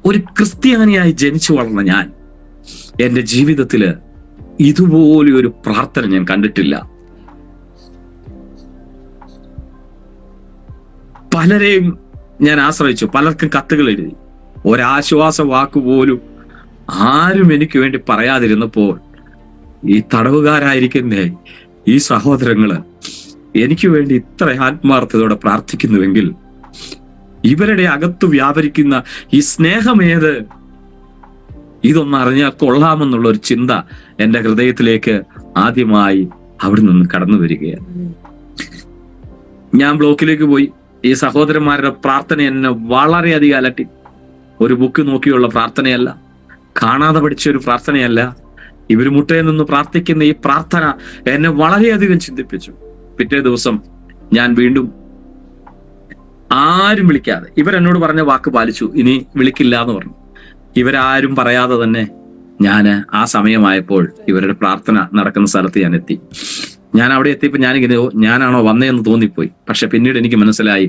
ഒരു ക്രിസ്ത്യാനിയായി ജനിച്ചു വളർന്ന ഞാൻ എൻ്റെ ജീവിതത്തില് ഇതുപോലെ ഒരു പ്രാർത്ഥന ഞാൻ കണ്ടിട്ടില്ല. പലരെയും ഞാൻ ആശ്രയിച്ചു, പലർക്കും കത്തുകൾ എഴുതി. ഒരാശ്വാസ വാക്കുപോലും ആരും എനിക്ക് വേണ്ടി പറയാതിരുന്നപ്പോൾ ഈ തടവുകാരായിരിക്കുന്നേ ഈ സഹോദരങ്ങള് എനിക്ക് വേണ്ടി ഇത്ര ആത്മാർത്ഥതയോടെ പ്രാർത്ഥിക്കുന്നുവെങ്കിൽ ഇവരുടെ അകത്തു വ്യാപരിക്കുന്ന ഈ സ്നേഹമേത്, ഇതൊന്നറിഞ്ഞാൽ കൊള്ളാമെന്നുള്ള ഒരു ചിന്ത എൻ്റെ ഹൃദയത്തിലേക്ക് ആദ്യമായി അവിടെ നിന്ന് കടന്നു വരികയാണ്. ഞാൻ ബ്ലോക്കിലേക്ക് പോയി. ഈ സഹോദരന്മാരുടെ പ്രാർത്ഥന എന്നെ വളരെയധികം അലട്ടി. ഒരു ബുക്ക് നോക്കിയുള്ള പ്രാർത്ഥനയല്ല, കാണാതെ പഠിച്ച ഒരു പ്രാർത്ഥനയല്ല. ഇവർ മുട്ടയിൽ നിന്ന് പ്രാർത്ഥിക്കുന്ന ഈ പ്രാർത്ഥന എന്നെ വളരെയധികം ചിന്തിപ്പിച്ചു. പിറ്റേ ദിവസം ഞാൻ വീണ്ടും ആരും വിളിക്കാതെ, ഇവരെന്നോട് പറഞ്ഞ വാക്ക് പാലിച്ചു, ഇനി വിളിക്കില്ല എന്ന് പറഞ്ഞു. ഇവരാരും പറയാതെ തന്നെ ഞാൻ ആ സമയമായപ്പോൾ ഇവരുടെ പ്രാർത്ഥന നടക്കുന്ന സ്ഥലത്ത് ഞാൻ എത്തി. ഞാൻ അവിടെ എത്തിയപ്പോൾ ഞാനാണോ വന്നതെന്ന് തോന്നിപ്പോയി. പക്ഷെ പിന്നീട് എനിക്ക് മനസ്സിലായി,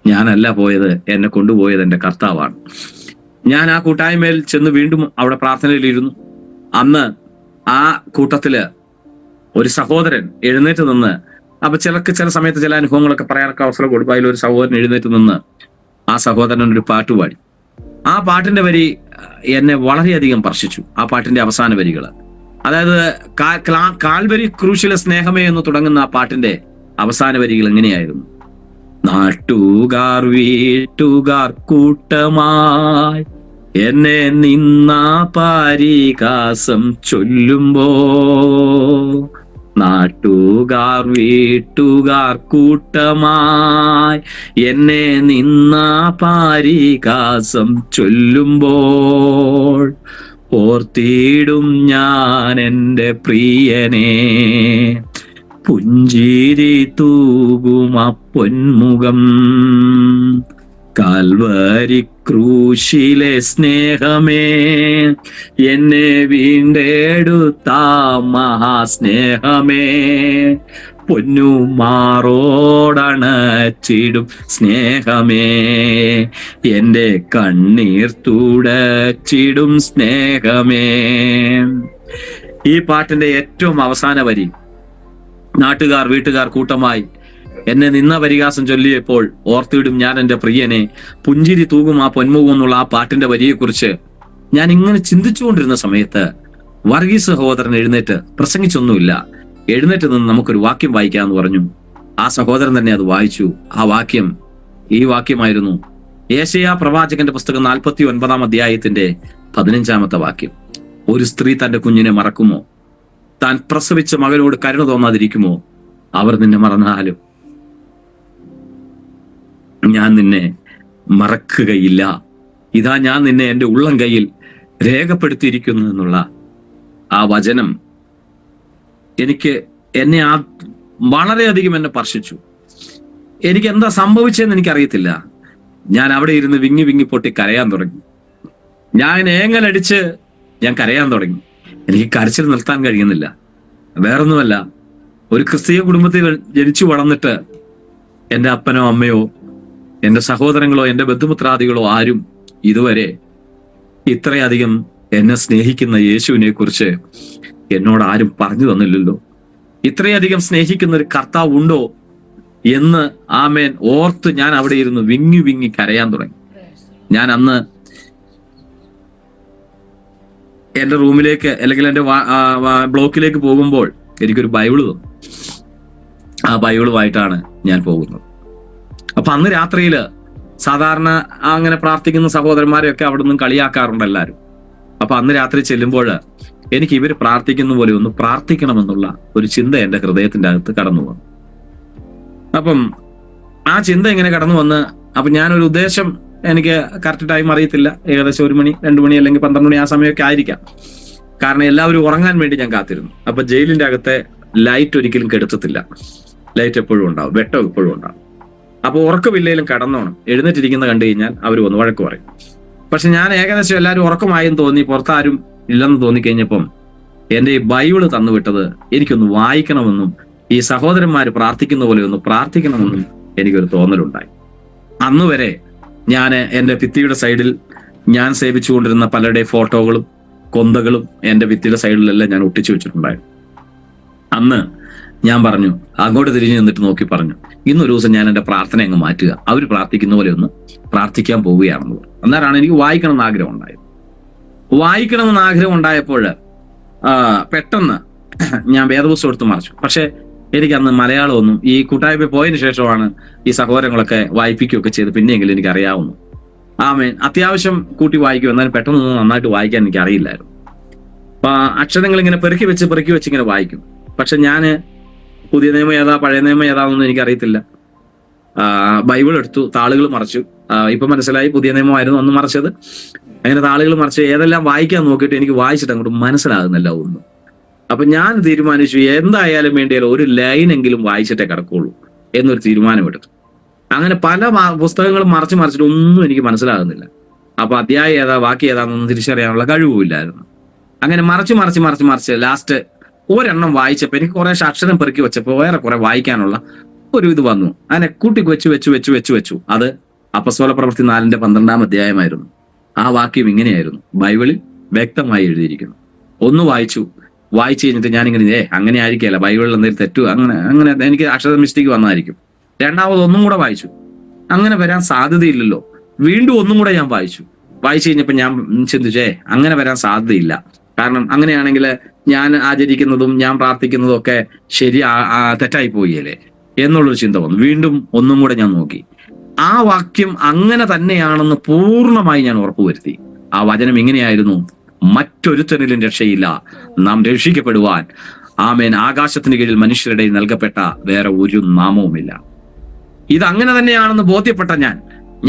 ഞാനല്ല പോയത്, എന്നെ കൊണ്ടുപോയത് എൻ്റെ കർത്താവാണ്. ഞാൻ ആ കൂട്ടായ്മയിൽ ചെന്ന് വീണ്ടും അവിടെ പ്രാർത്ഥനയിലിരുന്നു. അന്ന് ആ കൂട്ടത്തില് ഒരു സഹോദരൻ എഴുന്നേറ്റ് നിന്ന്, അപ്പൊ ചില സമയത്ത് ചില അനുഭവങ്ങളൊക്കെ പറയാനൊക്കെ അവസരം കൊടുക്കും. അതിലൊരു സഹോദരൻ എഴുന്നേറ്റ് നിന്ന് ആ സഹോദരൻ ഒരു പാട്ട് പാടി. ആ പാട്ടിന്റെ വരി എന്നെ വളരെയധികം സ്പർശിച്ചു. ആ പാട്ടിന്റെ അവസാന വരികൾ, അതായത് കാൽവരി ക്രൂശിലെ സ്നേഹമേ എന്ന് തുടങ്ങുന്ന ആ പാട്ടിന്റെ അവസാന വരികൾ എങ്ങനെയായിരുന്നു? നാട്ടുകാർ വീട്ടുകാർ കൂട്ടമായി എന്നെ നിന്ന പരിഹാസം ചൊല്ലുമ്പോ, നാട്ടുകാർ വീട്ടുകാർ കൂട്ടമായി എന്നെ നിന്ന പരിഹാസം ചൊല്ലുമ്പോൾ, ഓർത്തിടും ഞാൻ എൻ്റെ പ്രിയനെ, പുഞ്ചിരി തൂകും ആ പൊന്മുഖം, കാൽവരി ക്രൂശിലെ സ്നേഹമേ, എന്നെ വീണ്ടെടുത്ത മഹാസ്നേഹമേ, പൊന്നു മാറോടണച്ചിടും സ്നേഹമേ, എൻ്റെ കണ്ണീർ തുടച്ചിടും സ്നേഹമേ. ഈ പാട്ടിന്റെ ഏറ്റവും അവസാന വരി, നാട്ടുകാർ വീട്ടുകാർ കൂട്ടമായി എന്നെ നിന്ന പരിഹാസം ചൊല്ലിയപ്പോൾ ഓർത്തിടും ഞാൻ എൻ്റെ പ്രിയനെ, പുഞ്ചിരി തൂകും ആ പൊന്മുഖം എന്നുള്ള ആ പാട്ടിന്റെ വരിയെക്കുറിച്ച് ഞാൻ ഇങ്ങനെ ചിന്തിച്ചുകൊണ്ടിരുന്ന സമയത്ത് വർഗീസ് സഹോദരൻ എഴുന്നേറ്റ്, പ്രസംഗിച്ചൊന്നുമില്ല, എഴുന്നേറ്റ് നിന്ന് നമുക്കൊരു വാക്യം വായിക്കാമെന്ന് പറഞ്ഞു. ആ സഹോദരൻ തന്നെ അത് വായിച്ചു. ആ വാക്യം ഈ വാക്യമായിരുന്നു, യേശയ്യാ പ്രവാചകന്റെ പുസ്തകം 49-ാം അധ്യായത്തിന്റെ 15-ാമത്തെ വാക്യം. ഒരു സ്ത്രീ തന്റെ കുഞ്ഞിനെ മറക്കുമോ? താൻ പ്രസവിച്ച മകനോട് കരുണ തോന്നാതിരിക്കുമോ? അവർ നിന്നെ മറന്നാലും ഞാൻ നിന്നെ മറക്കുകയില്ല. ഇതാ ഞാൻ നിന്നെ എൻ്റെ ഉള്ളം കയ്യിൽ രേഖപ്പെടുത്തിയിരിക്കുന്നു എന്നുള്ള ആ വചനം എന്നെ വളരെയധികം എന്നെ സ്പർശിച്ചു. എനിക്ക് എന്താ സംഭവിച്ചതെന്ന് എനിക്കറിയത്തില്ല. ഞാൻ അവിടെ ഇരുന്ന് വിങ്ങി വിങ്ങി പൊട്ടി കരയാൻ തുടങ്ങി. ഞാൻ ഏങ്ങലടിച്ച് ഞാൻ കരയാൻ തുടങ്ങി. എനിക്ക് കരച്ചിൽ നിർത്താൻ കഴിയുന്നില്ല. വേറൊന്നുമല്ല, ഒരു ക്രിസ്തീയ കുടുംബത്തിൽ ജനിച്ചു വളർന്നിട്ട് എൻ്റെ അപ്പനോ അമ്മയോ എൻ്റെ സഹോദരങ്ങളോ എൻ്റെ ബന്ധുമിത്രാദികളോ ആരും ഇതുവരെ ഇത്രയധികം എന്നെ സ്നേഹിക്കുന്ന യേശുവിനെ കുറിച്ച് എന്നോട് ആരും പറഞ്ഞു തന്നില്ലല്ലോ. ഇത്രയധികം സ്നേഹിക്കുന്ന ഒരു കർത്താവ് ഉണ്ടോ എന്ന് ആമേൻ ഓർത്ത് ഞാൻ അവിടെ ഇരുന്ന് വിങ്ങി വിങ്ങി കരയാൻ തുടങ്ങി. ഞാൻ അന്ന് എൻ്റെ റൂമിലേക്ക് അല്ലെങ്കിൽ എൻ്റെ ബ്ലോക്കിലേക്ക് പോകുമ്പോൾ എനിക്കൊരു ബൈബിള് തന്നു. ആ ബൈബിളുമായിട്ടാണ് ഞാൻ പോകുന്നത്. അപ്പൊ അന്ന് രാത്രിയിൽ സാധാരണ അങ്ങനെ പ്രാർത്ഥിക്കുന്ന സഹോദരന്മാരെയൊക്കെ അവിടെ നിന്നും കളിയാക്കാറുണ്ട് എല്ലാവരും. അപ്പൊ അന്ന് രാത്രി ചെല്ലുമ്പോൾ എനിക്ക് ഇവർ പ്രാർത്ഥിക്കുന്ന പോലെ ഒന്ന് പ്രാർത്ഥിക്കണമെന്നുള്ള ഒരു ചിന്ത എൻ്റെ ഹൃദയത്തിന്റെ അകത്ത് കടന്നു വന്നു. അപ്പം ആ ചിന്ത ഇങ്ങനെ കടന്നു വന്ന്, അപ്പൊ ഞാനൊരു ഉദ്ദേശം, എനിക്ക് കറക്റ്റ് ടൈം അറിയത്തില്ല, ഏകദേശം 1 മണി 2 മണി അല്ലെങ്കിൽ 12 മണി ആ സമയമൊക്കെ ആയിരിക്കാം. കാരണം എല്ലാവരും ഉറങ്ങാൻ വേണ്ടി ഞാൻ കാത്തിരുന്നു. അപ്പൊ ജയിലിന്റെ അകത്തെ ലൈറ്റ് ഒരിക്കലും കെടുത്തത്തില്ല, ലൈറ്റ് എപ്പോഴും ഉണ്ടാവും, വെട്ടം എപ്പോഴും ഉണ്ടാവും. അപ്പൊ ഉറക്കമില്ലേലും കടന്നോണം, എഴുന്നേറ്റിരിക്കുന്ന കണ്ടു കഴിഞ്ഞാൽ അവർ ഒന്ന് വഴക്ക് പറയും. പക്ഷെ ഞാൻ ഏകദേശം എല്ലാവരും ഉറക്കമായെന്ന് തോന്നി, പുറത്താരും ഇല്ലെന്ന് തോന്നിക്കഴിഞ്ഞപ്പം എൻ്റെ ഈ ബൈബിള് തന്നുവിട്ടത് എനിക്കൊന്ന് വായിക്കണമെന്നും ഈ സഹോദരന്മാർ പ്രാർത്ഥിക്കുന്ന പോലെ ഒന്ന് പ്രാർത്ഥിക്കണമെന്നും എനിക്കൊരു തോന്നലുണ്ടായി. അന്ന് വരെ ഞാൻ എൻ്റെ ഭിത്തിയുടെ സൈഡിൽ ഞാൻ സേവിച്ചുകൊണ്ടിരുന്ന പലരുടെ ഫോട്ടോകളും കൊന്തകളും എൻ്റെ ഭിത്തിയുടെ സൈഡിലെല്ലാം ഞാൻ ഒട്ടിച്ചു വെച്ചിട്ടുണ്ടായിരുന്നു. അന്ന് ഞാൻ പറഞ്ഞു, അങ്ങോട്ട് തിരിഞ്ഞു നിന്നിട്ട് നോക്കി പറഞ്ഞു, ഇന്നൊരു ദിവസം ഞാൻ എൻ്റെ പ്രാർത്ഥന അങ്ങ് മാറ്റുക, അവർ പ്രാർത്ഥിക്കുന്ന പോലെ ഒന്ന് പ്രാർത്ഥിക്കാൻ പോവുകയാണെന്ന് പറഞ്ഞു. അന്നേരമാണ് എനിക്ക് വായിക്കണമെന്ന് ആഗ്രഹം ഉണ്ടായത്. വായിക്കണമെന്ന് ആഗ്രഹം ഉണ്ടായപ്പോൾ പെട്ടെന്ന് ഞാൻ വേദപുസ്തകം എടുത്ത് മറിച്ചു. പക്ഷെ എനിക്ക് അന്ന് മലയാളമൊന്നും, ഈ കൂട്ടായ്മ പോയതിനു ശേഷമാണ് ഈ സഹോദരങ്ങളൊക്കെ വായിപ്പിക്കുകയൊക്കെ ചെയ്ത് പിന്നെയെങ്കിലും എനിക്ക് അറിയാവുന്നു. ആമേൻ. അത്യാവശ്യം കൂട്ടി വായിക്കും, എന്നാലും പെട്ടെന്നൊന്നും നന്നായിട്ട് വായിക്കാൻ എനിക്ക് അറിയില്ലായിരുന്നു. അപ്പൊ അക്ഷരങ്ങൾ ഇങ്ങനെ പെറുക്കി വെച്ച് ഇങ്ങനെ വായിക്കും. പക്ഷെ ഞാൻ പുതിയ നിയമം ഏതാ പഴയ നിയമം ഏതാണെന്നൊന്നും എനിക്കറിയത്തില്ല. ബൈബിൾ എടുത്തു, താളുകൾ മറച്ചു. ഇപ്പൊ മനസ്സിലായി പുതിയ നിയമമായിരുന്നു അന്ന് മറച്ചത്. അങ്ങനെ താളുകൾ മറിച്ച് ഏതെല്ലാം വായിക്കാൻ നോക്കിയിട്ട് എനിക്ക് വായിച്ചിട്ട് അങ്ങോട്ട് മനസ്സിലാകുന്നില്ല ഒന്നും. അപ്പൊ ഞാൻ തീരുമാനിച്ചു, എന്തായാലും വേണ്ടിയാലും ഒരു ലൈനെങ്കിലും വായിച്ചിട്ടേ കിടക്കുള്ളൂ എന്നൊരു തീരുമാനമെടുത്തു. അങ്ങനെ പല പുസ്തകങ്ങളും മറിച്ചിട്ട് ഒന്നും എനിക്ക് മനസ്സിലാകുന്നില്ല. അപ്പൊ അധ്യായം ഏതാ വാക്യം ഏതാണെന്നൊന്നും തിരിച്ചറിയാനുള്ള കഴിവുമില്ലായിരുന്നു. അങ്ങനെ മറിച്ച് ലാസ്റ്റ് ഒരെണ്ണം വായിച്ചപ്പോൾ എനിക്ക് കുറെ അക്ഷരം പെറുക്കി വെച്ചപ്പോൾ വേറെ കുറെ വായിക്കാനുള്ള ഒരു ഇത് വന്നു. അങ്ങനെ കൂട്ടി വെച്ചു. അത് അപ്പസ്തോല പ്രവൃത്തി 4-ന്റെ 12-ാം അധ്യായമായിരുന്നു. ആ വാക്യം ഇങ്ങനെയായിരുന്നു, ബൈബിളിൽ വ്യക്തമായി എഴുതിയിരിക്കുന്നു. ഒന്ന് വായിച്ചു കഴിഞ്ഞിട്ട് ഞാനിങ്ങനെ അങ്ങനെ ആയിരിക്കില്ല, ബൈബിളിൽ എന്തെങ്കിലും തെറ്റു അങ്ങനെ എനിക്ക് അക്ഷര മിസ്റ്റേക്ക് വന്നായിരിക്കും. രണ്ടാമത് ഒന്നും കൂടെ വായിച്ചു, അങ്ങനെ വരാൻ സാധ്യതയില്ലല്ലോ. വീണ്ടും ഒന്നും കൂടെ ഞാൻ വായിച്ചു കഴിഞ്ഞപ്പോൾ ഞാൻ ചിന്തിച്ചേ അങ്ങനെ വരാൻ സാധ്യതയില്ല. കാരണം അങ്ങനെയാണെങ്കിൽ ഞാൻ ആചരിക്കുന്നതും ഞാൻ പ്രാർത്ഥിക്കുന്നതും ഒക്കെ തെറ്റായി പോയല്ലേ എന്നുള്ളൊരു ചിന്ത വന്നു. വീണ്ടും ഒന്നും കൂടെ ഞാൻ നോക്കി. ആ വാക്യം അങ്ങനെ തന്നെയാണെന്ന് പൂർണ്ണമായി ഞാൻ ഉറപ്പുവരുത്തി. ആ വചനം ഇങ്ങനെയായിരുന്നു, മറ്റൊരുത്തനിലും രക്ഷയില്ല, നാം രക്ഷിക്കപ്പെടുവാൻ ആമേൻ ആകാശത്തിന് കീഴിൽ മനുഷ്യരുടെ നൽകപ്പെട്ട വേറെ ഒരു നാമവുമില്ല. ഇത് അങ്ങനെ തന്നെയാണെന്ന് ബോധ്യപ്പെട്ട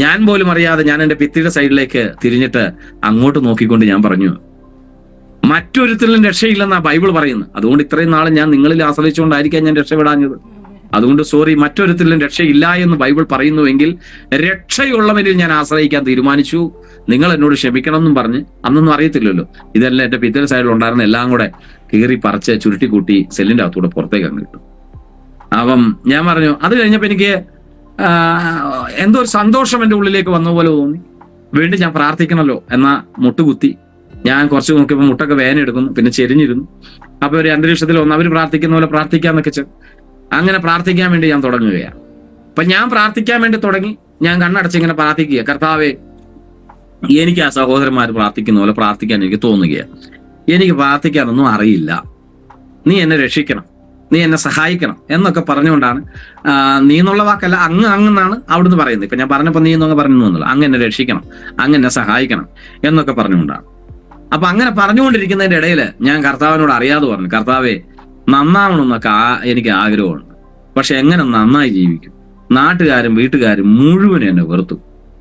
ഞാൻ പോലും അറിയാതെ ഞാൻ എൻ്റെ ഭിത്തിയുടെ സൈഡിലേക്ക് തിരിഞ്ഞിട്ട് അങ്ങോട്ട് നോക്കിക്കൊണ്ട് ഞാൻ പറഞ്ഞു, മറ്റൊരുത്തരിലും രക്ഷയില്ലെന്നാ ബൈബിൾ പറയുന്നത്. അതുകൊണ്ട് ഇത്രയും നാളെ ഞാൻ നിങ്ങളിൽ ആശ്രയിച്ചുകൊണ്ടായിരിക്കാം ഞാൻ രക്ഷപ്പെടാഞ്ഞത്. അതുകൊണ്ട് സോറി, മറ്റൊരുത്തരിലും രക്ഷയില്ല എന്ന് ബൈബിൾ പറയുന്നുവെങ്കിൽ രക്ഷയുള്ളവരിൽ ഞാൻ ആശ്രയിക്കാൻ തീരുമാനിച്ചു. നിങ്ങൾ എന്നോട് ക്ഷമിക്കണം എന്നും പറഞ്ഞ്, അന്നൊന്നും അറിയത്തില്ലല്ലോ, ഇതെല്ലാം എൻ്റെ ഭിത്തിയുടെ സൈഡിൽ ഉണ്ടായിരുന്ന എല്ലാം കൂടെ കീറി പറിച്ച് ചുരുട്ടിക്കൂട്ടി സെല്ലിന്റെ അകത്തൂടെ പുറത്തേക്ക് അങ്ങ് കിട്ടും. അപ്പം ഞാൻ പറഞ്ഞു, അത് കഴിഞ്ഞപ്പോൾ എനിക്ക് എന്തോ ഒരു സന്തോഷം എൻ്റെ ഉള്ളിലേക്ക് വന്ന പോലെ തോന്നി. വീണ്ടും ഞാൻ പ്രാർത്ഥിക്കണമല്ലോ എന്നാ മുട്ടുകുത്തി. ഞാൻ കുറച്ച് നോക്കിയപ്പോൾ മുട്ടൊക്കെ വേദന എടുക്കുന്നു, പിന്നെ ചെരിഞ്ഞിരുന്നു. അപ്പൊ ഒരു അന്തരീക്ഷത്തിൽ ഒന്ന് അവർ പ്രാർത്ഥിക്കുന്ന പോലെ പ്രാർത്ഥിക്കാന്നൊക്കെ അങ്ങനെ പ്രാർത്ഥിക്കാൻ വേണ്ടി ഞാൻ തുടങ്ങുകയാണ്. അപ്പൊ ഞാൻ പ്രാർത്ഥിക്കാൻ വേണ്ടി തുടങ്ങി. ഞാൻ കണ്ണടച്ച് ഇങ്ങനെ പ്രാർത്ഥിക്കുക, കർത്താവേ, എനിക്ക് ആ സഹോദരന്മാർ പ്രാർത്ഥിക്കുന്ന പോലെ പ്രാർത്ഥിക്കാൻ എനിക്ക് തോന്നുകയാണ്. എനിക്ക് പ്രാർത്ഥിക്കാനൊന്നും അറിയില്ല, നീ എന്നെ രക്ഷിക്കണം, നീ എന്നെ സഹായിക്കണം എന്നൊക്കെ പറഞ്ഞുകൊണ്ടാണ്, നീ എന്നുള്ള വാക്കല്ല, അങ്ങെന്നാണ് അവിടുന്ന് പറയുന്നത്. ഇപ്പൊ ഞാൻ പറഞ്ഞപ്പോ നീ എന്നൊക്കെ പറഞ്ഞു എന്നല്ല, അങ്ങ് എന്നെ രക്ഷിക്കണം, അങ്ങ് എന്നെ സഹായിക്കണം എന്നൊക്കെ പറഞ്ഞുകൊണ്ടാണ്. അപ്പൊ അങ്ങനെ പറഞ്ഞുകൊണ്ടിരിക്കുന്നതിന്റെ ഇടയിൽ ഞാൻ കർത്താവിനോട് അറിയാതെ പറഞ്ഞു, കർത്താവേ, നന്നാവണമെന്നൊക്കെ എനിക്ക് ആഗ്രഹമുണ്ട്, പക്ഷെ എങ്ങനെ നന്നായി ജീവിക്കും? നാട്ടുകാരും വീട്ടുകാരും മുഴുവനും എന്നെ വെറുത്തു,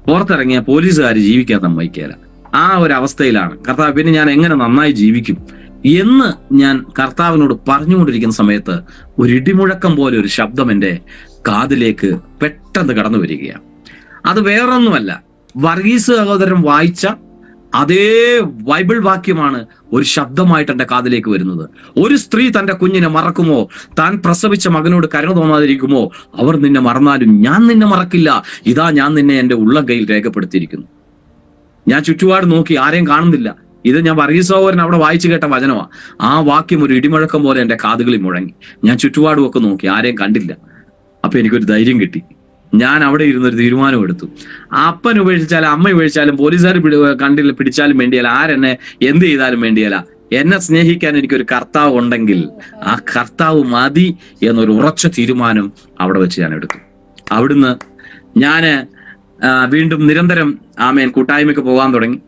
പുറത്തിറങ്ങിയ പോലീസുകാർ ജീവിക്കാൻ സമ്മതിക്കുകയില്ല. ആ ഒരു അവസ്ഥയിലാണ് കർത്താവ്, പിന്നെ ഞാൻ എങ്ങനെ നന്നായി ജീവിക്കും എന്ന് ഞാൻ കർത്താവിനോട് പറഞ്ഞുകൊണ്ടിരിക്കുന്ന സമയത്ത് ഒരു ഇടിമുഴക്കം പോലെ ഒരു ശബ്ദം എൻ്റെ കാതിലേക്ക് പെട്ടെന്ന് കടന്നു വരികയാണ്. അത് വേറൊന്നുമല്ല, വർഗീസ് സഹോദരൻ വായിച്ച അതേ ബൈബിൾ വാക്യമാണ് ഒരു ശബ്ദമായിട്ട് എൻ്റെ കാതിലേക്ക് വരുന്നത്. ഒരു സ്ത്രീ തൻ്റെ കുഞ്ഞിനെ മറക്കുമോ? താൻ പ്രസവിച്ച മകനോട് കരുണ തോന്നാതിരിക്കുമോ? അവർ നിന്നെ മറന്നാലും ഞാൻ നിന്നെ മറക്കില്ല. ഇതാ ഞാൻ നിന്നെ എൻ്റെ ഉള്ളം കയ്യിൽ രേഖപ്പെടുത്തിയിരിക്കുന്നു. ഞാൻ ചുറ്റുപാട് നോക്കി, ആരെയും കാണുന്നില്ല. ഇത് ഞാൻ വർഗീസ് സഹോദരൻ അവിടെ വായിച്ചു കേട്ട വചനമാണ്. ആ വാക്യം ഒരു ഇടിമുഴക്കം പോലെ എൻ്റെ കാതുകളിൽ മുഴങ്ങി. ഞാൻ ചുറ്റുപാടും ഒക്കെ നോക്കി, ആരെയും കണ്ടില്ല. അപ്പൊ എനിക്കൊരു ധൈര്യം കിട്ടി. ഞാൻ അവിടെ ഇരുന്നൊരു തീരുമാനം എടുത്തു. അപ്പൻ ഉപേക്ഷിച്ചാലും അമ്മ ഉപേക്ഷിച്ചാലും പോലീസുകാർ കണ്ടില്ല പിടിച്ചാലും വേണ്ടിയല്ല, ആരെന്നെ എന്ത് ചെയ്താലും വേണ്ടിയല്ല, എന്നെ സ്നേഹിക്കാൻ എനിക്കൊരു കർത്താവ് ഉണ്ടെങ്കിൽ ആ കർത്താവ് മതി എന്നൊരു ഉറച്ച തീരുമാനം അവിടെ വെച്ച് ഞാൻ എടുത്തു. അവിടുന്ന് ഞാൻ വീണ്ടും നിരന്തരം കൂട്ടായ്മയ്ക്ക് പോകാൻ തുടങ്ങി.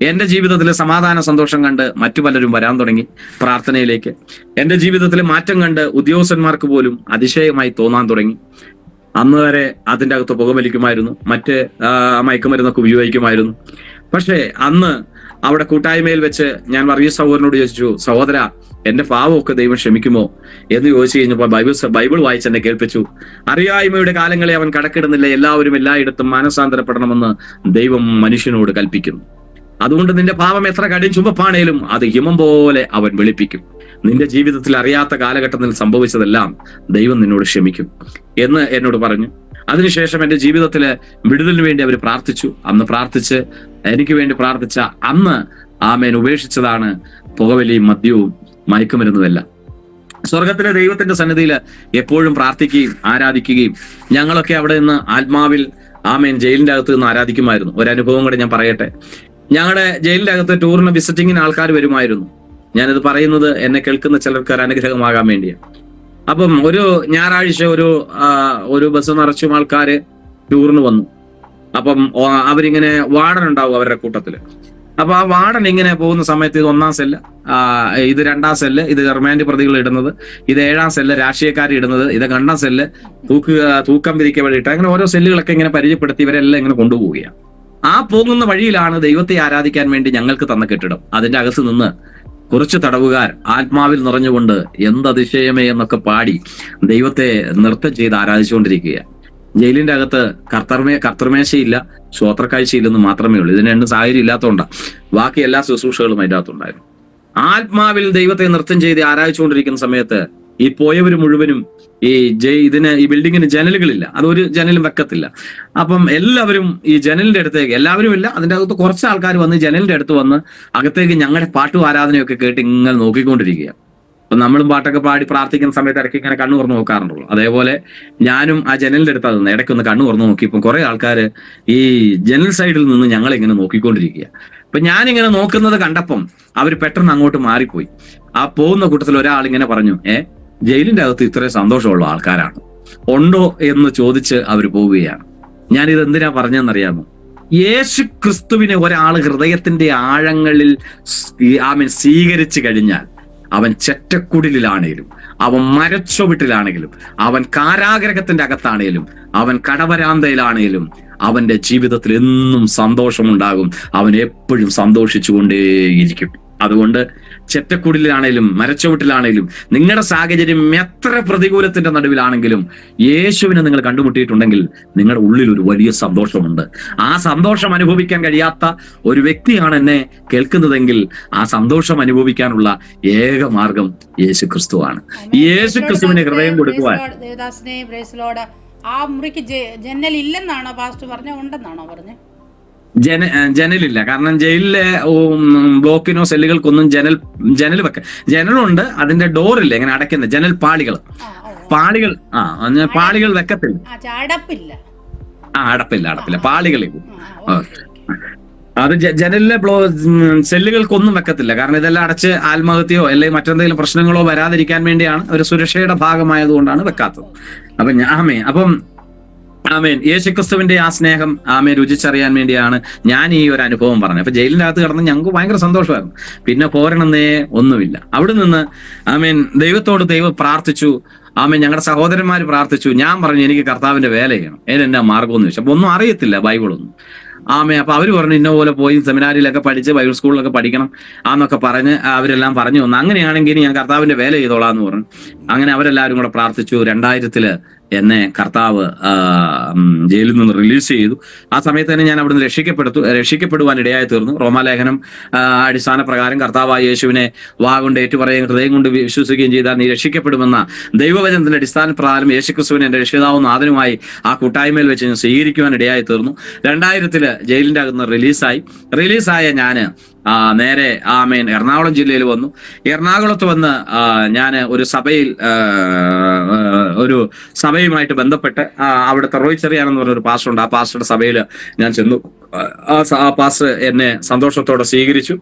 എൻ്റെ ജീവിതത്തിൽ സമാധാന സന്തോഷം കണ്ട് മറ്റു പലരും വരാൻ തുടങ്ങി പ്രാർത്ഥനയിലേക്ക്. എൻ്റെ ജീവിതത്തിൽ മാറ്റം കണ്ട് ഉദ്യോഗസ്ഥന്മാർക്ക് പോലും അതിശയമായി തോന്നാൻ തുടങ്ങി. അന്ന് വരെ അതിൻ്റെ അകത്ത് പുകവലിക്കുമായിരുന്നു, മറ്റ് മയക്കുമരുന്നൊക്കെ ഉപയോഗിക്കുമായിരുന്നു. പക്ഷേ അന്ന് അവിടെ കൂട്ടായ്മയിൽ വെച്ച് ഞാൻ വർഗീസ് സഹോദരനോട് ചോദിച്ചു, സഹോദര, എന്റെ പാവമൊക്കെ ദൈവം ക്ഷമിക്കുമോ എന്ന് ചോദിച്ചു കഴിഞ്ഞപ്പോൾ ബൈബിൾ വായിച്ച് എന്നെ കേൾപ്പിച്ചു. അറിയായ്മയുടെ കാലങ്ങളെ അവൻ കടക്കിടുന്നില്ല, എല്ലാവരും എല്ലായിടത്തും മാനസാന്തരപ്പെടണമെന്ന് ദൈവം മനുഷ്യനോട് കൽപ്പിക്കുന്നു. അതുകൊണ്ട് നിന്റെ പാപം എത്ര കടും ചുമപ്പാണേലും അത് ഹിമം പോലെ അവൻ വെളുപ്പിക്കും. നിന്റെ ജീവിതത്തിൽ അറിയാത്ത കാലഘട്ടത്തിൽ സംഭവിച്ചതെല്ലാം ദൈവം നിന്നോട് ക്ഷമിക്കും എന്ന് എന്നോട് പറഞ്ഞു. അതിനുശേഷം എൻ്റെ ജീവിതത്തില് വിടുതലിന് വേണ്ടി അവർ പ്രാർത്ഥിച്ചു. അന്ന് പ്രാർത്ഥിച്ച് എനിക്ക് വേണ്ടി പ്രാർത്ഥിച്ച അന്ന് ഉപേക്ഷിച്ചതാണ് പുകവലിയും മദ്യവും മയക്കുമരുന്നുമെല്ലാം. സ്വർഗത്തിലെ ദൈവത്തിന്റെ സന്നിധിയിൽ എപ്പോഴും പ്രാർത്ഥിക്കുകയും ആരാധിക്കുകയും ഞങ്ങളൊക്കെ അവിടെ നിന്ന് ആത്മാവിൽ ജയിലിന്റെ അകത്ത് നിന്ന് ആരാധിക്കുമായിരുന്നു. ഒരനുഭവം കൂടെ ഞാൻ പറയട്ടെ. ഞങ്ങളുടെ ജയിലിന്റെ അകത്ത് ടൂറിന് വിസിറ്റിങ്ങിന് ആൾക്കാർ വരുമായിരുന്നു. ഞാനിത് പറയുന്നത് എന്നെ കേൾക്കുന്ന ചിലർക്ക് ഒരു അനുഗ്രഹമാകാൻ വേണ്ടിയാണ്. അപ്പം ഒരു ഞായറാഴ്ച ഒരു ബസ് നിറച്ചും ആൾക്കാര് ടൂറിന് വന്നു. അപ്പം അവരിങ്ങനെ വാർഡൻ ഉണ്ടാവും അവരുടെ കൂട്ടത്തില്. അപ്പൊ ആ വാർഡൻ ഇങ്ങനെ പോകുന്ന സമയത്ത് ഇത് 1-ാം സെല്ല്, ഇത് 2-ാം സെല്ല്, ഇത് റിമാൻഡ് പ്രതികൾ ഇടുന്നത്, ഇത് 7-ാം സെല്ല് രാഷ്ട്രീയക്കാർ ഇടുന്നത്, ഇത് 2-ാം സെല്ല് തൂക്കം പിരിക്കാൻ വേണ്ടിയിട്ട്, അങ്ങനെ ഓരോ സെല്ലുകളൊക്കെ ഇങ്ങനെ പരിചയപ്പെടുത്തി ഇവരെല്ലാം ഇങ്ങനെ കൊണ്ടുപോവുകയാണ്. ആ പോകുന്ന വഴിയിലാണ് ദൈവത്തെ ആരാധിക്കാൻ വേണ്ടി ഞങ്ങൾക്ക് തന്ന കെട്ടിടം. അതിന്റെ അകത്ത് നിന്ന് കുറച്ച് തടവുകാർ ആത്മാവിൽ നിറഞ്ഞുകൊണ്ട് എന്തതിശയമേ എന്നൊക്കെ പാടി ദൈവത്തെ നൃത്തം ചെയ്ത് ആരാധിച്ചുകൊണ്ടിരിക്കുകയാണ്. ജയിലിന്റെ അകത്ത് കർത്തൃമേശയില്ല, ശ്രോത്രക്കാഴ്ചയില്ലെന്ന് മാത്രമേ ഉള്ളൂ. ഇതിന് സാഹചര്യം ഇല്ലാത്തതുകൊണ്ടാണ്. ബാക്കി എല്ലാ ശുശ്രൂഷകളും അതിൻ്റെ അകത്തുണ്ടായിരുന്നു. ആത്മാവിൽ ദൈവത്തെ നൃത്തം ചെയ്ത് ആരാധിച്ചുകൊണ്ടിരിക്കുന്ന സമയത്ത് ഈ പോയവർ മുഴുവനും ഈ ബിൽഡിങ്ങിന് ജനലുകളില്ല, അതൊരു ജനലും വെക്കത്തില്ല. അപ്പം എല്ലാവരും ഈ ജനലിന്റെ അടുത്തേക്ക്, എല്ലാവരും ഇല്ല, അതിൻ്റെ അകത്ത് കുറച്ച് ആൾക്കാർ വന്ന് ജനലിന്റെ അടുത്ത് വന്ന് അകത്തേക്ക് ഞങ്ങളുടെ പാട്ടും ആരാധനയൊക്കെ കേട്ട് ഇങ്ങനെ നോക്കിക്കൊണ്ടിരിക്കുക. അപ്പൊ നമ്മളും പാട്ടൊക്കെ പാടി പ്രാർത്ഥിക്കുന്ന സമയത്ത് ഇടയ്ക്ക് ഇങ്ങനെ കണ്ണു തുറന്ന് നോക്കാറുണ്ടല്ലോ. അതേപോലെ ഞാനും ആ ജനലിന്റെ അടുത്ത് നിന്ന് ഇടയ്ക്കൊന്ന് കണ്ണു തുറന്ന് നോക്കി. ഇപ്പം കുറെ ആൾക്കാർ ഈ ജനൽ സൈഡിൽ നിന്ന് ഞങ്ങളിങ്ങനെ നോക്കിക്കൊണ്ടിരിക്കുക. അപ്പൊ ഞാനിങ്ങനെ നോക്കുന്നത് കണ്ടപ്പം അവർ പെട്ടെന്ന് അങ്ങോട്ട് മാറിപ്പോയി. ആ പോകുന്ന കൂട്ടത്തിൽ ഒരാൾ ഇങ്ങനെ പറഞ്ഞു, ജയിലിന്റെ അകത്ത് ഇത്രയും സന്തോഷമുള്ള ആൾക്കാരാണ് ഉണ്ടോ എന്ന് ചോദിച്ച് അവർ പോവുകയാണ്. ഞാനിത് എന്തിനാ പറഞ്ഞതെന്നറിയാമോ? യേശു ക്രിസ്തുവിനെ ഒരാൾ ഹൃദയത്തിന്റെ ആഴങ്ങളിൽ സ്വീകരിച്ചു കഴിഞ്ഞാൽ അവൻ ചെറ്റക്കുടിലാണേലും, അവൻ മരച്ചുവട്ടിലാണെങ്കിലും, അവൻ കാരാഗ്രഹത്തിന്റെ അകത്താണേലും, അവൻ കടവരാന്തയിലാണേലും അവന്റെ ജീവിതത്തിൽ എന്നും സന്തോഷമുണ്ടാകും. അവൻ എപ്പോഴും സന്തോഷിച്ചുകൊണ്ടേയിരിക്കും. അതുകൊണ്ട് ചെറ്റക്കുടിലാണേലും മരച്ചുവട്ടിലാണേലും നിങ്ങളുടെ സാഹചര്യം എത്ര പ്രതികൂലത്തിന്റെ നടുവിലാണെങ്കിലും യേശുവിനെ നിങ്ങൾ കണ്ടുമുട്ടിയിട്ടുണ്ടെങ്കിൽ നിങ്ങളുടെ ഉള്ളിൽ ഒരു വലിയ സന്തോഷമുണ്ട്. ആ സന്തോഷം അനുഭവിക്കാൻ കഴിയാത്ത ഒരു വ്യക്തിയാണ് എന്നെ കേൾക്കുന്നതെങ്കിൽ ആ സന്തോഷം അനുഭവിക്കാനുള്ള ഏക മാർഗം യേശു ക്രിസ്തുവാണ്. യേശു ക്രിസ്തുവിന് ഹൃദയം കൊടുക്കുവാൻ. ദേവദാസിനെ പ്രൈസ് ആ മുറിക്ക് ജനൽ ഇല്ലെന്നാണോ പാസ്റ്റർ പറഞ്ഞ? ഉണ്ടെന്നാണോ പറഞ്ഞത്? ജനലില്ല. കാരണം ജയിലിലെ ബ്ലോക്കിനോ സെല്ലുകൾക്കൊന്നും ജനൽ ജനലുണ്ട്, അതിന്റെ ഡോറില്ല, ഇങ്ങനെ അടയ്ക്കുന്ന ജനൽ പാളികൾ പാളികൾ വെക്കത്തില്ല. അടപ്പില്ല പാളികളിൽ. അത് ജനലിലെ സെല്ലുകൾക്കൊന്നും വെക്കത്തില്ല. കാരണം ഇതെല്ലാം അടച്ച് ആത്മഹത്യയോ അല്ലെങ്കിൽ മറ്റെന്തെങ്കിലും പ്രശ്നങ്ങളോ വരാതിരിക്കാൻ വേണ്ടിയാണ്, ഒരു സുരക്ഷയുടെ ഭാഗമായതുകൊണ്ടാണ് വെക്കാത്തത്. ആമേൻ. യേശുക്രിസ്തുവിന്റെ ആ സ്നേഹം രുചിച്ചറിയാൻ വേണ്ടിയാണ് ഞാൻ ഈ ഒരു അനുഭവം പറഞ്ഞത്. അപ്പൊ ജയിലിന്റെ അകത്ത് കിടന്ന് ഞങ്ങൾക്ക് ഭയങ്കര സന്തോഷമായിരുന്നു. പിന്നെ പോരണമെന്നേ ഒന്നുമില്ല. അവിടെ നിന്ന് ദൈവത്തോട് പ്രാർത്ഥിച്ചു. ഞങ്ങളുടെ സഹോദരന്മാർ പ്രാർത്ഥിച്ചു. ഞാൻ പറഞ്ഞു എനിക്ക് കർത്താവിന്റെ വേല ചെയ്യണം, ഏതെന്നാ മാർഗമെന്ന് ചോദിച്ചു. അപ്പൊ ഒന്നും അറിയത്തില്ല ബൈബിളൊന്നും. അപ്പൊ അവര് പറഞ്ഞു ഇന്ന പോലെ പോയി സെമിനാരിയിലൊക്കെ പഠിച്ച് ബൈബിൾ സ്കൂളിലൊക്കെ പഠിക്കണം ആന്നൊക്കെ പറഞ്ഞ് അവരെല്ലാം പറഞ്ഞു വന്നു. അങ്ങനെയാണെങ്കിൽ ഞാൻ കർത്താവിന്റെ വേല ചെയ്തോളാന്ന് പറഞ്ഞു. അങ്ങനെ അവരെല്ലാവരും കൂടെ പ്രാർത്ഥിച്ചു. 2000 എന്നെ കർത്താവ് ജയിലിൽ നിന്ന് റിലീസ് ചെയ്തു. ആ സമയത്ത് തന്നെ ഞാൻ അവിടുന്ന് രക്ഷിക്കപ്പെടുവാൻ ഇടയായി തീർന്നു. റോമാലേഖനം അടിസ്ഥാന പ്രകാരം കർത്താവായ യേശുവിനെ വാഗൊണ്ട് ഏറ്റുപറയുകയും ഹൃദയം കൊണ്ട് വിശ്വസിക്കുകയും ചെയ്താൽ നീ രക്ഷിക്കപ്പെടുമെന്ന ദൈവവചനത്തിന്റെ അടിസ്ഥാന പ്രകാരം യേശുക്രിസ്തുവിനെ എന്റെ രക്ഷിതാവും നാഥനുമായി ആ കൂട്ടായ്മയിൽ വെച്ച് ഞാൻ സ്വീകരിക്കുവാൻ ഇടയായി തീർന്നു. 2000 ജയിലിന്റെ അകത്ത് റിലീസായ ഞാന് നേരെ എറണാകുളം ജില്ലയിൽ വന്നു. എറണാകുളത്ത് വന്ന് ഞാൻ ഒരു സഭയുമായിട്ട് ബന്ധപ്പെട്ട് അവിടുത്തെ റോയ് ചെറിയാനെന്ന് പറഞ്ഞൊരു പാസ്റ്റർ ഉണ്ട്. ആ പാസ്റ്ററുടെ സഭയിൽ ഞാൻ ചെന്നു. ആ പാസ്റ്റർ എന്നെ സന്തോഷത്തോടെ സ്വീകരിച്ചു.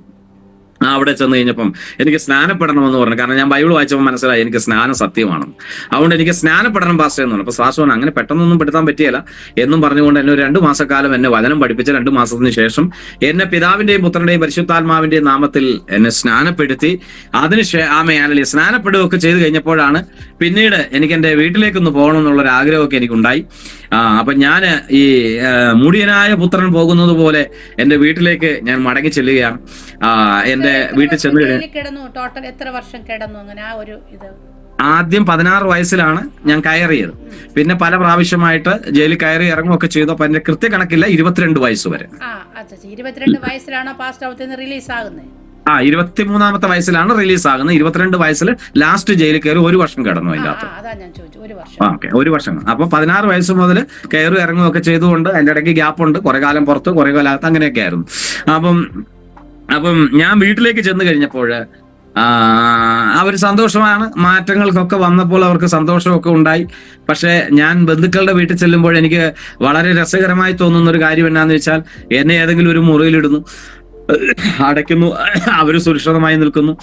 അവിടെ ചെന്ന് കഴിഞ്ഞപ്പം എനിക്ക് സ്നാനപ്പെടണമെന്ന് പറഞ്ഞു. കാരണം ഞാൻ ബൈബിൾ വായിച്ചപ്പോൾ മനസ്സിലായി എനിക്ക് സ്നാനം സത്യമാണെന്ന്. അതുകൊണ്ട് എനിക്ക് സ്നാനപ്പെടണം പാസ്റ്റർ എന്ന് പറഞ്ഞു. അപ്പൊ പാസ്റ്റർ അങ്ങനെ പെട്ടെന്നൊന്നും പെടുത്താൻ പറ്റിയല്ല എന്നും പറഞ്ഞുകൊണ്ട് എന്നെ ഒരു 2 മാസക്കാലം എന്നെ വചനം പഠിപ്പിച്ച് 2 മാസത്തിന് ശേഷം എന്നെ പിതാവിന്റെയും പുത്രന്റെയും പരിശുദ്ധാത്മാവിന്റെയും നാമത്തിൽ എന്നെ സ്നാനപ്പെടുത്തി. അതിന് സ്നാനപ്പെടുകയൊക്കെ ചെയ്ത് കഴിഞ്ഞപ്പോഴാണ് പിന്നീട് എനിക്ക് എന്റെ വീട്ടിലേക്കൊന്ന് പോകണം എന്നുള്ളൊരു ആഗ്രഹമൊക്കെ എനിക്കുണ്ടായി. അപ്പൊ ഞാൻ ഈ മുടിയനായ പുത്രൻ പോകുന്നത് പോലെ എന്റെ വീട്ടിലേക്ക് ഞാൻ മടങ്ങി ചെല്ലുകയാണ്. എന്റെ വീട്ടിൽ ചെന്ന് ആദ്യം 16 വയസ്സിലാണ് ഞാൻ കയറിയത്. പിന്നെ പല പ്രാവശ്യമായിട്ട് ജയിലിൽ കയറി ഇറങ്ങുമൊക്കെ ചെയ്തു. അപ്പൊ എന്റെ കൃത്യകണക്കില്ല 22 വയസ്സ് വരെ. 23 വയസ്സിലാണ് റിലീസ് ആകുന്നത്. 22 വയസ്സിൽ ലാസ്റ്റ് ജയിലിൽ കയറി 1 വർഷം കിടന്നു. അതിൻ്റെ അകത്ത് 1 വർഷം. അപ്പൊ 16 വയസ്സ് മുതൽ കയറി ഇറങ്ങുമൊക്കെ ചെയ്തുകൊണ്ട് അതിന്റെ ഇടയ്ക്ക് ഗ്യാപ്പ് ഉണ്ട്. കുറെ കാലം പുറത്ത്, കുറെ കാലം അകത്ത്, അങ്ങനെയൊക്കെ ആയിരുന്നു. അപ്പം ഞാൻ വീട്ടിലേക്ക് ചെന്ന് കഴിഞ്ഞപ്പോൾ അവർ സന്തോഷമാണ്. മാറ്റങ്ങൾക്കൊക്കെ വന്നപ്പോൾ അവർക്ക് സന്തോഷമൊക്കെ ഉണ്ടായി. പക്ഷെ ഞാൻ ബന്ധുക്കളുടെ വീട്ടിൽ ചെല്ലുമ്പോൾ എനിക്ക് വളരെ രസകരമായി തോന്നുന്ന ഒരു കാര്യം എന്നാന്ന് വെച്ചാൽ എന്നെ ഏതെങ്കിലും ഒരു മുറിയിലിടുന്നു, അടയ്ക്കുന്നു, അവര് സുരക്ഷിതമായി നിൽക്കുന്നു.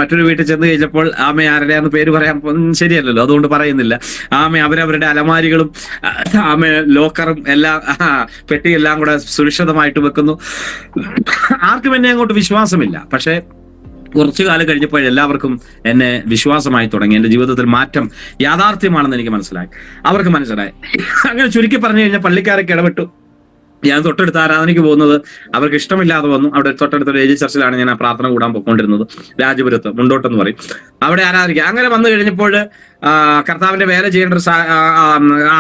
മറ്റൊരു വീട്ടിൽ ചെന്ന് കഴിഞ്ഞപ്പോൾ ആരുടെയാന്ന് പേര് പറയാൻ ശരിയല്ലല്ലോ, അതുകൊണ്ട് പറയുന്നില്ല. അവരവരുടെ അലമാരികളും ലോക്കറും എല്ലാം പെട്ടിയെല്ലാം കൂടെ സുരക്ഷിതമായിട്ട് വെക്കുന്നു. ആർക്കും എന്നെ അങ്ങോട്ട് വിശ്വാസമില്ല. പക്ഷെ കുറച്ചു കാലം കഴിഞ്ഞപ്പോൾ എല്ലാവർക്കും എന്നെ വിശ്വാസമായി തുടങ്ങി. എന്റെ ജീവിതത്തിൽ മാറ്റം യാഥാർത്ഥ്യമാണെന്ന് എനിക്ക് മനസ്സിലായി, അവർക്ക് മനസ്സിലായി. അങ്ങനെ ചുരുക്കി പറഞ്ഞു കഴിഞ്ഞാൽ പള്ളിക്കാരൊക്കെ ഇടപെട്ടു. ഞാൻ തൊട്ടടുത്ത ആരാധനയ്ക്ക് പോകുന്നത് അവർക്ക് ഇഷ്ടമില്ലാതെ വന്നു. അവിടെ തൊട്ടടുത്ത ഏജ് ചർച്ചിലാണ് ഞാൻ ആ പ്രാർത്ഥന കൂടാൻ പോയിക്കൊണ്ടിരുന്നത്. രാജപുരത്ത് മുണ്ടോട്ടെന്ന് പറയും. അവിടെ ആരാധിക്കുക. അങ്ങനെ വന്നു കഴിഞ്ഞപ്പോൾ കർത്താവിന്റെ വേല ചെയ്യേണ്ട ഒരു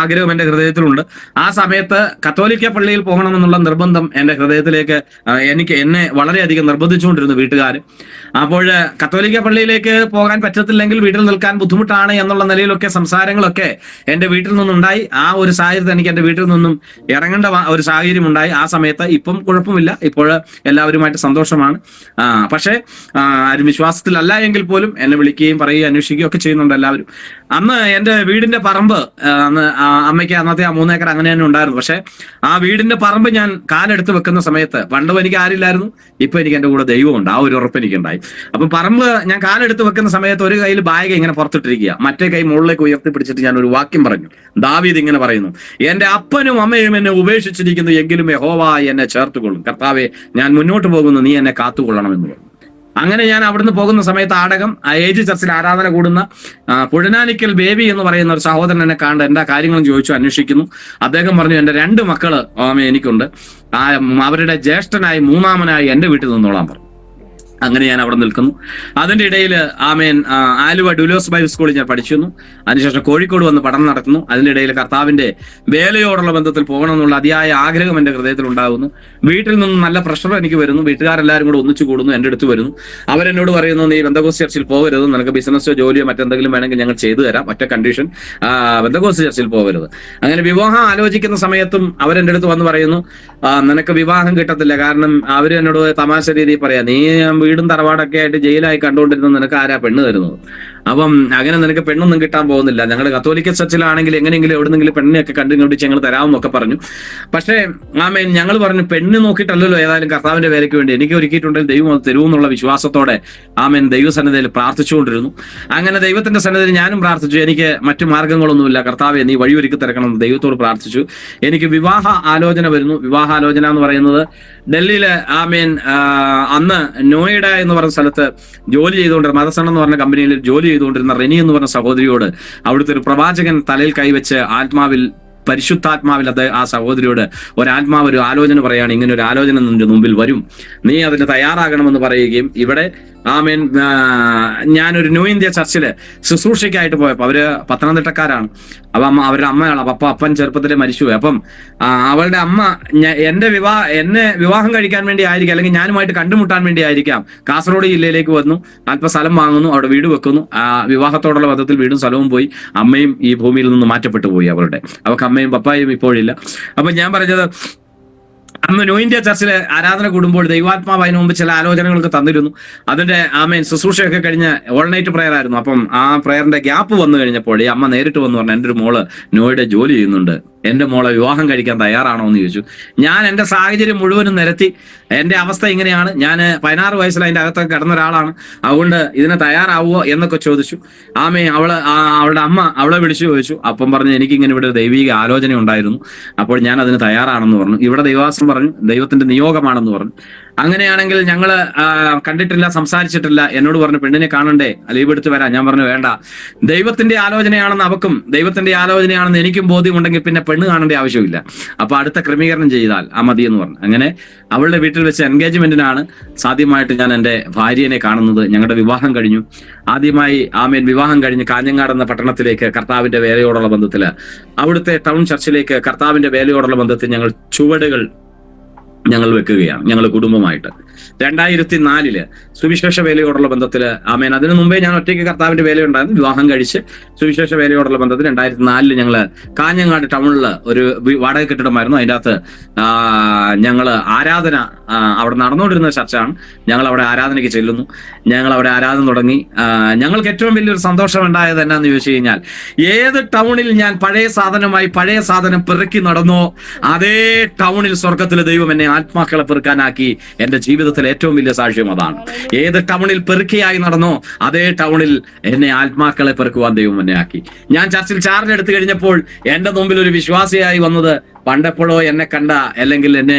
ആഗ്രഹം എന്റെ ഹൃദയത്തിലുണ്ട്. ആ സമയത്ത് കത്തോലിക്ക പള്ളിയിൽ പോകണമെന്നുള്ള നിർബന്ധം എന്റെ ഹൃദയത്തിലേക്ക് എന്നെ വളരെയധികം നിർബന്ധിച്ചുകൊണ്ടിരുന്നു വീട്ടുകാർ. അപ്പോൾ കത്തോലിക്ക പള്ളിയിലേക്ക് പോകാൻ പറ്റത്തില്ലെങ്കിൽ വീട്ടിൽ നിൽക്കാൻ ബുദ്ധിമുട്ടാണ് എന്നുള്ള നിലയിലൊക്കെ സംസാരങ്ങളൊക്കെ എന്റെ വീട്ടിൽ നിന്നുണ്ടായി. ആ ഒരു സാഹചര്യത്തിൽ എനിക്ക് എന്റെ വീട്ടിൽ നിന്നും ഇറങ്ങേണ്ട ഒരു സാഹചര്യം ഉണ്ടായി. ആ സമയത്ത് ഇപ്പം കുഴപ്പമില്ല, ഇപ്പോൾ എല്ലാവരുമായിട്ട് സന്തോഷമാണ്. പക്ഷേ ആരും വിശ്വാസത്തിലല്ല എങ്കിൽ പോലും എന്നെ വിളിക്കുകയും പറയുകയും അന്വേഷിക്കുകയും ഒക്കെ ചെയ്യുന്നുണ്ട് എല്ലാവരും. അന്ന് എന്റെ വീടിന്റെ പറമ്പ് അന്ന് അമ്മയ്ക്ക് അന്നത്തെ 3 ഏക്കർ അങ്ങനെ തന്നെ ഉണ്ടായിരുന്നു. പക്ഷെ ആ വീടിന്റെ പറമ്പ് ഞാൻ കാലെടുത്ത് വെക്കുന്ന സമയത്ത് പണ്ടും എനിക്ക് ആരില്ലായിരുന്നു, ഇപ്പൊ എനിക്ക് എന്റെ കൂടെ ദൈവമുണ്ട്. ആ ഒരു ഉറപ്പ് എനിക്കുണ്ടായി. അപ്പൊ പറമ്പ് ഞാൻ കാലെടുത്ത് വെക്കുന്ന സമയത്ത് ഒരു കയ്യിൽ ബാഗ് ഇങ്ങനെ പുറത്തിട്ടിരിക്കുക, മറ്റേ കൈ മുകളിലേക്ക് ഉയർത്തി പിടിച്ചിട്ട് ഞാൻ ഒരു വാക്യം പറഞ്ഞു. ദാവീദ് ഇങ്ങനെ പറയുന്നു, എന്റെ അപ്പനും അമ്മയും എന്നെ ഉപേക്ഷിച്ചിരിക്കുന്നു, എങ്കിലും യഹോവ എന്നെ ചേർത്തുകൊള്ളും. കർത്താവേ, ഞാൻ മുന്നോട്ട് പോകുന്നു, നീ എന്നെ കാത്തുകൊള്ളണം എന്ന് പറഞ്ഞു. അങ്ങനെ ഞാൻ അവിടുന്ന് പോകുന്ന സമയത്ത് ഏജ് ചർച്ചിൽ ആരാധന കൂടുന്ന പുഴനാനിക്കൽ ബേബി എന്ന് പറയുന്ന ഒരു സഹോദരൻ എന്നെ കണ്ട് എല്ലാ കാര്യങ്ങളും ചോദിച്ചു, അന്വേഷിക്കുന്നു. അദ്ദേഹം പറഞ്ഞു, എന്റെ 2 മക്കള് എനിക്കുണ്ട്, അവരുടെ ജ്യേഷ്ഠനായി 3-ാമനായി എന്റെ വീട്ടിൽ നിന്നോളാൻ പറഞ്ഞു. അങ്ങനെ ഞാൻ അവിടെ നിൽക്കുന്നു. അതിന്റെ ഇടയിൽ ആലുവ ഡുലോസ് ബൈബിൾ സ്കൂളിൽ ഞാൻ പഠിച്ചിരുന്നു. അതിനുശേഷം കോഴിക്കോട് വന്ന് പഠനം നടത്തുന്നു. അതിന്റെ ഇടയിൽ കർത്താവിന്റെ വേലയോടുള്ള ബന്ധത്തിൽ പോകണമെന്നുള്ള അതിയായ ആഗ്രഹം എന്റെ ഹൃദയത്തിൽ ഉണ്ടാകുന്നു. വീട്ടിൽ നിന്നും നല്ല പ്രഷർ എനിക്ക് വരുന്നു. വീട്ടുകാരെല്ലാവരും കൂടെ ഒന്നിച്ചു കൂടുന്നു, എൻ്റെ അടുത്ത് വരുന്നു. അവരെന്നോട് പറയുന്നു, നീ പെന്തക്കോസ്ത് ചർച്ചിൽ പോകരുത്, നിനക്ക് ബിസിനസ്സോ ജോലിയോ മറ്റെന്തെങ്കിലും വേണമെങ്കിൽ ഞങ്ങൾ ചെയ്തു തരാം, ഒറ്റ കണ്ടീഷൻ, പെന്തക്കോസ്ത് ചർച്ചിൽ പോകരുത്. അങ്ങനെ വിവാഹം ആലോചിക്കുന്ന സമയത്തും അവരെൻ്റെ അടുത്ത് വന്ന് പറയുന്നു, നിനക്ക് വിവാഹം കിട്ടത്തില്ല. കാരണം അവർ എന്നോട് തമാശ രീതിയിൽ പറയാം, നീ വീടും തറവാടൊക്കെ ആയിട്ട് ജയിലായി കണ്ടുകൊണ്ടിരുന്ന നിനക്ക് ആരാ പെണ്ണ് തരുന്നത്? അപ്പം അങ്ങനെ നിനക്ക് പെണ്ണൊന്നും കിട്ടാൻ പോകുന്നില്ല. ഞങ്ങൾ കത്തോലിക്ക ചർച്ചിലാണെങ്കിൽ എങ്ങനെയെങ്കിലും എവിടെന്നെങ്കിലും പെണ്ണിനെയൊക്കെ കണ്ടുപിടിച്ച് ഞങ്ങൾ തരാമെന്നൊക്കെ പറഞ്ഞു. പക്ഷേ ഞങ്ങൾ പറഞ്ഞു, പെണ്ണ് നോക്കിയിട്ടല്ലല്ലോ ഏതായാലും കർത്താവിന്റെ വേലയ്ക്ക് വേണ്ടി എനിക്ക് ഒരുക്കിയിട്ടുണ്ടെങ്കിൽ ദൈവം അത് തരുമെന്നുള്ള വിശ്വാസത്തോടെ ദൈവസന്നിധിയിൽ പ്രാർത്ഥിച്ചുകൊണ്ടിരുന്നു. അങ്ങനെ ദൈവത്തിന്റെ സന്നിധിയിൽ ഞാനും പ്രാർത്ഥിച്ചു. എനിക്ക് മറ്റു മാർഗങ്ങളൊന്നുമില്ല, കർത്താവെ നീ വഴിയൊരുക്കി തിരക്കണം എന്ന് ദൈവത്തോട് പ്രാർത്ഥിച്ചു. എനിക്ക് വിവാഹ ആലോചന വരുന്നു. വിവാഹാലോചന എന്ന് പറയുന്നത് ഡൽഹിയിലെ അന്ന് നോയിഡ എന്ന് പറഞ്ഞ സ്ഥലത്ത് ജോലി ചെയ്തുകൊണ്ടിരുന്ന മദസൺ എന്ന് പറഞ്ഞ കമ്പനിയിൽ ജോലി ചെയ്തുകൊണ്ടിരുന്ന റെനി എന്ന് പറഞ്ഞ സഹോദരിയോട് അവിടുത്തെ ഒരു പ്രവാചകൻ തലയിൽ കൈവച്ച് പരിശുദ്ധാത്മാവിൽ ആ സഹോദരിയോട് ഒരു ആലോചന പറയുകയാണ്, ഇങ്ങനെ ഒരു ആലോചന നിന്റെ മുമ്പിൽ വരും, നീ അതിന് തയ്യാറാകണമെന്ന് പറയുകയും, ഇവിടെ ഞാനൊരു ന്യൂ ഇന്ത്യ ചർച്ചില് ശുശ്രൂഷയ്ക്കായിട്ട് പോയപ്പോൾ അവര് പത്തനംതിട്ടക്കാരാണ്. അപ്പം അവരുടെ അമ്മയാണ്. അപ്പൊ അപ്പൻ ചെറുപ്പത്തിലെ മരിച്ചുപോയി. അപ്പം അവളുടെ അമ്മ എന്നെ വിവാഹം കഴിക്കാൻ വേണ്ടി ആയിരിക്കാം, അല്ലെങ്കിൽ ഞാനുമായിട്ട് കണ്ടുമുട്ടാൻ വേണ്ടി ആയിരിക്കാം, കാസർഗോഡ് ജില്ലയിലേക്ക് വന്നു. അല്പ സ്ഥലം വാങ്ങുന്നു, അവിടെ വീട് വെക്കുന്നു. വിവാഹത്തോടുള്ള ബന്ധത്തിൽ വീടും സ്ഥലവും പോയി. അമ്മയും ഈ ഭൂമിയിൽ നിന്ന് മാറ്റപ്പെട്ടു പോയി. അവർക്ക് അമ്മയും പപ്പായും ഇപ്പോഴില്ല. അപ്പൊ ഞാൻ പറഞ്ഞത്, അന്ന് ന്യൂ ഇന്ത്യ ചർച്ചിലെ ആരാധന കൂടുമ്പോൾ ദൈവാത്മാവ് അതിനു മുമ്പ് ചില ആലോചനകളൊക്കെ തന്നിരുന്നു. അതിന്റെ ശുശ്രൂഷയൊക്കെ കഴിഞ്ഞ് ഓൾ നൈറ്റ് പ്രയർ ആയിരുന്നു. അപ്പം ആ പ്രയറിന്റെ ഗ്യാപ്പ് വന്നു കഴിഞ്ഞപ്പോൾ ഈ അമ്മ നേരിട്ട് വന്ന് പറഞ്ഞു, എൻ്റെ ഒരു മോള് നോയിഡ ജോലി ചെയ്യുന്നുണ്ട്, എൻ്റെ മോളെ വിവാഹം കഴിക്കാൻ തയ്യാറാണോ എന്ന് ചോദിച്ചു. ഞാൻ എൻ്റെ സാഹചര്യം മുഴുവനും നിരത്തി, എൻ്റെ അവസ്ഥ ഇങ്ങനെയാണ്, ഞാൻ 16 വയസ്സിൽ അതിൻ്റെ അകത്തൊക്കെ കിടന്ന ഒരാളാണ്, അതുകൊണ്ട് ഇതിന് തയ്യാറാവുമോ എന്നൊക്കെ ചോദിച്ചു. അവളുടെ അമ്മ അവളെ വിളിച്ചു ചോദിച്ചു. അപ്പം പറഞ്ഞു, എനിക്കിങ്ങനെ ഇവിടെ ഒരു ദൈവിക ആലോചന ഉണ്ടായിരുന്നു, അപ്പോൾ ഞാൻ അതിന് തയ്യാറാണെന്ന് പറഞ്ഞു. ഇവിടെ ദൈവാസം പറഞ്ഞു, ദൈവത്തിന്റെ നിയോഗമാണെന്ന് പറഞ്ഞു. അങ്ങനെയാണെങ്കിൽ ഞങ്ങൾ കണ്ടിട്ടില്ല, സംസാരിച്ചിട്ടില്ല. എന്നോട് പറഞ്ഞു, പെണ്ണിനെ കാണണ്ടേ, ലീവ് എടുത്ത് വരാം. ഞാൻ പറഞ്ഞു, വേണ്ട, ദൈവത്തിന്റെ ആലോചനയാണെന്ന് അവക്കും ദൈവത്തിന്റെ ആലോചനയാണെന്ന് എനിക്കും ബോധ്യമുണ്ടെങ്കിൽ പിന്നെ പെണ്ണ് കാണേണ്ട ആവശ്യമില്ല. അപ്പൊ അടുത്ത ക്രമീകരണം ചെയ്താൽ മതി എന്ന് പറഞ്ഞു. അങ്ങനെ അവളുടെ വീട്ടിൽ വെച്ച് എൻഗേജ്മെന്റിനാണ് സാധ്യമായിട്ട് ഞാൻ എൻ്റെ ഭാര്യനെ കാണുന്നത്. ഞങ്ങളുടെ വിവാഹം കഴിഞ്ഞു. ആദ്യമായി വിവാഹം കഴിഞ്ഞ് കാഞ്ഞങ്ങാട് എന്ന പട്ടണത്തിലേക്ക് കർത്താവിന്റെ വേലയോടുള്ള ബന്ധത്തില്, അവിടുത്തെ ടൗൺ ചർച്ചിലേക്ക് കർത്താവിന്റെ വേലയോടുള്ള ബന്ധത്തിൽ ഞങ്ങൾ വെക്കുകയാണ്, ഞങ്ങൾ കുടുംബമായിട്ട്. 2004 സുവിശേഷ വേലയോടുള്ള ബന്ധത്തിൽ അതിനു മുമ്പേ ഞാൻ ഒറ്റയ്ക്ക് കർത്താവിന്റെ വേലയുണ്ടായിരുന്നു. വിവാഹം കഴിച്ച് സുവിശേഷ വേലയോടുള്ള ബന്ധത്തിൽ 2004 ഞങ്ങൾ കാഞ്ഞങ്ങാട് ടൗണിൽ ഒരു വാടക കെട്ടിടമായിരുന്നു. അതിൻ്റെ അകത്ത് ഞങ്ങൾ ആരാധന അവിടെ നടന്നുകൊണ്ടിരുന്ന ചർച്ചാണ്. ഞങ്ങൾ അവിടെ ആരാധനയ്ക്ക് ചെല്ലുന്നു. ഞങ്ങൾ അവിടെ ആരാധന തുടങ്ങി. ഞങ്ങൾക്ക് ഏറ്റവും വലിയൊരു സന്തോഷം ഉണ്ടായത് എന്നാന്ന് ചോദിച്ചു കഴിഞ്ഞാൽ, ഏത് ടൗണിൽ ഞാൻ പഴയ സാധനം പെറുക്കി നടന്നോ അതേ ടൗണിൽ സ്വർഗത്തിലെ ദൈവം എന്നെ ആത്മാക്കളെ പെറുക്കാനാക്കി. എന്റെ ജീവിതത്തിലെ ഏറ്റവും വലിയ സാക്ഷ്യം അതാണ്. ഏത് ടൗണിൽ പെറുക്കിയായി നടന്നോ അതേ ടൗണിൽ എന്നെ ആത്മാക്കളെ പെറുക്കുവാൻ ദൈവം എന്നെ ആക്കി. ഞാൻ ചർച്ചിൽ ചാർജ് എടുത്തു കഴിഞ്ഞപ്പോൾ എന്റെ മുമ്പിൽ ഒരു വിശ്വാസിയായി വന്നത് പണ്ടെപ്പോഴോ എന്നെ കണ്ട, അല്ലെങ്കിൽ എന്നെ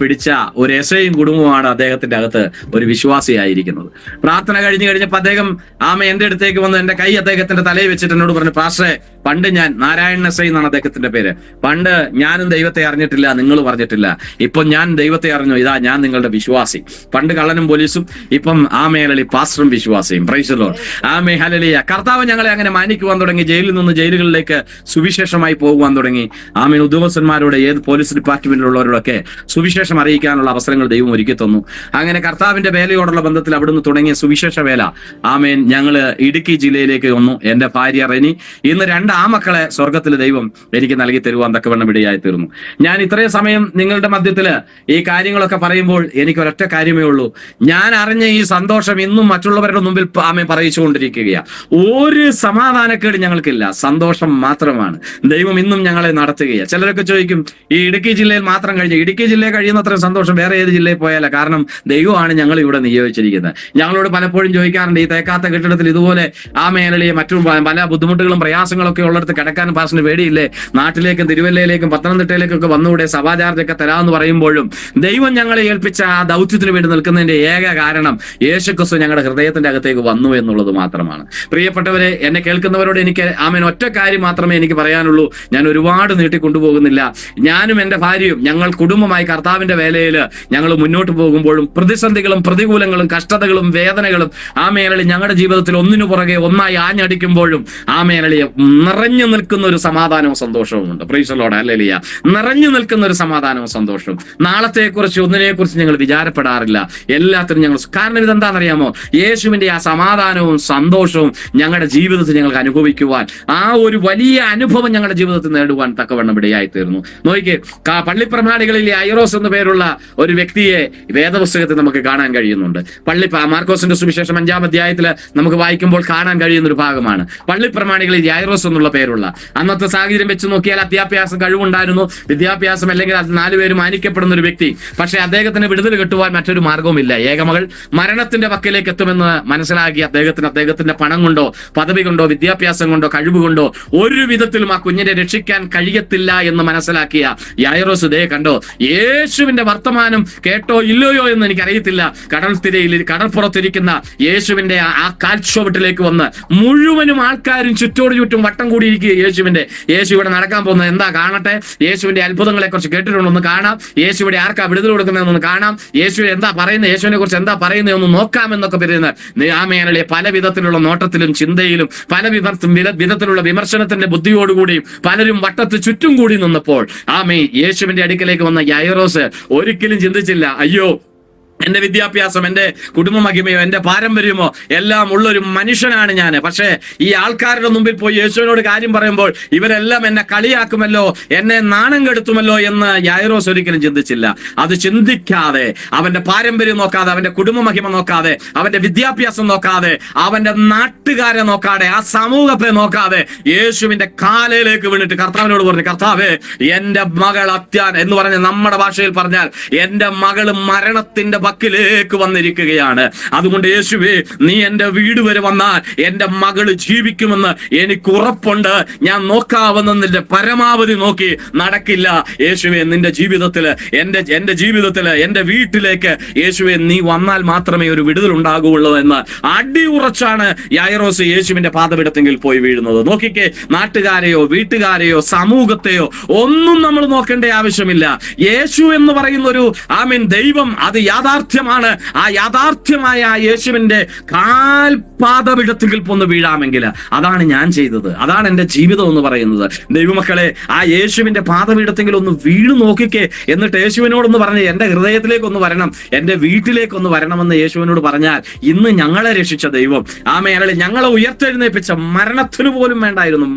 പിടിച്ച ഒരു എസ്ഐയും കുടുംബമാണ് അദ്ദേഹത്തിന്റെ അകത്ത് ഒരു വിശ്വാസിയായിരിക്കുന്നത്. പ്രാർത്ഥന കഴിഞ്ഞപ്പോൾ അദ്ദേഹം എന്റെ അടുത്തേക്ക് വന്ന് എന്റെ കൈ അദ്ദേഹത്തിന്റെ തലയിൽ വെച്ചിട്ട് എന്നോട് പറഞ്ഞു, പാസ്റ്ററെ, പണ്ട് ഞാൻ നാരായണൻ എസ്ഐ എന്നാണ് അദ്ദേഹത്തിന്റെ പേര്, പണ്ട് ഞാനും ദൈവത്തെ അറിഞ്ഞിട്ടില്ല, നിങ്ങൾ പറഞ്ഞിട്ടില്ല, ഇപ്പൊ ഞാൻ ദൈവത്തെ അറിഞ്ഞു, ഇതാ ഞാൻ നിങ്ങളുടെ വിശ്വാസി. പണ്ട് കള്ളനും പോലീസും, ഇപ്പം ഹല്ലേലൂയ പാസ്റ്ററും വിശ്വാസിയും. Praise the lord. ഹല്ലേലൂയ. കർത്താവ് ഞങ്ങളെ അങ്ങനെ മാനിക്കുവാൻ തുടങ്ങി. ജയിലിൽ നിന്ന് ജയിലുകളിലേക്ക് സുവിശേഷമായി പോകുവാൻ തുടങ്ങി. ഉദ്യോഗസ്ഥന്മാരോട്, ഏത് പോലീസ് ഡിപ്പാർട്ട്മെന്റിലുള്ളവരോടൊക്കെ സുവിശേഷം അറിയിക്കാനുള്ള അവസരങ്ങൾ ദൈവം ഒരുക്കി തന്നു. അങ്ങനെ കർത്താവിന്റെ വേലയോടുള്ള ബന്ധത്തിൽ അവിടുന്ന് തുടങ്ങിയ സുവിശേഷ വേല ഞങ്ങൾ ഇടുക്കി ജില്ലയിലേക്ക് വന്നു. എന്റെ ഭാര്യ റെനി, ഇന്ന് 2 ആമക്കളെ സ്വർഗത്തിലെ ദൈവം എനിക്ക് നൽകി തരുവാൻ തക്കവണ്ണം ഇടയായി തീർന്നു. ഞാൻ ഇത്രയും സമയം നിങ്ങളുടെ മധ്യത്തില് ഈ കാര്യങ്ങളൊക്കെ പറയുമ്പോൾ എനിക്ക് ഒരൊറ്റ കാര്യമേ ഉള്ളൂ. ഞാൻ അറിഞ്ഞ ഈ സന്തോഷം ഇന്നും മറ്റുള്ളവരുടെ മുമ്പിൽ പറയിച്ചുകൊണ്ടിരിക്കുകയാണ്. ഒരു സമാധാനക്കേട് ഞങ്ങൾക്കില്ല, സന്തോഷം മാത്രമാണ്. ദൈവം ഇന്നും ഞങ്ങളെ നടത്തുകയാണ്. ചിലരൊക്കെ ചോദിക്കും, ഈ ഇടുക്കി ജില്ലയിൽ മാത്രം ഇടുക്കി ജില്ലയിൽ കഴിയുന്നത്ര സന്തോഷം വേറെ ഏത് ജില്ലയിൽ പോയാല? കാരണം ദൈവമാണ് ഞങ്ങൾ ഇവിടെ നിയോഗിച്ചിരിക്കുന്നത്. ഞങ്ങളോട് പലപ്പോഴും ചോദിക്കാറുണ്ട്, ഈ തേക്കാത്ത കെട്ടിടത്തിൽ ഇതുപോലെ മറ്റു പല ബുദ്ധിമുട്ടുകളും പ്രയാസങ്ങളൊക്കെ ഉള്ളിടത്ത് കിടക്കാൻ പാസിന് പേടിയില്ലേ? നാട്ടിലേക്കും തിരുവല്ലയിലേക്കും പത്തനംതിട്ടയിലേക്കൊക്കെ വന്നുകൂടെ, സഭാ ചാർജൊക്കെ തരാമെന്ന് പറയുമ്പോഴും ദൈവം ഞങ്ങളെ ഏൽപ്പിച്ച ആ ദൗത്യത്തിന് വേണ്ടി നിൽക്കുന്നതിന്റെ ഏക കാരണം യേശുക്രിസ്തു ഞങ്ങളുടെ ഹൃദയത്തിന്റെ അകത്തേക്ക് വന്നു എന്നുള്ളത് മാത്രമാണ്. പ്രിയപ്പെട്ടവരെ, എന്നെ കേൾക്കുന്നവരോട് എനിക്ക് ഒറ്റ കാര്യം മാത്രമേ എനിക്ക് പറയാനുള്ളൂ. ഞാൻ ഒരുപാട് നീട്ടിക്കൊണ്ടുപോകുന്നില്ല. ഞാനും എൻ്റെ ഭാര്യയും ഞങ്ങൾ കുടുംബമായി കർത്താവിന്റെ വേലയിൽ ഞങ്ങൾ മുന്നോട്ട് പോകുമ്പോഴും പ്രതിസന്ധികളും പ്രതികൂലങ്ങളും കഷ്ടതകളും വേദനകളും ആ മേഖലയിൽ ഞങ്ങളുടെ ജീവിതത്തിൽ ഒന്നിനു പുറകെ ഒന്നായി ആഞ്ഞടിക്കുമ്പോഴും ആ മേഖലയെ നിറഞ്ഞു നിൽക്കുന്ന ഒരു സമാധാനവും സന്തോഷവും ഉണ്ട്. Price the lord, hallelujah. നിറഞ്ഞു നിൽക്കുന്ന ഒരു സമാധാനവും സന്തോഷവും. നാളത്തെക്കുറിച്ച് ഒന്നിനെക്കുറിച്ച് ഞങ്ങൾ വിചാരപ്പെടാറില്ല. എല്ലാത്തിനും ഞങ്ങൾ, കാരണം ഇതെന്താണെന്നറിയാമോ, യേശുവിന്റെ ആ സമാധാനവും സന്തോഷവും ഞങ്ങളുടെ ജീവിതത്തിൽ ഞങ്ങൾക്ക് അനുഭവിക്കുവാൻ, ആ ഒരു വലിയ അനുഭവം ഞങ്ങളുടെ ജീവിതത്തിൽ നേടുവാൻ തക്കവണ്ണം ഇടയായി തീർന്നു. നോക്കിക്കേ, പള്ളിപ്രമാണികളിൽ ഐറോസ് എന്ന പേരുള്ള ഒരു വ്യക്തിയെ വേദപുസ്തകത്തിൽ നമുക്ക് കാണാൻ കഴിയുന്നുണ്ട്. മാർക്കോസിന്റെ സുവിശേഷം 5-ാം അധ്യായത്തിൽ നമുക്ക് വായിക്കുമ്പോൾ കാണാൻ കഴിയുന്ന ഒരു ഭാഗമാണ്. പള്ളിപ്രമാണികളിൽ ഐറോസ് എന്നുള്ള പേരുള്ള, അന്നത്തെ സാഹചര്യം വെച്ച് നോക്കിയാൽ അത്യാഭ്യാസം കഴിവുണ്ടായിരുന്നു, വിദ്യാഭ്യാസം അല്ലെങ്കിൽ 4 പേര് മാനിക്കപ്പെടുന്ന ഒരു വ്യക്തി. പക്ഷെ അദ്ദേഹത്തിന് വിടുതൽ കിട്ടുവാൻ മറ്റൊരു മാർഗവുമില്ല. ഏകമകൾ മരണത്തിന്റെ വക്കിലേക്ക് എത്തുമെന്ന് മനസ്സിലാക്കി അദ്ദേഹത്തിന്റെ പണം കൊണ്ടോ പദവി കൊണ്ടോ വിദ്യാഭ്യാസം കൊണ്ടോ കഴിവ് കൊണ്ടോ ഒരു വിധത്തിലും ആ കുഞ്ഞിനെ രക്ഷിക്കാൻ കഴിയത്തില്ല എന്ന് മനസ്സിലാക്കിയ യൈറോസ് ദേ കണ്ടോ, യേശുവിന്റെ വർത്തമാനം കേട്ടോ ഇല്ലയോ എന്ന് എനിക്കറിയത്തില്ല, കടൽപ്പുറത്തിരിക്കുന്ന യേശുവിന്റെ ആ കാൽച്ചുവട്ടിലേക്ക് വന്ന് മുഴുവനും ആൾക്കാരും ചുറ്റോട് ചുറ്റും വട്ടം കൂടിയിരിക്കുക. യേശു ഇവിടെ നടക്കാൻ പോകുന്നത് എന്താ കാണട്ടെ, യേശുവിന്റെ അത്ഭുതങ്ങളെ കുറിച്ച് കേട്ടിട്ടുണ്ടോ കാണാം, യേശുവിടെ ആർക്കാ വിടുതൽ കൊടുക്കുന്നതെന്ന് കാണാം, യേശു എന്താ പറയുന്നത്, യേശുവിനെ കുറിച്ച് എന്താ പറയുന്നത് ഒന്ന് നോക്കാമെന്നൊക്കെ പറയുന്നത് ആ മേഖലയെ പല വിധത്തിലുള്ള നോട്ടത്തിലും ചിന്തയിലും പല വിധത്തിലുള്ള വിമർശനത്തിന്റെ ബുദ്ധിയോടുകൂടിയും പലരും വട്ടത്ത് ചുറ്റും കൂടി നിന്നപ്പോൾ യേശുവിന്റെ അടുക്കലേക്ക് വന്ന യൈറോസ് ഒരിക്കലും ചിന്തിച്ചില്ല, അയ്യോ എന്റെ വിദ്യാഭ്യാസം, എന്റെ കുടുംബ മഹിമയോ എന്റെ പാരമ്പര്യമോ എല്ലാം ഉള്ളൊരു മനുഷ്യനാണ് ഞാൻ, പക്ഷേ ഈ ആൾക്കാരുടെ മുമ്പിൽ പോയി യേശുവിനോട് കാര്യം പറയുമ്പോൾ ഇവരെല്ലാം എന്നെ കളിയാക്കുമല്ലോ, എന്നെ നാണം കെടുത്തുമല്ലോ എന്ന് യൈറോസ് ഒരിക്കലും ചിന്തിച്ചില്ല. അത് ചിന്തിക്കാതെ, അവന്റെ പാരമ്പര്യം നോക്കാതെ, അവന്റെ കുടുംബ മഹിമ നോക്കാതെ, അവന്റെ വിദ്യാഭ്യാസം നോക്കാതെ, അവന്റെ നാട്ടുകാരെ നോക്കാതെ, ആ സമൂഹത്തെ നോക്കാതെ യേശുവിന്റെ കാലയിലേക്ക് വീണിട്ട് കർത്താവിനോട് പറഞ്ഞു, കർത്താവേ എന്റെ മകൾ എന്ന് പറഞ്ഞ നമ്മുടെ ഭാഷയിൽ പറഞ്ഞാൽ എന്റെ മകള് മരണത്തിന്റെ വക്കിലേക്ക് വന്നിരിക്കുകയാണ്. അതുകൊണ്ട് യേശുവേ നീ എന്റെ വീട് വരെ വന്നാൽ എന്റെ മകള് ജീവിക്കുമെന്ന് എനിക്ക് ഉറപ്പുണ്ട്. ഞാൻ നോക്കാവുന്നതിന്റെ പരമാവധി നോക്കി നടക്കില്ല. യേശുവേ നിന്റെ ജീവിതത്തില് എന്റെ ജീവിതത്തില് എന്റെ വീട്ടിലേക്ക് യേശുവേ നീ വന്നാൽ മാത്രമേ ഒരു വിടുതൽ ഉണ്ടാകുള്ളൂ എന്ന് അടിയുറച്ചാണ് യൈറോസ് യേശുവിന്റെ പാദപീഠത്തെങ്കിൽ പോയി വീഴുന്നത്. നോക്കിക്കേ, നാട്ടുകാരെയോ വീട്ടുകാരെയോ സമൂഹത്തെയോ ഒന്നും നമ്മൾ നോക്കേണ്ട ആവശ്യമില്ല. യേശു എന്ന് പറയുന്ന ഒരു ദൈവം, അത് യാഥാർത്ഥ്യമാണ്. ആ യാഥാർത്ഥ്യമായ യേശുവിന്റെ കാൽപാദപീഠത്തിൽ പോന്ന് വീഴാമെങ്കിൽ അതാണ് ഞാൻ ചെയ്തത്, അതാണ് എന്റെ ജീവിതം എന്ന് പറയുന്നത്. ദൈവമക്കളെ, ആ യേശുവിന്റെ പാദപീഠത്തെങ്കിൽ ഒന്ന് വീണു നോക്കിക്കേ. എന്നിട്ട് യേശുവിനോടൊന്ന് പറഞ്ഞ് എന്റെ ഹൃദയത്തിലേക്കൊന്ന് വരണം, എന്റെ വീട്ടിലേക്കൊന്ന് വരണമെന്ന് യേശുവിനോട് പറഞ്ഞാൽ ഇന്ന് ഞങ്ങളെ രക്ഷിച്ച ദൈവം, ആ മേഖലയിൽ ഞങ്ങളെ ഉയർത്തെഴുന്നേൽപ്പിച്ച, മരണത്തിനു പോലും വേണ്ടായിരുന്നു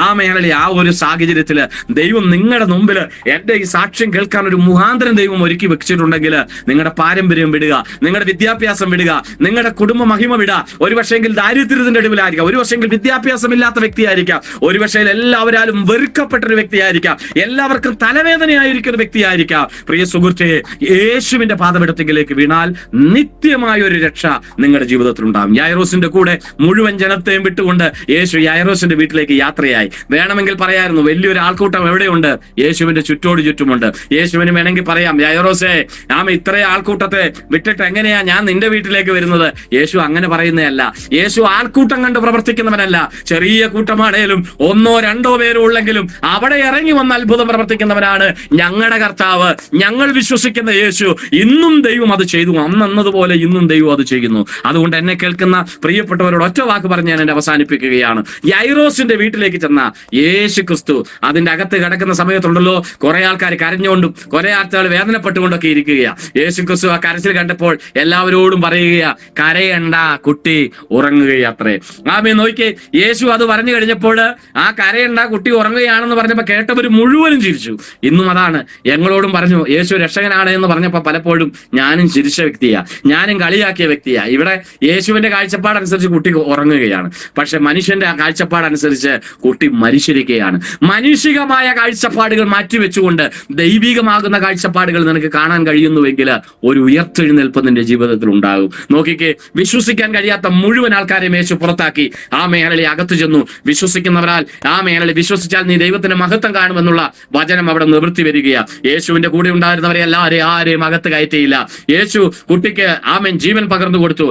ആ മേഖലയിൽ ആ ഒരു സാഹചര്യത്തില് ദൈവം നിങ്ങളുടെ മുമ്പിൽ എന്റെ ഈ സാക്ഷ്യം കേൾക്കാൻ ഒരു മുഖാന്തരം ദൈവം ഒരുക്കി വെച്ചിട്ടുണ്ടെങ്കിൽ നിങ്ങളുടെ പാരമ്പര്യം വിടുക, നിങ്ങളുടെ വിദ്യാഭ്യാസം വിടുക, നിങ്ങളുടെ കുടുംബ മഹിമ വിടുക. ഒരു പക്ഷെങ്കിൽ ദാരിദ്ര്യത്തിന്റെ അടിവിലായിരിക്കാം, ഒരു പക്ഷെങ്കിൽ വിദ്യാഭ്യാസമില്ലാത്ത വ്യക്തിയായിരിക്കാം, ഒരു പക്ഷേ എല്ലാവരാലും വെറുക്കപ്പെട്ട ഒരു വ്യക്തിയായിരിക്കാം, എല്ലാവർക്കും തലവേദനയായിരിക്കുന്ന ഒരു വ്യക്തിയായിരിക്കാം. പ്രിയ സുഹൃത്തെ, യേശുവിന്റെ പാദപീഠത്തിലേക്ക് വീണാൽ നിത്യമായ ഒരു രക്ഷ നിങ്ങളുടെ ജീവിതത്തിൽ ഉണ്ടാകും. യൈറോസിന്റെ കൂടെ മുഴുവൻ ജനത്തെയും വിട്ടുകൊണ്ട് യേശു യൈറോസിന്റെ വീട്ടിലേക്ക് യാത്രയായി. വേണമെങ്കിൽ പറയായിരുന്നു വലിയൊരു ആൾക്കൂട്ടം എവിടെയുണ്ട്, യേശുവിന്റെ ചുറ്റോട് ചുറ്റുമുണ്ട്. യേശുവിന് വേണമെങ്കിൽ പറയാം, യൈറോസേ ഇത്രയും ആൾക്കൂട്ടത്തെ വിട്ടിട്ട് എങ്ങനെയാ ഞാൻ നിന്റെ വീട്ടിലേക്ക് വരുന്നത്? യേശു അങ്ങനെ പറയുന്നതല്ല. യേശു ആൾക്കൂട്ടം കണ്ട് പ്രവർത്തിക്കുന്നവനല്ല. ചെറിയ കൂട്ടമാണേലും 1-2 പേരും ഉള്ളെങ്കിലും അവിടെ ഇറങ്ങി വന്ന് അത്ഭുതം പ്രവർത്തിക്കുന്നവനാണ് ഞങ്ങളുടെ കർത്താവ്. ഞങ്ങൾ വിശ്വസിക്കുന്ന യേശു. ഇന്നും ദൈവം അത് ചെയ്തു, അന്നതുപോലെ ഇന്നും ദൈവം അത് ചെയ്യുന്നു. അതുകൊണ്ട് എന്നെ കേൾക്കുന്ന പ്രിയപ്പെട്ടവരോട് ഒറ്റ വാക്ക് പറഞ്ഞ് ഞാൻ എന്നെ അവസാനിപ്പിക്കുകയാണ്. യൈറോസിന്റെ വീട്ടിലേക്ക് ചെന്ന യേശു ക്രിസ്തു അതിന്റെ അകത്ത് കിടക്കുന്ന സമയത്തുണ്ടല്ലോ, കുറെ ആൾക്കാർ കരഞ്ഞുകൊണ്ടും കുറെ ആൾക്കാർ വേദനപ്പെട്ടുകൊണ്ടൊക്കെ ഇരിക്കുകയാ. യേശു ക്രിസ്തു ആ കരച്ചിൽ കണ്ടപ്പോൾ എല്ലാവരോടും പറയുകയാ, കരയണ്ട, കുട്ടി ഉറങ്ങുകയത്രേ. നോക്കിയേ, യേശു അത് പറഞ്ഞു കഴിഞ്ഞപ്പോൾ ആ കരയണ്ട, കുട്ടി ഉറങ്ങുകയാണെന്ന് പറഞ്ഞപ്പോ കേട്ടവർ മുഴുവനും ചിരിച്ചു. ഇന്നും അതാണ് ഞങ്ങളോടും പറഞ്ഞു, യേശു രക്ഷകനാണ് എന്ന് പറഞ്ഞപ്പോ പലപ്പോഴും ഞാനും ചിരിച്ച വ്യക്തിയാ, ഞാനും കളിയാക്കിയ വ്യക്തിയാ. ഇവിടെ യേശുവിന്റെ കാഴ്ചപ്പാടനുസരിച്ച് കുട്ടി ഉറങ്ങുകയാണ്, പക്ഷെ മനുഷ്യന്റെ കാഴ്ചപ്പാടനുസരിച്ച് കുട്ടി മരിച്ചിരിക്കുകയാണ്. മാനുഷികമായ കാഴ്ചപ്പാടുകൾ മാറ്റിവെച്ചുകൊണ്ട് ദൈവികമാകുന്ന കാഴ്ചപ്പാടുകൾ നിനക്ക് കാണാൻ കാണാൻ കഴിയുന്നുവെങ്കിൽ ഒരു ഉയർത്തെഴുന്നേൽപ്പ് നിന്റെ ജീവിതത്തിൽ ഉണ്ടാകും. നോക്കിക്കേ, വിശ്വസിക്കാൻ കഴിയാത്ത മുഴുവൻ ആൾക്കാരെയും യേശു പുറത്താക്കി ആ മേഖലയെ അകത്തു ചെന്നു. വിശ്വസിക്കുന്നവരാൽ ആ മേഖലയെ വിശ്വസിച്ചാൽ നീ ദൈവത്തിന്റെ മഹത്വം കാണുമെന്നുള്ള വചനം അവിടെ നിവൃത്തി വരികയാ. യേശുവിന്റെ കൂടെ ഉണ്ടായിരുന്നവരെ ആരെയും അകത്ത് കയറ്റിയില്ല. യേശു കുട്ടിക്ക് ജീവൻ പകർന്നു കൊടുത്തു.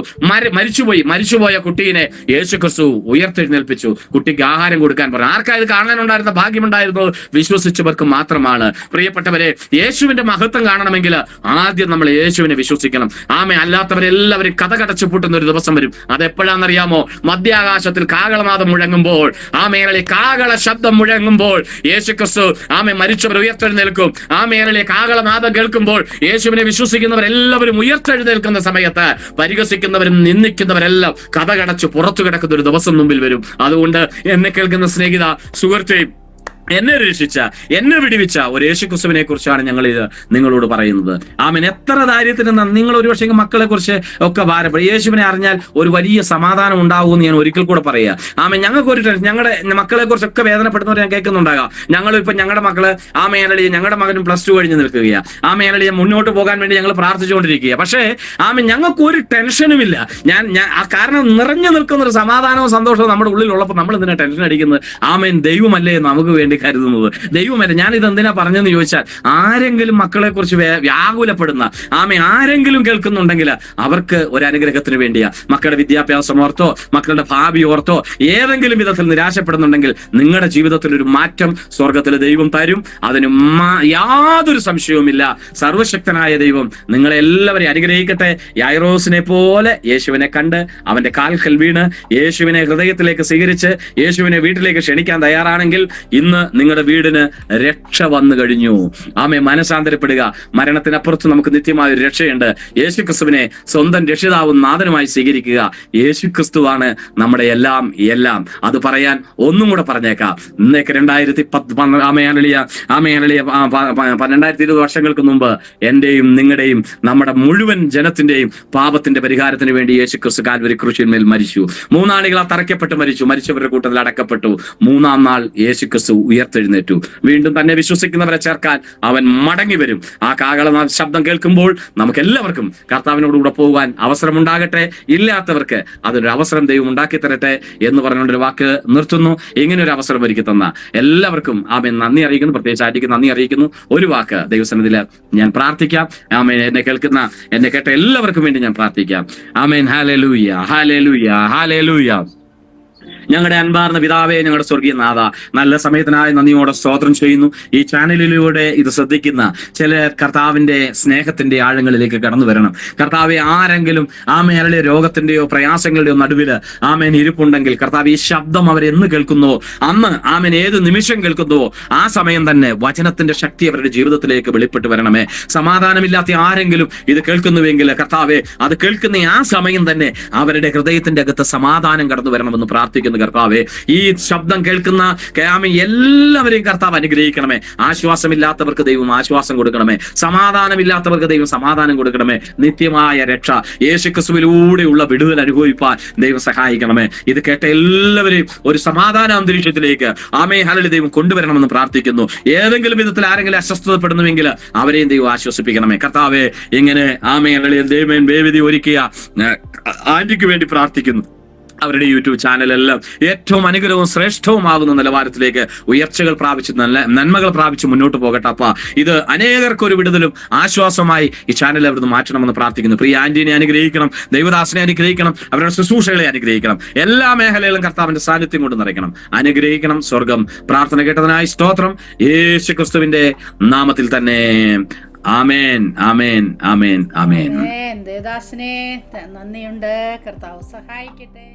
മരിച്ചുപോയ കുട്ടീനെ യേശു ക്രിസ്തു ഉയർത്തെഴുന്നേൽപ്പിച്ചു. കുട്ടിക്ക് ആഹാരം കൊടുക്കാൻ പറഞ്ഞു. ആർക്കാ ഇത് കാണാനുണ്ടായിരുന്ന ഭാഗ്യമുണ്ടായിരുന്നു? വിശ്വസിച്ചവർക്ക് മാത്രമാണ്. പ്രിയപ്പെട്ടവരെ, യേശുവിന്റെ മഹത്വം കാണണമെങ്കിൽ ആദ്യം നമ്മൾ യേശുവിനെ വിശ്വസിക്കണം. അല്ലാത്തവരെല്ലാവരും കഥകടച്ചു പൂട്ടുന്ന ഒരു ദിവസം വരും. അതെപ്പോഴാണെന്നറിയാമോ? മധ്യാകാശത്തിൽ കാഹളനാദം മുഴങ്ങുമ്പോൾ, ആ മേഖലയിൽ കാഹള ശബ്ദം മുഴങ്ങുമ്പോൾ യേശു ക്രിസ്തു മരിച്ചവർ ഉയർത്തെഴുന്നേൽക്കും. ആ മേഖലയിലെ കാഹളനാദം കേൾക്കുമ്പോൾ യേശുവിനെ വിശ്വസിക്കുന്നവരെല്ലാവരും ഉയർത്തെഴുന്നേൽക്കുന്ന സമയത്ത് പരിഹസിക്കുന്നവരും നിന്ദിക്കുന്നവരെല്ലാം കഥകടച്ചു പുറത്തു കിടക്കുന്ന ഒരു ദിവസം മുമ്പിൽ വരും. അതുകൊണ്ട് എന്നെ കേൾക്കുന്ന സ്നേഹിത, സുഹൃത്തേ, എന്നെ രക്ഷിച്ച, എന്നെ വിടുവിച്ച ഒരു യേശുക്രിസ്തുവിനെ കുറിച്ചാണ് ഞങ്ങൾ ഇത് നിങ്ങളോട് പറയുന്നത്. എത്ര ധൈര്യത്തിന് നിങ്ങൾ ഒരുപക്ഷെ മക്കളെ കുറിച്ച് ഒക്കെ ഭാരപ്പെടും. യേശുവിനെ അറിഞ്ഞാൽ ഒരു വലിയ സമാധാനം ഉണ്ടാവുമെന്ന് ഞാൻ ഒരിക്കൽ കൂടെ പറയുക. ഞങ്ങൾക്ക് ഒരു ഞങ്ങളുടെ മക്കളെ കുറിച്ചൊക്കെ വേദനപ്പെടുന്നവർ ഞാൻ കേൾക്കുന്നുണ്ടാകാം. ഞങ്ങളിപ്പോൾ ഞങ്ങളുടെ മക്കള് ആ മേഖലയിൽ, ഞങ്ങളുടെ മകനും +2 കഴിഞ്ഞ് നിൽക്കുകയാണ്. ആ മേഖലയിൽ മുന്നോട്ട് പോകാൻ വേണ്ടി ഞങ്ങൾ പ്രാർത്ഥിച്ചുകൊണ്ടിരിക്കുക. പക്ഷേ ഞങ്ങൾക്ക് ഒരു ടെൻഷനും ഇല്ല. കാരണം നിറഞ്ഞു നിൽക്കുന്ന ഒരു സമാധാനവും സന്തോഷവും നമ്മുടെ ഉള്ളിലുള്ളപ്പോൾ നമ്മൾ എന്തിനാ ടെൻഷൻ അടിക്കുന്നത്? ദൈവമല്ലേ നമുക്ക് വേണ്ടി കരുതുന്നത്? ദൈവമല്ല. ഞാൻ ഇത് എന്തിനാ പറഞ്ഞെന്ന് ചോദിച്ചാൽ, ആരെങ്കിലും മക്കളെ കുറിച്ച് വ്യാകുലപ്പെടുന്ന ആരെങ്കിലും കേൾക്കുന്നുണ്ടെങ്കിൽ അവർക്ക് ഒരു അനുഗ്രഹത്തിന് വേണ്ടിയാ. മക്കളുടെ വിദ്യാഭ്യാസം ഓർത്തോ, മക്കളുടെ ഭാവി ഓർത്തോ ഏതെങ്കിലും വിധത്തിൽ നിരാശപ്പെടുന്നുണ്ടെങ്കിൽ നിങ്ങളുടെ ജീവിതത്തിൽ ഒരു മാറ്റം സ്വർഗത്തിലെ ദൈവം തരും. അതിന് യാതൊരു സംശയവുമില്ല. സർവശക്തനായ ദൈവം നിങ്ങളെ എല്ലാവരെയും അനുഗ്രഹിക്കട്ടെ. യായിറോസിനെ പോലെ യേശുവിനെ കണ്ട് അവന്റെ കാൽക്കൽ വീണ് യേശുവിനെ ഹൃദയത്തിലേക്ക് സ്വീകരിച്ച് യേശുവിനെ വീട്ടിലേക്ക് ക്ഷണിക്കാൻ തയ്യാറാണെങ്കിൽ ഇന്ന് നിങ്ങളുടെ വീടിന് രക്ഷ വന്നു കഴിഞ്ഞു. മനസാന്തരപ്പെടുക. മരണത്തിനപ്പുറത്ത് നമുക്ക് നിത്യമായ ഒരു രക്ഷയുണ്ട്. യേശു ക്രിസ്തുവിനെ സ്വന്തം രക്ഷിതാവും നാഥനുമായി സ്വീകരിക്കുക. യേശു ക്രിസ്തുവാണ് നമ്മുടെ എല്ലാം. അത് പറയാൻ ഒന്നും കൂടെ പറഞ്ഞേക്കാം. ഇന്നേക്ക് 2020 വർഷങ്ങൾക്ക് മുമ്പ് എന്റെയും നിങ്ങളുടെയും നമ്മുടെ മുഴുവൻ ജനത്തിന്റെയും പാപത്തിന്റെ പരിഹാരത്തിന് വേണ്ടി യേശു ക്രിസ്തു കാൽവരി ക്രൂശിന്മേൽ മരിച്ചു. 3 നാളുകൾ തറയ്ക്കപ്പെട്ട് മരിച്ചു. മരിച്ചവരുടെ കൂട്ടത്തിൽ അടക്കപ്പെട്ടു. 3-ാം നാൾ യേശു ക്രിസ്തു ഉയർത്തെഴുന്നേറ്റു. വീണ്ടും തന്നെ വിശ്വസിക്കുന്നവരെ ചേർക്കാൻ അവൻ മടങ്ങി വരും. ആ കാഹളനാദ ശബ്ദം കേൾക്കുമ്പോൾ നമുക്ക് എല്ലാവർക്കും കർത്താവിനോടുകൂടെ പോകാൻ അവസരമുണ്ടാകട്ടെ. ഇല്ലാത്തവർക്ക് അതൊരു അവസരം ദൈവം ഉണ്ടാക്കി തരട്ടെ എന്ന് പറഞ്ഞുകൊണ്ടൊരു വാക്ക് നിർത്തുന്നു. ഇങ്ങനെ ഒരു അവസരം ഒരുക്കി തന്ന എല്ലാവർക്കും നന്ദി അറിയിക്കുന്നു. പ്രത്യേകിച്ച് ആയിരിക്കും നന്ദി അറിയിക്കുന്നു. ഒരു വാക്ക് ദൈവസന്നിധിയിൽ ഞാൻ പ്രാർത്ഥിക്കാം. എന്നെ കേട്ട എല്ലാവർക്കും വേണ്ടി ഞാൻ പ്രാർത്ഥിക്കാം. ആമേൻ. Hallelujah, hallelujah, hallelujah. ഞങ്ങളുടെ അൻപാർന്ന പിതാവേ, ഞങ്ങളുടെ സ്വർഗീയ നാഥ, നല്ല സമയത്തിനായി നന്ദിയോടെ സ്തോത്രം ചെയ്യുന്നു. ഈ ചാനലിലൂടെ ഇത് ശ്രദ്ധിക്കുന്ന ചില കർത്താവിന്റെ സ്നേഹത്തിന്റെ ആഴങ്ങളിലേക്ക് കടന്നു വരണം. കർത്താവെ, ആരെങ്കിലും മേഖലയിലെ രോഗത്തിന്റെയോ പ്രയാസങ്ങളുടെയോ നടുവിൽ ഇരിപ്പുണ്ടെങ്കിൽ കർത്താവ്, ഈ ശബ്ദം അവരെന്ന് കേൾക്കുന്നുവോ അന്ന് ഏത് നിമിഷം കേൾക്കുന്നുവോ ആ സമയം തന്നെ വചനത്തിന്റെ ശക്തി അവരുടെ ജീവിതത്തിലേക്ക് വെളിപ്പെട്ട് വരണമേ. സമാധാനമില്ലാത്ത ആരെങ്കിലും ഇത് കേൾക്കുന്നുവെങ്കിൽ കർത്താവെ, അത് കേൾക്കുന്ന ആ സമയം തന്നെ അവരുടെ ഹൃദയത്തിന്റെ അകത്ത് സമാധാനം കടന്നു വരണമെന്ന് പ്രാർത്ഥിക്കുന്നു. കർത്താവെ, ഈ ശബ്ദം കേൾക്കുന്ന എല്ലാവരെയും കർത്താവ് അനുഗ്രഹിക്കണമേ. ആശ്വാസമില്ലാത്തവർക്ക് ദൈവം ആശ്വാസം കൊടുക്കണമേ. സമാധാനമില്ലാത്തവർക്ക് ദൈവം സമാധാനം കൊടുക്കണമേ. നിത്യമായ രക്ഷ യേശുക്രിസ്തുവിലൂടെയുള്ള വിടുതൽ അനുഭവിപ്പാൻ ദൈവം സഹായിക്കണമേ. ഇത് കേട്ട എല്ലാവരെയും ഒരു സമാധാന അന്തരീക്ഷത്തിലേക്ക് ഹല്ലേലൂയ ദൈവം കൊണ്ടുവരണമെന്ന് പ്രാർത്ഥിക്കുന്നു. ഏതെങ്കിലും വിധത്തിൽ ആരെങ്കിലും അസ്വസ്ഥതപ്പെടുന്നുവെങ്കിൽ അവരെയും ദൈവം ആശ്വസിപ്പിക്കണമേ. കർത്താവെ, ഇങ്ങനെ ഹല്ലേലൂയ ദൈവം വേദിയെ ഒരുക്കിയ ആന്റിക്ക് വേണ്ടി പ്രാർത്ഥിക്കുന്നു. അവരുടെ യൂട്യൂബ് ചാനലെല്ലാം ഏറ്റവും അനുഗ്രഹവും ശ്രേഷ്ഠവുമാകുന്ന നിലവാരത്തിലേക്ക് ഉയർച്ചകൾ പ്രാപിച്ച് നന്മകൾ പ്രാപിച്ച് മുന്നോട്ട് പോകട്ടെ. അപ്പ ഇത് അനേകർക്കൊരു വിടുതലും ആശ്വാസമായി ഈ ചാനൽ അവിടുന്ന് മാറ്റണമെന്ന് പ്രാർത്ഥിക്കുന്നു. പ്രിയ ആന്റിനെ അനുഗ്രഹിക്കണം, ദൈവദാസനെ അനുഗ്രഹിക്കണം, അവരുടെ ശുശ്രൂഷകളെ അനുഗ്രഹിക്കണം. എല്ലാ മേഖലയിലും കർത്താവിന്റെ സാന്നിധ്യം കൊണ്ട് നിറയ്ക്കണം, അനുഗ്രഹിക്കണം. സ്വർഗം പ്രാർത്ഥന കേട്ടതിനായി സ്തോത്രം. യേശു ക്രിസ്തുവിന്റെ നാമത്തിൽ തന്നെ. ആമേൻ, ആമേൻ, ആമേൻ, ആമേൻ. ദേവദാസനെ നന്ദിയുണ്ട്. കർത്താവ് സഹായിക്കട്ടെ.